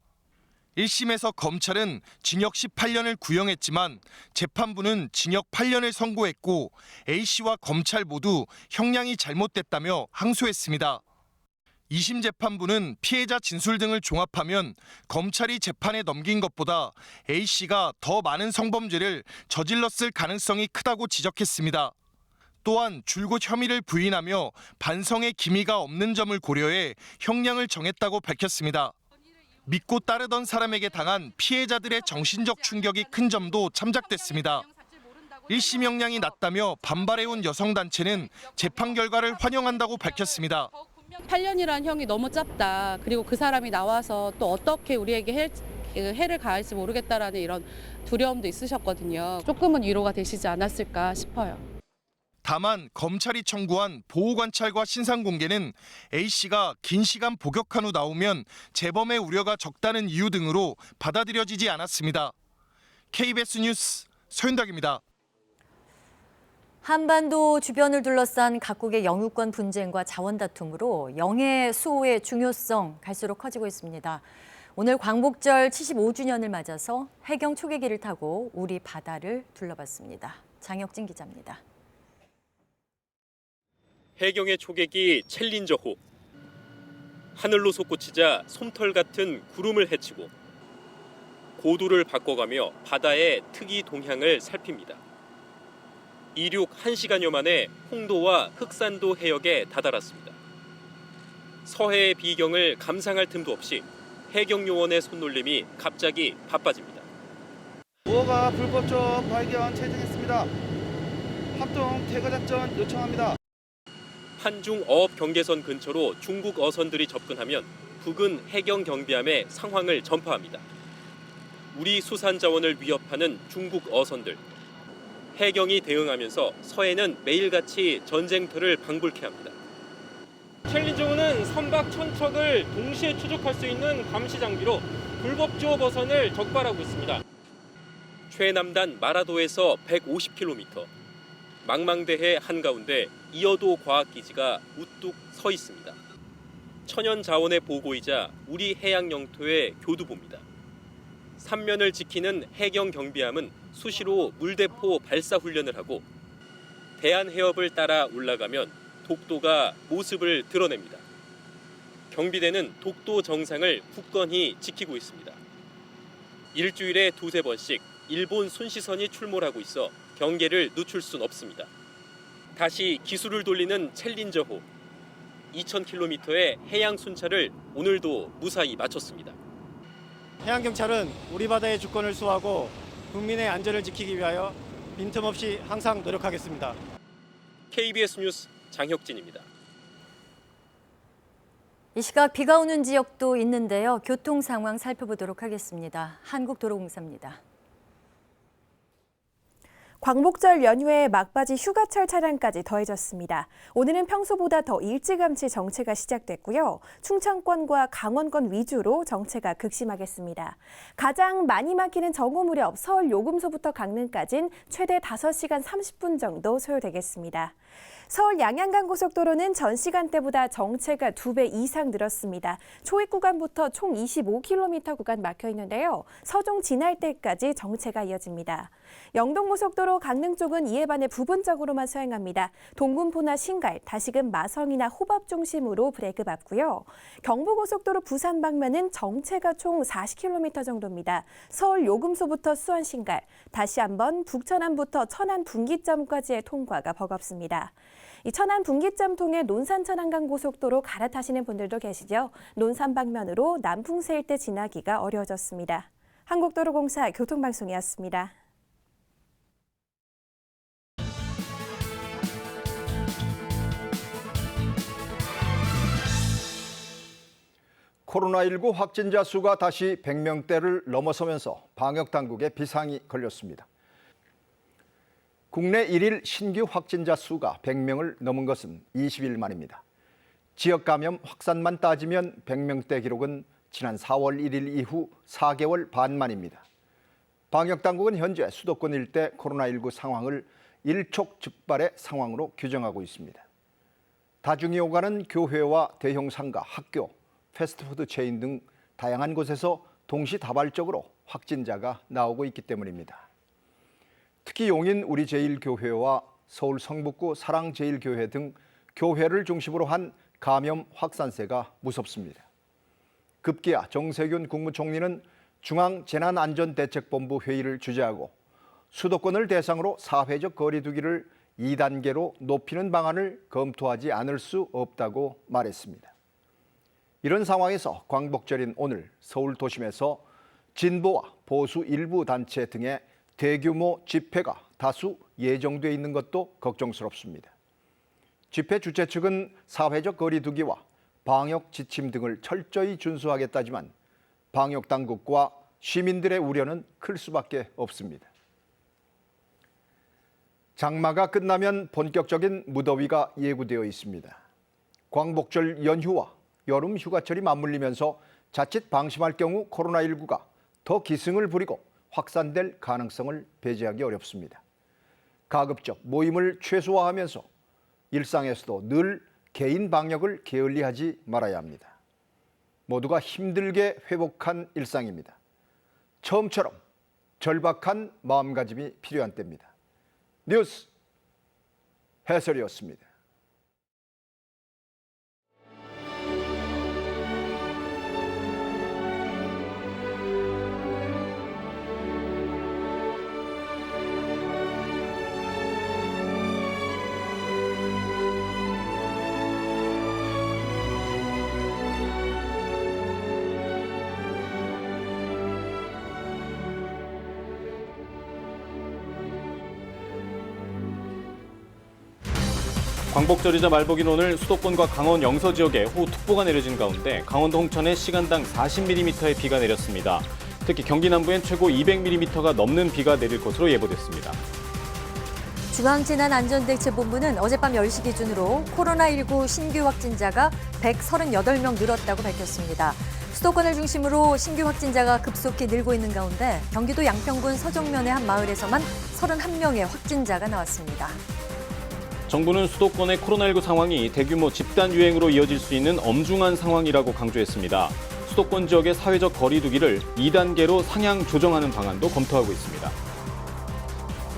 1심에서 검찰은 징역 18년을 구형했지만 재판부는 징역 8년을 선고했고 A씨와 검찰 모두 형량이 잘못됐다며 항소했습니다. 2심 재판부는 피해자 진술 등을 종합하면 검찰이 재판에 넘긴 것보다 A씨가 더 많은 성범죄를 저질렀을 가능성이 크다고 지적했습니다. 또한 줄곧 혐의를 부인하며 반성의 기미가 없는 점을 고려해 형량을 정했다고 밝혔습니다. 믿고 따르던 사람에게 당한 피해자들의 정신적 충격이 큰 점도 참작됐습니다. 1심 형량이 낮다며 반발해온 여성단체는 재판 결과를 환영한다고 밝혔습니다. 8년이라는 형이 너무 짧다. 그리고 그 사람이 나와서 또 어떻게 우리에게 해를 가할지 모르겠다라는 이런 두려움도 있으셨거든요. 조금은 위로가 되시지 않았을까 싶어요. 다만 검찰이 청구한 보호관찰과 신상공개는 A씨가 긴 시간 복역한 후 나오면 재범의 우려가 적다는 이유 등으로 받아들여지지 않았습니다. KBS 뉴스 서윤덕입니다. 한반도 주변을 둘러싼 각국의 영유권 분쟁과 자원 다툼으로 영해 수호의 중요성 갈수록 커지고 있습니다. 오늘 광복절 75주년을 맞아서 해경 초계기를 타고 우리 바다를 둘러봤습니다. 장혁진 기자입니다. 해경의 초계기 챌린저호. 하늘로 솟구치자 솜털 같은 구름을 헤치고 고도를 바꿔가며 바다의 특이 동향을 살핍니다. 이륙 1시간여 만에 홍도와 흑산도 해역에 다다랐습니다. 서해의 비경을 감상할 틈도 없이 해경 요원의 손놀림이 갑자기 바빠집니다. 우호가 불법적 발견 체증했습니다. 합동 퇴거 작전 요청합니다. 한중 어업 경계선 근처로 중국 어선들이 접근하면 북은 해경 경비함에 상황을 전파합니다. 우리 수산 자원을 위협하는 중국 어선들. 해경이 대응하면서 서해는 매일같이 전쟁터를 방불케 합니다. 챌린저호는 선박 1000척을 동시에 추적할 수 있는 감시 장비로 불법 조업 어선을 적발하고 있습니다. 최남단 마라도에서 150km, 망망대해 한가운데 이어도 과학기지가 우뚝 서 있습니다. 천연 자원의 보고이자 우리 해양 영토의 교두보입니다. 삼면을 지키는 해경 경비함은 수시로 물대포 발사 훈련을 하고 대한해협을 따라 올라가면 독도가 모습을 드러냅니다. 경비대는 독도 정상을 굳건히 지키고 있습니다. 일주일에 2-3번씩 일본 순시선이 출몰하고 있어 경계를 늦출 순 없습니다. 다시 기술을 돌리는 챌린저호. 2,000km의 해양 순찰을 오늘도 무사히 마쳤습니다. 해양경찰은 우리 바다의 주권을 수호하고 국민의 안전을 지키기 위하여 빈틈없이 항상 노력하겠습니다. KBS 뉴스 장혁진입니다. 이 시각 비가 오는 지역도 있는데요. 교통 상황 살펴보도록 하겠습니다. 한국도로공사입니다. 광복절 연휴에 막바지 휴가철 차량까지 더해졌습니다. 오늘은 평소보다 더 일찌감치 정체가 시작됐고요. 충청권과 강원권 위주로 정체가 극심하겠습니다. 가장 많이 막히는 정오 무렵 서울 요금소부터 강릉까지는 최대 5시간 30분 정도 소요되겠습니다. 서울 양양간 고속도로는 전 시간대보다 정체가 2배 이상 늘었습니다. 초입 구간부터 총 25km 구간 막혀 있는데요. 서종 지날 때까지 정체가 이어집니다. 영동고속도로 강릉 쪽은 이에 반해 부분적으로만 수행합니다. 동군포나 신갈, 다시금 마성이나 호법 중심으로 브레이크 밟고요. 경부고속도로 부산 방면은 정체가 총 40km 정도입니다. 서울 요금소부터 수원 신갈, 다시 한번 북천안부터 천안 분기점까지의 통과가 버겁습니다. 이 천안 분기점 통해 논산 천안간 고속도로 갈아타시는 분들도 계시죠. 논산 방면으로 남풍세 일대 지나기가 어려워졌습니다. 한국도로공사 교통방송이었습니다. 코로나19 확진자 수가 다시 100명대를 넘어서면서 방역당국에 비상이 걸렸습니다. 국내 1일 신규 확진자 수가 100명을 넘은 것은 20일 만입니다. 지역 감염 확산만 따지면 100명대 기록은 지난 4월 1일 이후 4개월 반 만입니다. 방역당국은 현재 수도권 일대 코로나19 상황을 일촉즉발의 상황으로 규정하고 있습니다. 다중이 오가는 교회와 대형 상가, 학교, 패스트푸드 체인 등 다양한 곳에서 동시다발적으로 확진자가 나오고 있기 때문입니다. 특히 용인 우리제일교회와 서울 성북구 사랑제일교회 등 교회를 중심으로 한 감염 확산세가 무섭습니다. 급기야 정세균 국무총리는 중앙재난안전대책본부 회의를 주재하고 수도권을 대상으로 사회적 거리 두기를 2단계로 높이는 방안을 검토하지 않을 수 없다고 말했습니다. 이런 상황에서 광복절인 오늘 서울 도심에서 진보와 보수 일부 단체 등의 대규모 집회가 다수 예정돼 있는 것도 걱정스럽습니다. 집회 주최 측은 사회적 거리 두기와 방역 지침 등을 철저히 준수하겠다지만 방역 당국과 시민들의 우려는 클 수밖에 없습니다. 장마가 끝나면 본격적인 무더위가 예고되어 있습니다. 광복절 연휴와 여름 휴가철이 맞물리면서 자칫 방심할 경우 코로나19가 더 기승을 부리고 확산될 가능성을 배제하기 어렵습니다. 가급적 모임을 최소화하면서 일상에서도 늘 개인 방역을 게을리하지 말아야 합니다. 모두가 힘들게 회복한 일상입니다. 처음처럼 절박한 마음가짐이 필요한 때입니다. 뉴스 해설이었습니다. 광복절이자 말복인 오늘 수도권과 강원 영서 지역에 호우특보가 내려진 가운데 강원도 홍천에 시간당 40mm의 비가 내렸습니다. 특히 경기 남부엔 최고 200mm가 넘는 비가 내릴 것으로 예보됐습니다. 중앙재난안전대책본부는 어젯밤 10시 기준으로 코로나19 신규 확진자가 138명 늘었다고 밝혔습니다. 수도권을 중심으로 신규 확진자가 급속히 늘고 있는 가운데 경기도 양평군 서정면의 한 마을에서만 31명의 확진자가 나왔습니다. 정부는 수도권의 코로나19 상황이 대규모 집단 유행으로 이어질 수 있는 엄중한 상황이라고 강조했습니다. 수도권 지역의 사회적 거리 두기를 2단계로 상향 조정하는 방안도 검토하고 있습니다.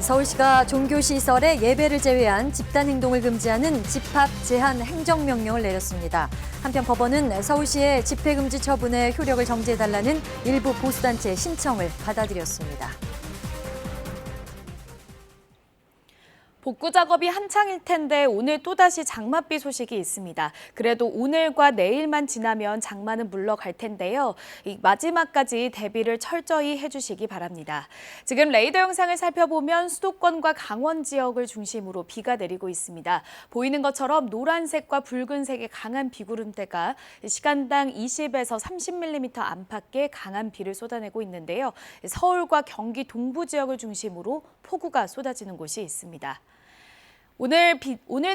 서울시가 종교시설에 예배를 제외한 집단 행동을 금지하는 집합 제한 행정명령을 내렸습니다. 한편 법원은 서울시의 집회금지 처분의 효력을 정지해달라는 일부 보수단체의 신청을 받아들였습니다. 복구 작업이 한창일 텐데 오늘 또다시 장맛비 소식이 있습니다. 그래도 오늘과 내일만 지나면 장마는 물러갈 텐데요. 이 마지막까지 대비를 철저히 해주시기 바랍니다. 지금 레이더 영상을 살펴보면 수도권과 강원 지역을 중심으로 비가 내리고 있습니다. 보이는 것처럼 노란색과 붉은색의 강한 비구름대가 시간당 20에서 30mm 안팎의 강한 비를 쏟아내고 있는데요. 서울과 경기 동부 지역을 중심으로 폭우가 쏟아지는 곳이 있습니다. 오늘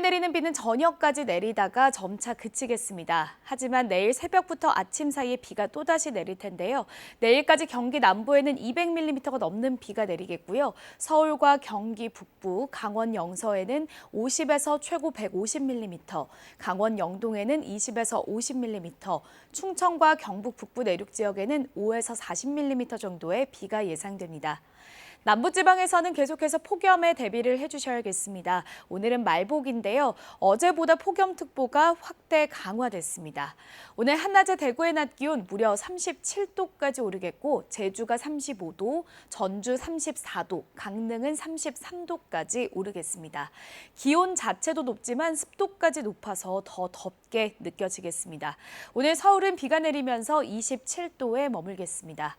내리는 비는 저녁까지 내리다가 점차 그치겠습니다. 하지만 내일 새벽부터 아침 사이에 비가 또다시 내릴 텐데요. 내일까지 경기 남부에는 200mm가 넘는 비가 내리겠고요. 서울과 경기 북부, 강원 영서에는 50에서 최고 150mm, 강원 영동에는 20에서 50mm, 충청과 경북 북부 내륙 지역에는 5에서 40mm 정도의 비가 예상됩니다. 남부지방에서는 계속해서 폭염에 대비를 해주셔야겠습니다. 오늘은 말복인데요. 어제보다 폭염특보가 확대 강화됐습니다. 오늘 한낮에 대구의 낮 기온 무려 37도까지 오르겠고 제주가 35도, 전주 34도, 강릉은 33도까지 오르겠습니다. 기온 자체도 높지만 습도까지 높아서 더 덥게 느껴지겠습니다. 오늘 서울은 비가 내리면서 27도에 머물겠습니다.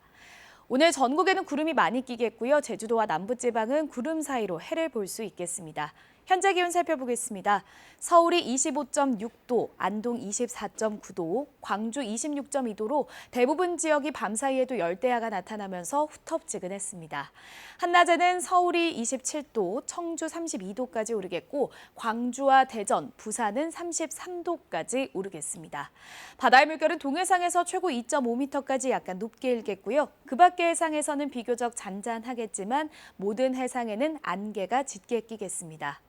오늘 전국에는 구름이 많이 끼겠고요. 제주도와 남부지방은 구름 사이로 해를 볼 수 있겠습니다. 현재 기온 살펴보겠습니다. 서울이 25.6도, 안동 24.9도, 광주 26.2도로 대부분 지역이 밤사이에도 열대야가 나타나면서 후텁지근했습니다. 한낮에는 서울이 27도, 청주 32도까지 오르겠고 광주와 대전, 부산은 33도까지 오르겠습니다. 바다의 물결은 동해상에서 최고 2.5m까지 약간 높게 일겠고요. 그 밖의 해상에서는 비교적 잔잔하겠지만 모든 해상에는 안개가 짙게 끼겠습니다.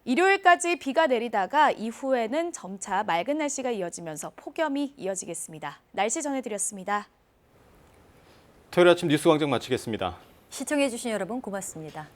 일요일까지 비가 내리다가 이후에는 점차 맑은 날씨가 이어지면서 폭염이 이어지겠습니다. 날씨 전해드렸습니다. 토요일 아침 뉴스광장 마치겠습니다. 시청해주신 여러분 고맙습니다.